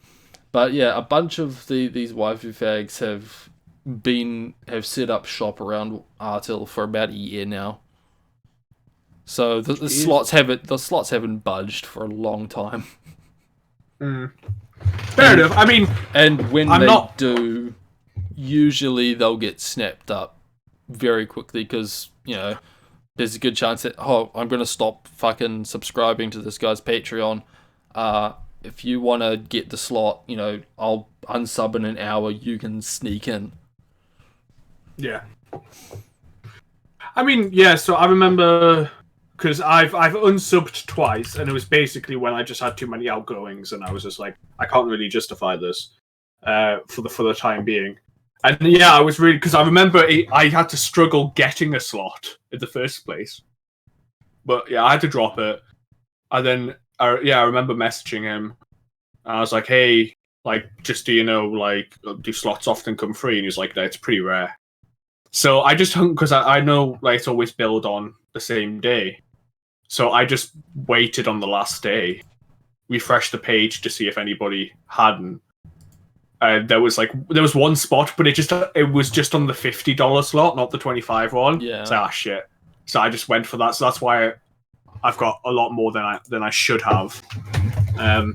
Speaker 1: But yeah, a bunch of these Waifufags have set up shop around Rtil for about a year now. So the slots haven't budged for a long time.
Speaker 3: Fair enough. I mean,
Speaker 1: and when do, usually they'll get snapped up very quickly, because there's a good chance that I'm gonna stop fucking subscribing to this guy's Patreon. If you want to get the slot, I'll unsub in an hour. You can sneak in.
Speaker 3: Yeah. I mean, yeah. So I remember, because I've unsubbed twice, and it was basically when I just had too many outgoings, and I was just like, I can't really justify this for the time being. And yeah, I was really, because I remember I had to struggle getting a slot in the first place. But yeah, I had to drop it, and then I remember messaging him. And I was like, hey, like, just do slots often come free? And he's like, no, it's pretty rare. So I just hung because I know like it's always billed on the same day. So I just waited on the last day, refreshed the page to see if anybody hadn't. There was one spot, but it was just on the $50 slot, not the 25 one.
Speaker 1: Yeah.
Speaker 3: So shit. So I just went for that. So that's why I've got a lot more than I should have.
Speaker 1: I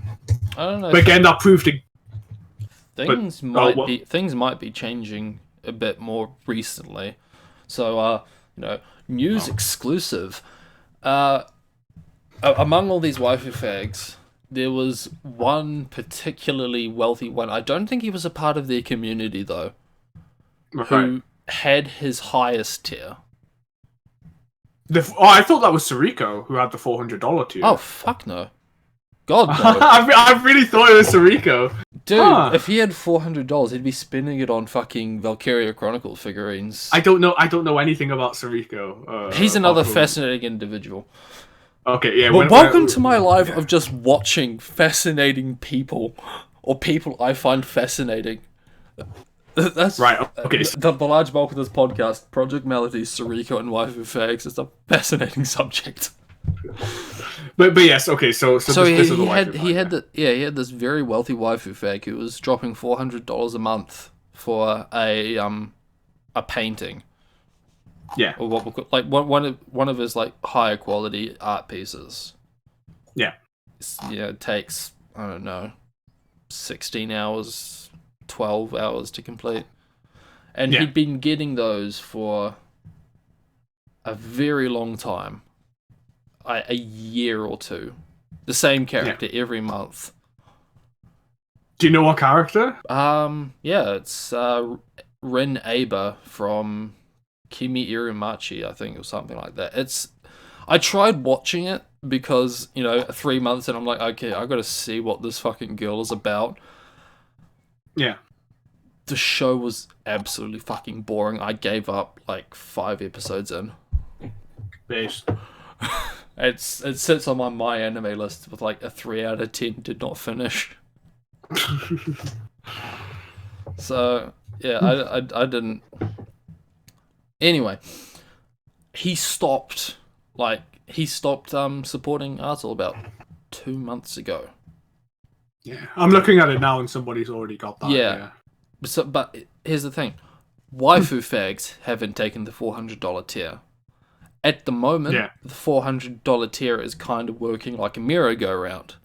Speaker 1: don't know.
Speaker 3: But again, that proved it.
Speaker 1: Things might be changing a bit more recently. So news exclusive. Among all these Waifufags, there was one particularly wealthy one. I don't think he was a part of their community though.
Speaker 3: Right.
Speaker 1: Who had his highest tier.
Speaker 3: I thought that was Sariko who had the $400 tier.
Speaker 1: Oh fuck no. God no.
Speaker 3: I really thought it was Sariko.
Speaker 1: Dude, if he had $400, he'd be spending it on fucking Valkyria Chronicles figurines.
Speaker 3: I don't know anything about Sariko.
Speaker 1: He's another fascinating individual.
Speaker 3: Okay, yeah.
Speaker 1: Well, welcome to my life of just watching fascinating people, or people I find fascinating. That's
Speaker 3: right. Okay.
Speaker 1: The large bulk of this podcast, Projekt Melody, Sariko, and Waifufags, is a fascinating subject.
Speaker 3: But yes, okay. So
Speaker 1: he had this very wealthy Waifufag who was dropping $400 a month for a painting.
Speaker 3: Yeah.
Speaker 1: Or what we call, like one of his like higher quality art pieces.
Speaker 3: Yeah.
Speaker 1: It takes, I don't know, 16 hours, 12 hours to complete. And he'd been getting those for a very long time. A year or two. The same character every month.
Speaker 3: Do you know what character?
Speaker 1: It's Rin Aber from Kimi Irumachi, I think, or something like that. I tried watching it because, 3 months and I'm like, okay, I gotta see what this fucking girl is about.
Speaker 3: Yeah.
Speaker 1: The show was absolutely fucking boring. I gave up like 5 episodes in.
Speaker 3: Based.
Speaker 1: It sits on my anime list with like a 3 out of 10 did not finish. So yeah, I didn't. Anyway, he stopped supporting Rtil about 2 months ago.
Speaker 3: Yeah, I'm looking at it now, and somebody's already got that.
Speaker 1: Yeah. But here's the thing: Waifufags haven't taken the $400 tier. At the moment, the $400 tier is kind of working like a merry-go-round.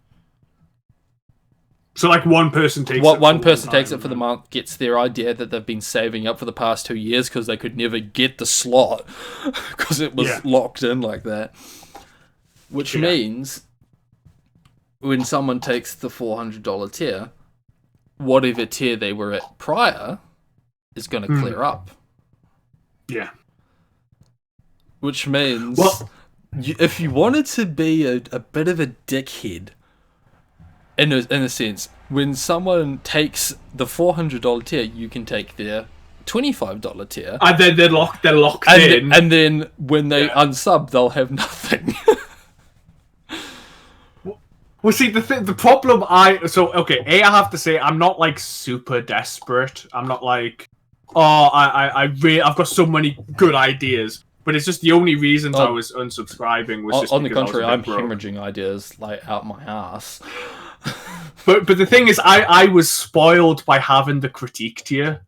Speaker 3: So, like, one person takes
Speaker 1: it for the month, gets their idea that they've been saving up for the past 2 years because they could never get the slot because it was locked in like that. Which means when someone takes the $400 tier, whatever tier they were at prior is going to clear up.
Speaker 3: Yeah.
Speaker 1: Which means, if you wanted to be a bit of a dickhead, in a sense, when someone takes the $400 tier, you can take their $25 tier.
Speaker 3: And then they're locked in.
Speaker 1: And then when they unsub, they'll have nothing.
Speaker 3: Well, see, the problem I have to say, I'm not like super desperate. I'm not like, I've got so many good ideas. But it's just the only reasons I was unsubscribing was just
Speaker 1: on the
Speaker 3: because
Speaker 1: contrary,
Speaker 3: I was
Speaker 1: I'm hemorrhaging ideas like out my ass.
Speaker 3: But the thing is, I was spoiled by having the critique tier.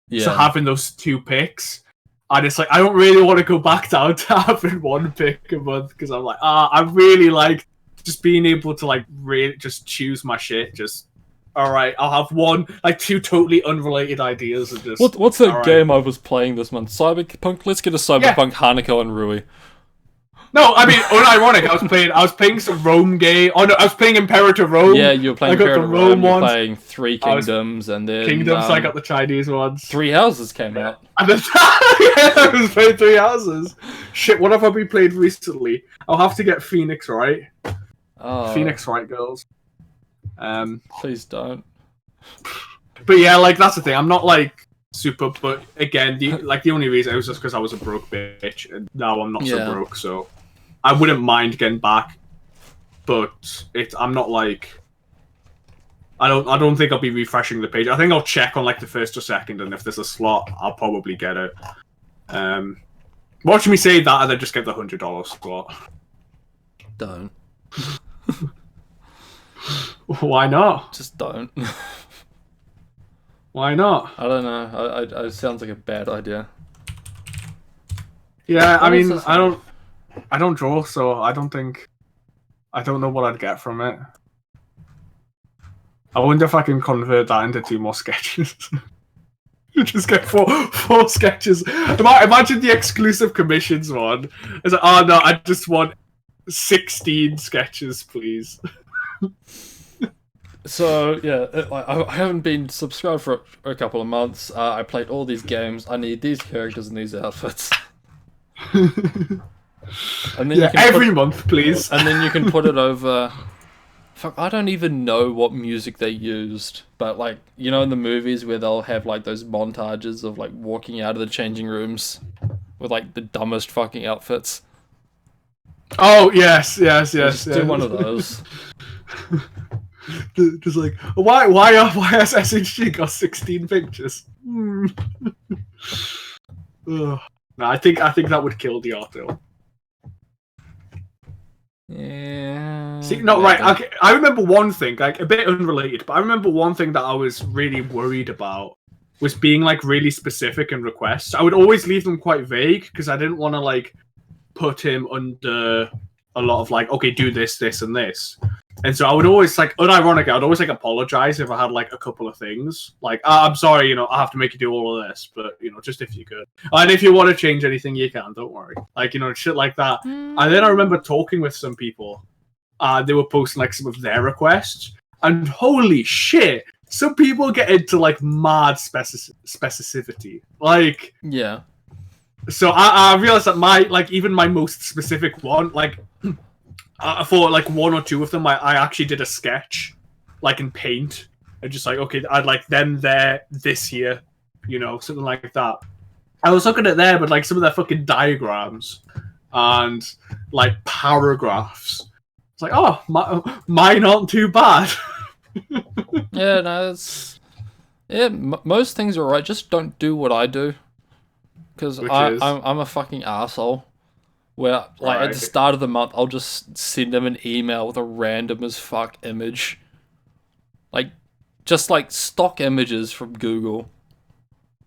Speaker 3: Yeah. So having those 2 picks. And it's like, I don't really want to go back down to having 1 pick a month because I'm like, I really like just being able to like really just choose my shit. Just, alright, I'll have 2 totally unrelated ideas. And just,
Speaker 1: what's that game I was playing this month? Cyberpunk? Let's get a Cyberpunk Hanako and Rui.
Speaker 3: No, I mean, unironic. I was playing some Rome game. Oh no, I was playing Imperator Rome.
Speaker 1: Yeah, you were playing Imperator Rome. You were playing 3 Kingdoms, and then
Speaker 3: Kingdoms. I got the Chinese ones.
Speaker 1: 3 Houses came out.
Speaker 3: And then, I was playing 3 Houses. Shit, what have I been playing recently? I'll have to get Phoenix right.
Speaker 1: Oh.
Speaker 3: Phoenix right, girls.
Speaker 1: Please don't.
Speaker 3: But yeah, like that's the thing. I'm not like super, but again, the only reason it was just because I was a broke bitch, and now I'm not so broke, so I wouldn't mind getting back. But I'm not like I don't think I'll be refreshing the page. I think I'll check on like the first or second, and if there's a slot, I'll probably get it. Watch me say that and then just get the $100 squat.
Speaker 1: Don't.
Speaker 3: Why not?
Speaker 1: Just don't.
Speaker 3: Why not?
Speaker 1: I don't know. It sounds like a bad idea.
Speaker 3: Yeah, I
Speaker 1: What is
Speaker 3: mean,
Speaker 1: this
Speaker 3: I don't draw, so I don't know what I'd get from it. I wonder if I can convert that into 2 more sketches. You just get four sketches. Imagine the exclusive commissions one. It's like, oh no, I just want 16 sketches, please.
Speaker 1: So yeah, I haven't been subscribed for a couple of months. I played all these games. I need these characters and these outfits. And then
Speaker 3: Yeah, every month, please.
Speaker 1: And then you can put it over. Fuck, I don't even know what music they used, but like, you know, in the movies where they'll have like those montages of like walking out of the changing rooms with like the dumbest fucking outfits.
Speaker 3: Oh yes.
Speaker 1: Just do one of those.
Speaker 3: Just like, why has SHG got 16 pictures? No, I think that would kill the Rtil.
Speaker 1: Yeah.
Speaker 3: See, no, right. Okay, I remember one thing, like a bit unrelated, but I remember one thing that I was really worried about was being like really specific in requests. I would always leave them quite vague because I didn't want to like put him under a lot of like, okay, do this, this, and this. And so I would always like, unironically, I'd always like apologize if I had like a couple of things. Like, I'm sorry, you know, I have to make you do all of this, but you know, just if you could. And if you want to change anything, you can. Don't worry. Like, you know, shit like that. And then I remember talking with some people. They were posting like some of their requests, and holy shit, some people get into like mad specificity. Like,
Speaker 1: yeah.
Speaker 3: So I realized that even my most specific one, like. For like 1 or 2 of them, I actually did a sketch, like in Paint, and just like, okay, I'd like them there this year, you know, something like that. I was looking at there, but like some of their fucking diagrams and like paragraphs. It's like, oh, mine aren't too bad.
Speaker 1: Yeah, no, it's most things are right. Just don't do what I do, because I'm a fucking asshole. Where, like, at the start of the month, I'll just send them an email with a random as fuck image. Like, just, like, stock images from Google.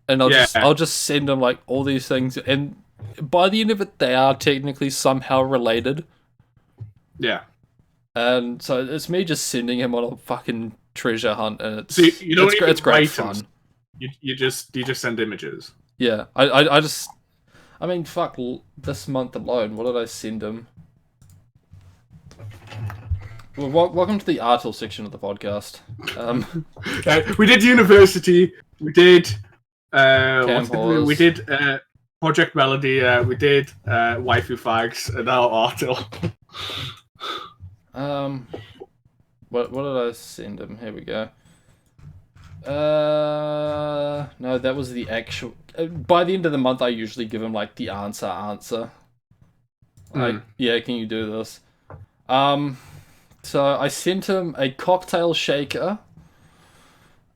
Speaker 1: And I'll just send them, like, all these things. And by the end of it, they are technically somehow related.
Speaker 3: Yeah.
Speaker 1: And so it's me just sending him on a fucking treasure hunt. And it's,
Speaker 3: it's
Speaker 1: great fun.
Speaker 3: You just send images.
Speaker 1: Yeah. I mean, fuck, this month alone, what did I send him? Well, welcome to the Rtil section of the podcast.
Speaker 3: We did University, we did... we did Projekt Melody, we did Waifufags, and now Rtil.
Speaker 1: What did I send him? Here we go. No, that was the actual. By the end of the month, I usually give him like the answer. Like, yeah, can you do this? So I sent him a cocktail shaker,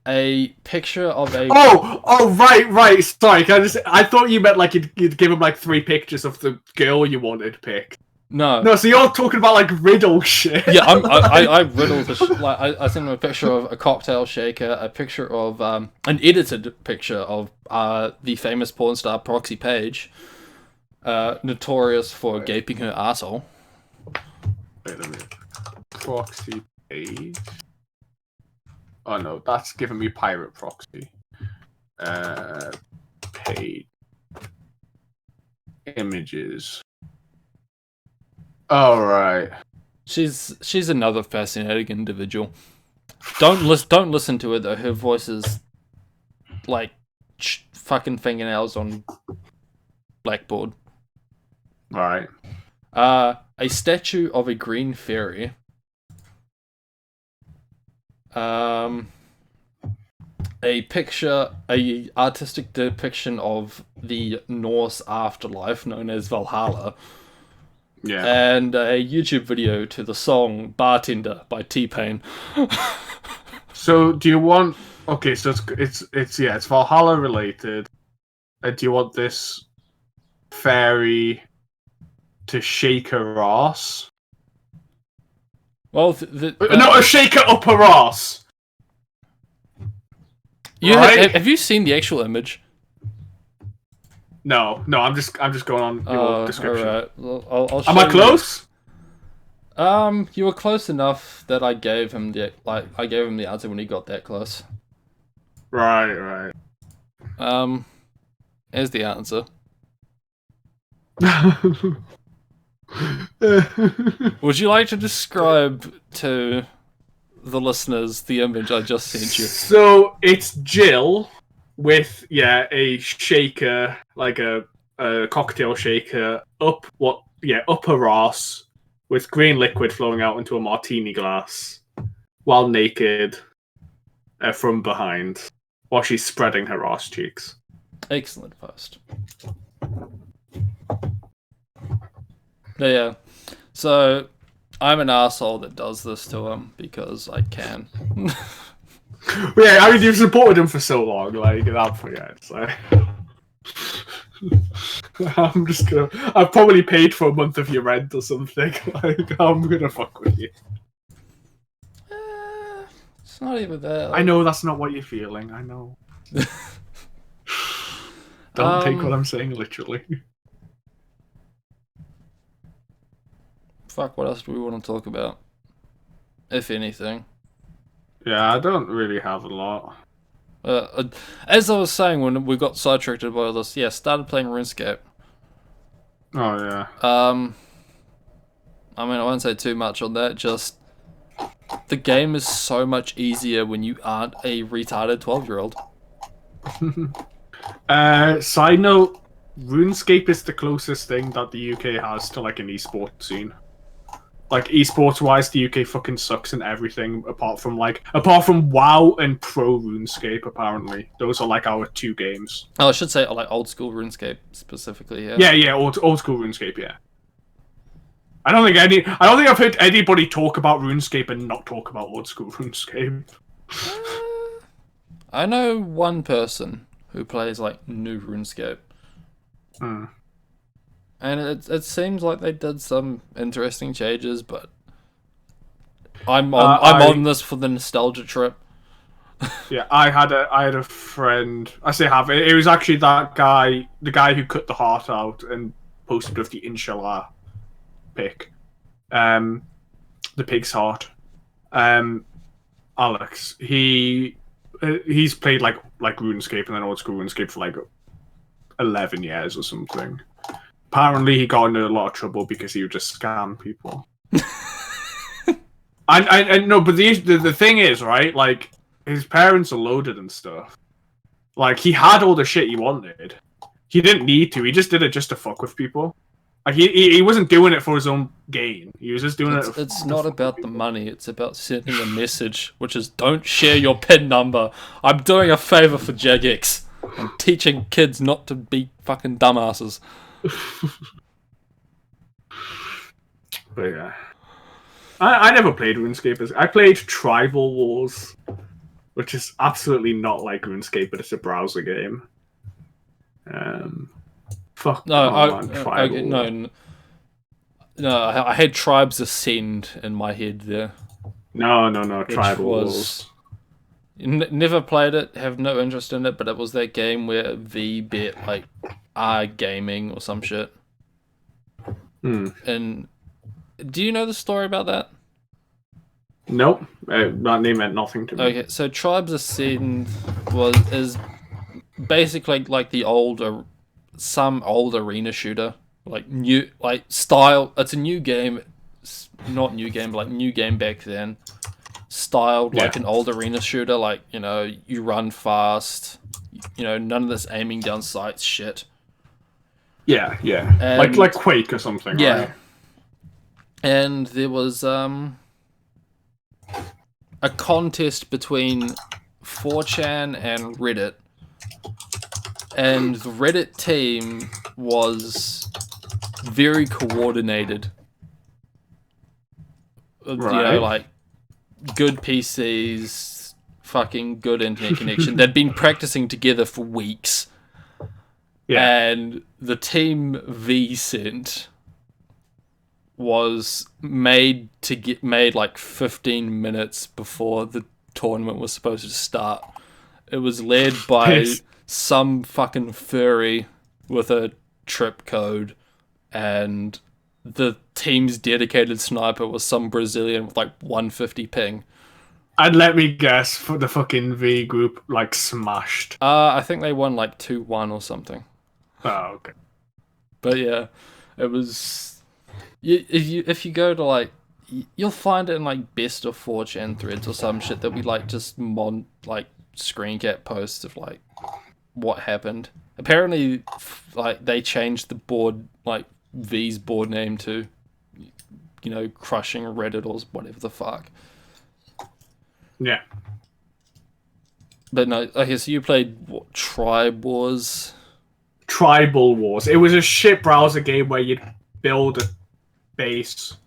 Speaker 1: a picture of a.
Speaker 3: Oh, right. Sorry, I thought you meant like you'd give him like 3 pictures of the girl you wanted picked.
Speaker 1: No,
Speaker 3: so you're talking about like riddle shit.
Speaker 1: Yeah, I riddled the shit. Like, I sent him a picture of a cocktail shaker, a picture of an edited picture of the famous porn star Proxy Page, notorious for gaping her asshole.
Speaker 3: Wait a minute. Proxy Page. Oh no, that's giving me Pirate Proxy. Page. Images. All right.
Speaker 1: She's another fascinating individual. Don't listen to her though. Her voice is like fucking fingernails on blackboard.
Speaker 3: All right.
Speaker 1: A statue of a green fairy. A artistic depiction of the Norse afterlife known as Valhalla.
Speaker 3: Yeah.
Speaker 1: And a YouTube video to the song Bartender by T-Pain.
Speaker 3: So do you want... Okay, so it's Valhalla related. Do you want this fairy to shake her ass.
Speaker 1: Well,
Speaker 3: No, a shake her up her ass.
Speaker 1: Have you seen the actual image?
Speaker 3: No, I'm just going on your description.
Speaker 1: Alright. Well, I'll show
Speaker 3: Am I close?
Speaker 1: You were close enough that I gave him the answer when he got that close.
Speaker 3: Right.
Speaker 1: Here's the answer. Would you like to describe to the listeners the image I just sent you?
Speaker 3: So it's Jill with a shaker, like a cocktail shaker, up her ass with green liquid flowing out into a martini glass, while naked from behind, while she's spreading her ass cheeks.
Speaker 1: Excellent post. Yeah. So I'm an asshole that does this to him because I can.
Speaker 3: Yeah, I mean, you've supported him for so long, like, I'll forget, so. I've probably paid for a month of your rent or something, like, I'm gonna fuck with you.
Speaker 1: It's not even that.
Speaker 3: I know that's not what you're feeling, I know. Don't take what I'm saying literally.
Speaker 1: Fuck, what else do we want to talk about? If anything.
Speaker 3: Yeah, I don't really have a lot.
Speaker 1: As I was saying when we got sidetracked by all this, started playing RuneScape.
Speaker 3: Oh, yeah.
Speaker 1: I mean, I won't say too much on that, just the game is so much easier when you aren't a retarded 12-year-old.
Speaker 3: Side note, RuneScape is the closest thing that the UK has to, like, an esports scene. Like, esports-wise, the UK fucking sucks in everything, apart from WoW and Pro RuneScape, apparently. Those are, like, our two games.
Speaker 1: Oh, I should say, like, old school RuneScape, specifically, yeah.
Speaker 3: Yeah, old school RuneScape, yeah. I don't think I've heard anybody talk about RuneScape and not talk about old school RuneScape.
Speaker 1: I know one person who plays, like, new RuneScape.
Speaker 3: Hmm.
Speaker 1: And it seems like they did some interesting changes, but I'm on this for the nostalgia trip.
Speaker 3: Yeah, I had a friend. I say have. It was actually that guy, the guy who cut the heart out and posted with the Inshallah pic, the pig's heart. Alex, he's played like RuneScape and then old school RuneScape for like 11 years or something. Apparently, he got into a lot of trouble because he would just scam people. I no, but the thing is, right? Like, his parents are loaded and stuff. Like, he had all the shit he wanted. He didn't need to. He just did it just to fuck with people. Like, he wasn't doing it for his own gain. He was just doing it.
Speaker 1: It's not about the money. It's about sending a message, which is don't share your PIN number. I'm doing a favor for Jagex. I'm teaching kids not to be fucking dumbasses.
Speaker 3: But yeah, I never played RuneScape. I played Tribal Wars, which is absolutely not like RuneScape, but it's a browser game. Fuck
Speaker 1: no,
Speaker 3: Tribal
Speaker 1: no, I had Tribes Ascend in my head there.
Speaker 3: No, Tribal Wars.
Speaker 1: Never played it, have no interest in it, but it was that game where V bet like R Gaming or some shit. And do you know the story about that?
Speaker 3: Nope, that name meant nothing to me.
Speaker 1: Okay, so Tribes Ascend is basically like some old arena shooter, like new style. It's a new game, not new game, but like new game back then. Styled like an old arena shooter, like, you know, you run fast, you know, none of this aiming down sights shit.
Speaker 3: Yeah.
Speaker 1: And,
Speaker 3: like Quake or something,
Speaker 1: yeah.
Speaker 3: Right?
Speaker 1: And there was a contest between 4chan and Reddit. And the Reddit team was very coordinated.
Speaker 3: Right.
Speaker 1: You know, like, good PCs, fucking good internet connection. They'd been practicing together for weeks. And the team V sent was made like 15 minutes before the tournament was supposed to start. It was led by some fucking furry with a trip code, and the team's dedicated sniper was some Brazilian with like 150 ping.
Speaker 3: And let me guess, for the fucking V group, like, smashed.
Speaker 1: I think they won like 2-1 or something.
Speaker 3: Oh, okay.
Speaker 1: But yeah, it was. If you go to like, you'll find it in like best of 4chan threads or some shit that we like just screen cap posts of like what happened. Apparently, like they changed the board, like V's board name to, crushing Reddit or whatever the fuck.
Speaker 3: Yeah.
Speaker 1: But no, okay, so you played what, Tribe Wars?
Speaker 3: Tribal Wars. It was a shit browser game where you'd build a base,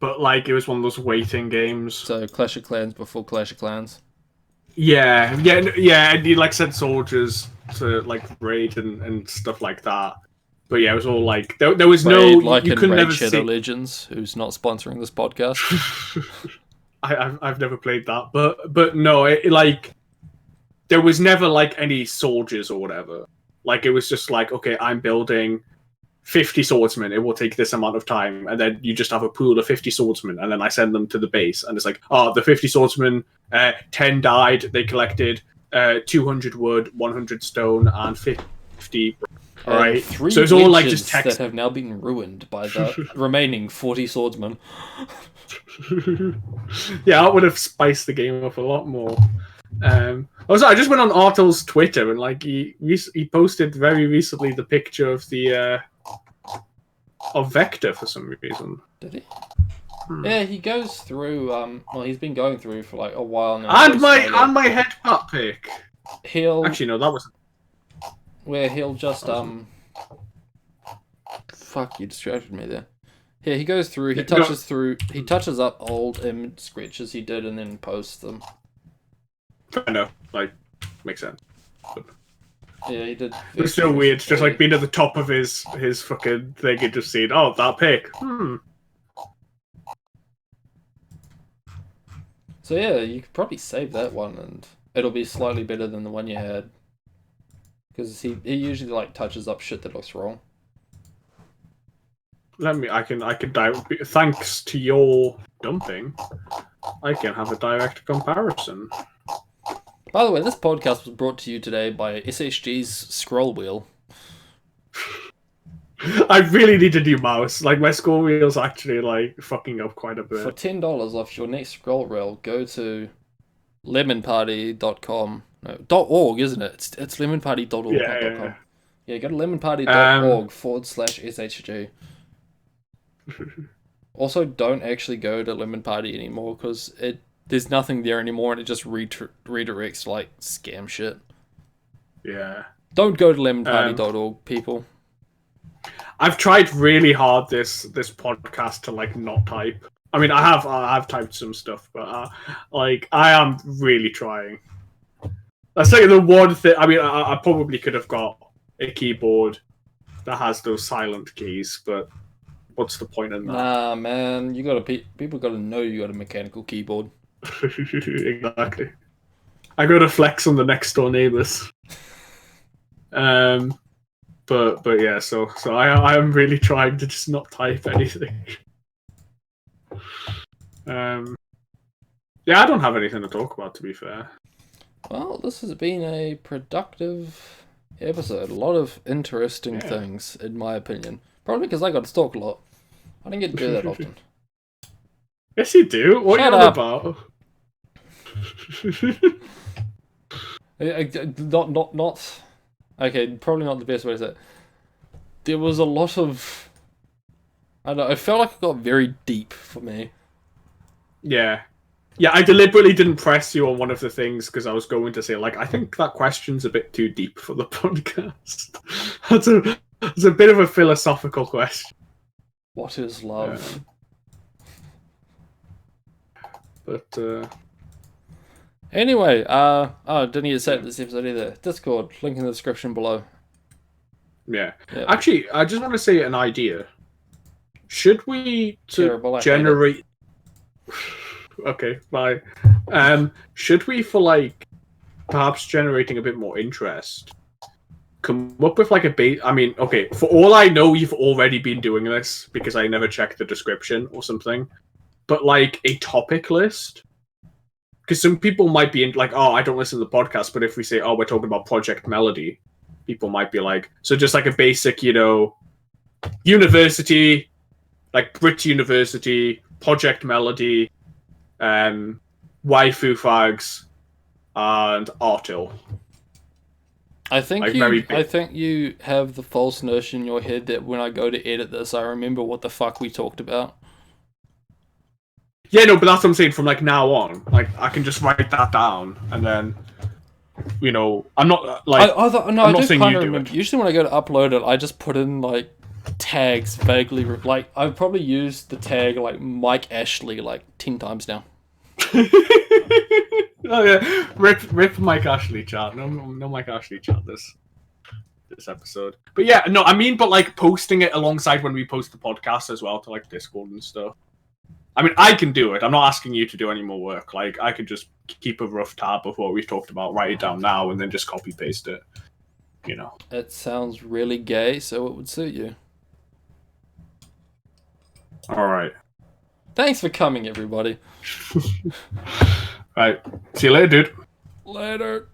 Speaker 3: but like it was one of those waiting games.
Speaker 1: So Clash of Clans before Clash of Clans.
Speaker 3: Yeah, and you like sent soldiers to like raid and stuff like that. But yeah, it was all like there was
Speaker 1: Raid,
Speaker 3: no
Speaker 1: like
Speaker 3: you
Speaker 1: in
Speaker 3: couldn't
Speaker 1: Raid
Speaker 3: never
Speaker 1: Shadow
Speaker 3: see.
Speaker 1: Legends, who's not sponsoring this podcast.
Speaker 3: I've never played that, but no, like there was never like any soldiers or whatever. Like it was just like, okay, I'm building 50 swordsmen. It will take this amount of time, and then you just have a pool of 50 swordsmen, and then I send them to the base, and it's like, oh, the 50 swordsmen, 10 died. They collected 200 wood, 100 stone, and 50. All right,
Speaker 1: Three
Speaker 3: so it's all like just text
Speaker 1: that have now been ruined by the remaining 40 swordsmen.
Speaker 3: Yeah, that would have spiced the game up a lot more. Also, I just went on Rtil's Twitter and like he posted very recently the picture of the of Vector for some reason.
Speaker 1: Did he? Yeah, he goes through. Well, he's been going through for like a while now.
Speaker 3: And my headbutt pick.
Speaker 1: He'll
Speaker 3: actually no, that was
Speaker 1: where he'll just Fuck, you distracted me there. Yeah, he goes through. He touches up old image sketches he did and then posts them.
Speaker 3: I know, like, makes sense. But
Speaker 1: yeah, he did.
Speaker 3: It's still weird, just like being at the top of his fucking thing and just seeing, oh, that pick.
Speaker 1: So yeah, you could probably save that one, and it'll be slightly better than the one you had. Because he usually like touches up shit that looks wrong.
Speaker 3: I can thanks to your dumping, I can have a direct comparison.
Speaker 1: By the way, this podcast was brought to you today by SHG's scroll wheel.
Speaker 3: I really need a new mouse. Like, my scroll wheel's actually, like, fucking up quite a bit.
Speaker 1: For $10 off your next scroll wheel, go to lemonparty.com. No, .org, isn't it? It's lemonparty.org, not .com. Yeah, go to lemonparty.org/SHG. Also, don't actually go to Lemon Party anymore, because there's nothing there anymore, and it just redirects like scam shit. Yeah. Don't go to lemonparty.org, people.
Speaker 3: I've tried really hard this podcast to like not type. I mean, I have typed some stuff, but like I am really trying. That's like the one thing. I mean, I probably could have got a keyboard that has those silent keys, but what's the point in that?
Speaker 1: Nah, man, people gotta know you got a mechanical keyboard.
Speaker 3: Exactly. I gotta flex on the next door neighbors. But yeah, so I am really trying to just not type anything. Yeah, I don't have anything to talk about, to be fair.
Speaker 1: Well, this has been a productive episode. A lot of interesting things, in my opinion. Probably because I got to talk a lot. I don't get to do that often.
Speaker 3: Yes, you do. What are you on about?
Speaker 1: Not. Okay, probably not the best way to say it. There was a lot of. I don't know. I felt like it got very deep for me.
Speaker 3: Yeah. Yeah, I deliberately didn't press you on one of the things because I was going to say, like, I think that question's a bit too deep for the podcast. It's a bit of a philosophical question.
Speaker 1: What is love?
Speaker 3: But,
Speaker 1: Anyway, didn't need to say this episode either. Discord, link in the description below.
Speaker 3: Yeah.
Speaker 1: Yeah.
Speaker 3: Actually, I just want to say an idea. Should we
Speaker 1: Terrible, I hate
Speaker 3: generate? Okay, bye. Should we, for like perhaps generating a bit more interest, come up with like a base? I mean, okay, for all I know, you've already been doing this because I never checked the description or something. But like a topic list, because some people might be in, like, oh, I don't listen to the podcast, but if we say, oh, we're talking about Projekt Melody, people might be like, so just like a basic, university, like Brit University, Projekt Melody, Waifufags, and Rtil.
Speaker 1: I think
Speaker 3: Like,
Speaker 1: you.
Speaker 3: very big.
Speaker 1: I think you have the false notion in your head that when I go to edit this, I remember what the fuck we talked about.
Speaker 3: Yeah, no, but that's what I'm saying. From like now on, like I can just write that down, and then, I'm not like.
Speaker 1: No,
Speaker 3: I'm
Speaker 1: I
Speaker 3: not
Speaker 1: do
Speaker 3: saying
Speaker 1: kind
Speaker 3: you
Speaker 1: of
Speaker 3: do
Speaker 1: remember.
Speaker 3: it.
Speaker 1: Usually, when I go to upload it, I just put in like tags vaguely. Like I've probably used the tag like Mike Ashley like 10 times now.
Speaker 3: Oh yeah, rip Mike Ashley chat. No Mike Ashley chat this episode. But yeah, no, I mean, but like posting it alongside when we post the podcast as well to like Discord and stuff. I mean, I can do it. I'm not asking you to do any more work. Like, I could just keep a rough tab of what we've talked about, write it down now, and then just copy paste it.
Speaker 1: It sounds really gay, so it would suit you.
Speaker 3: All right.
Speaker 1: Thanks for coming, everybody.
Speaker 3: Right. See you later, dude.
Speaker 1: Later.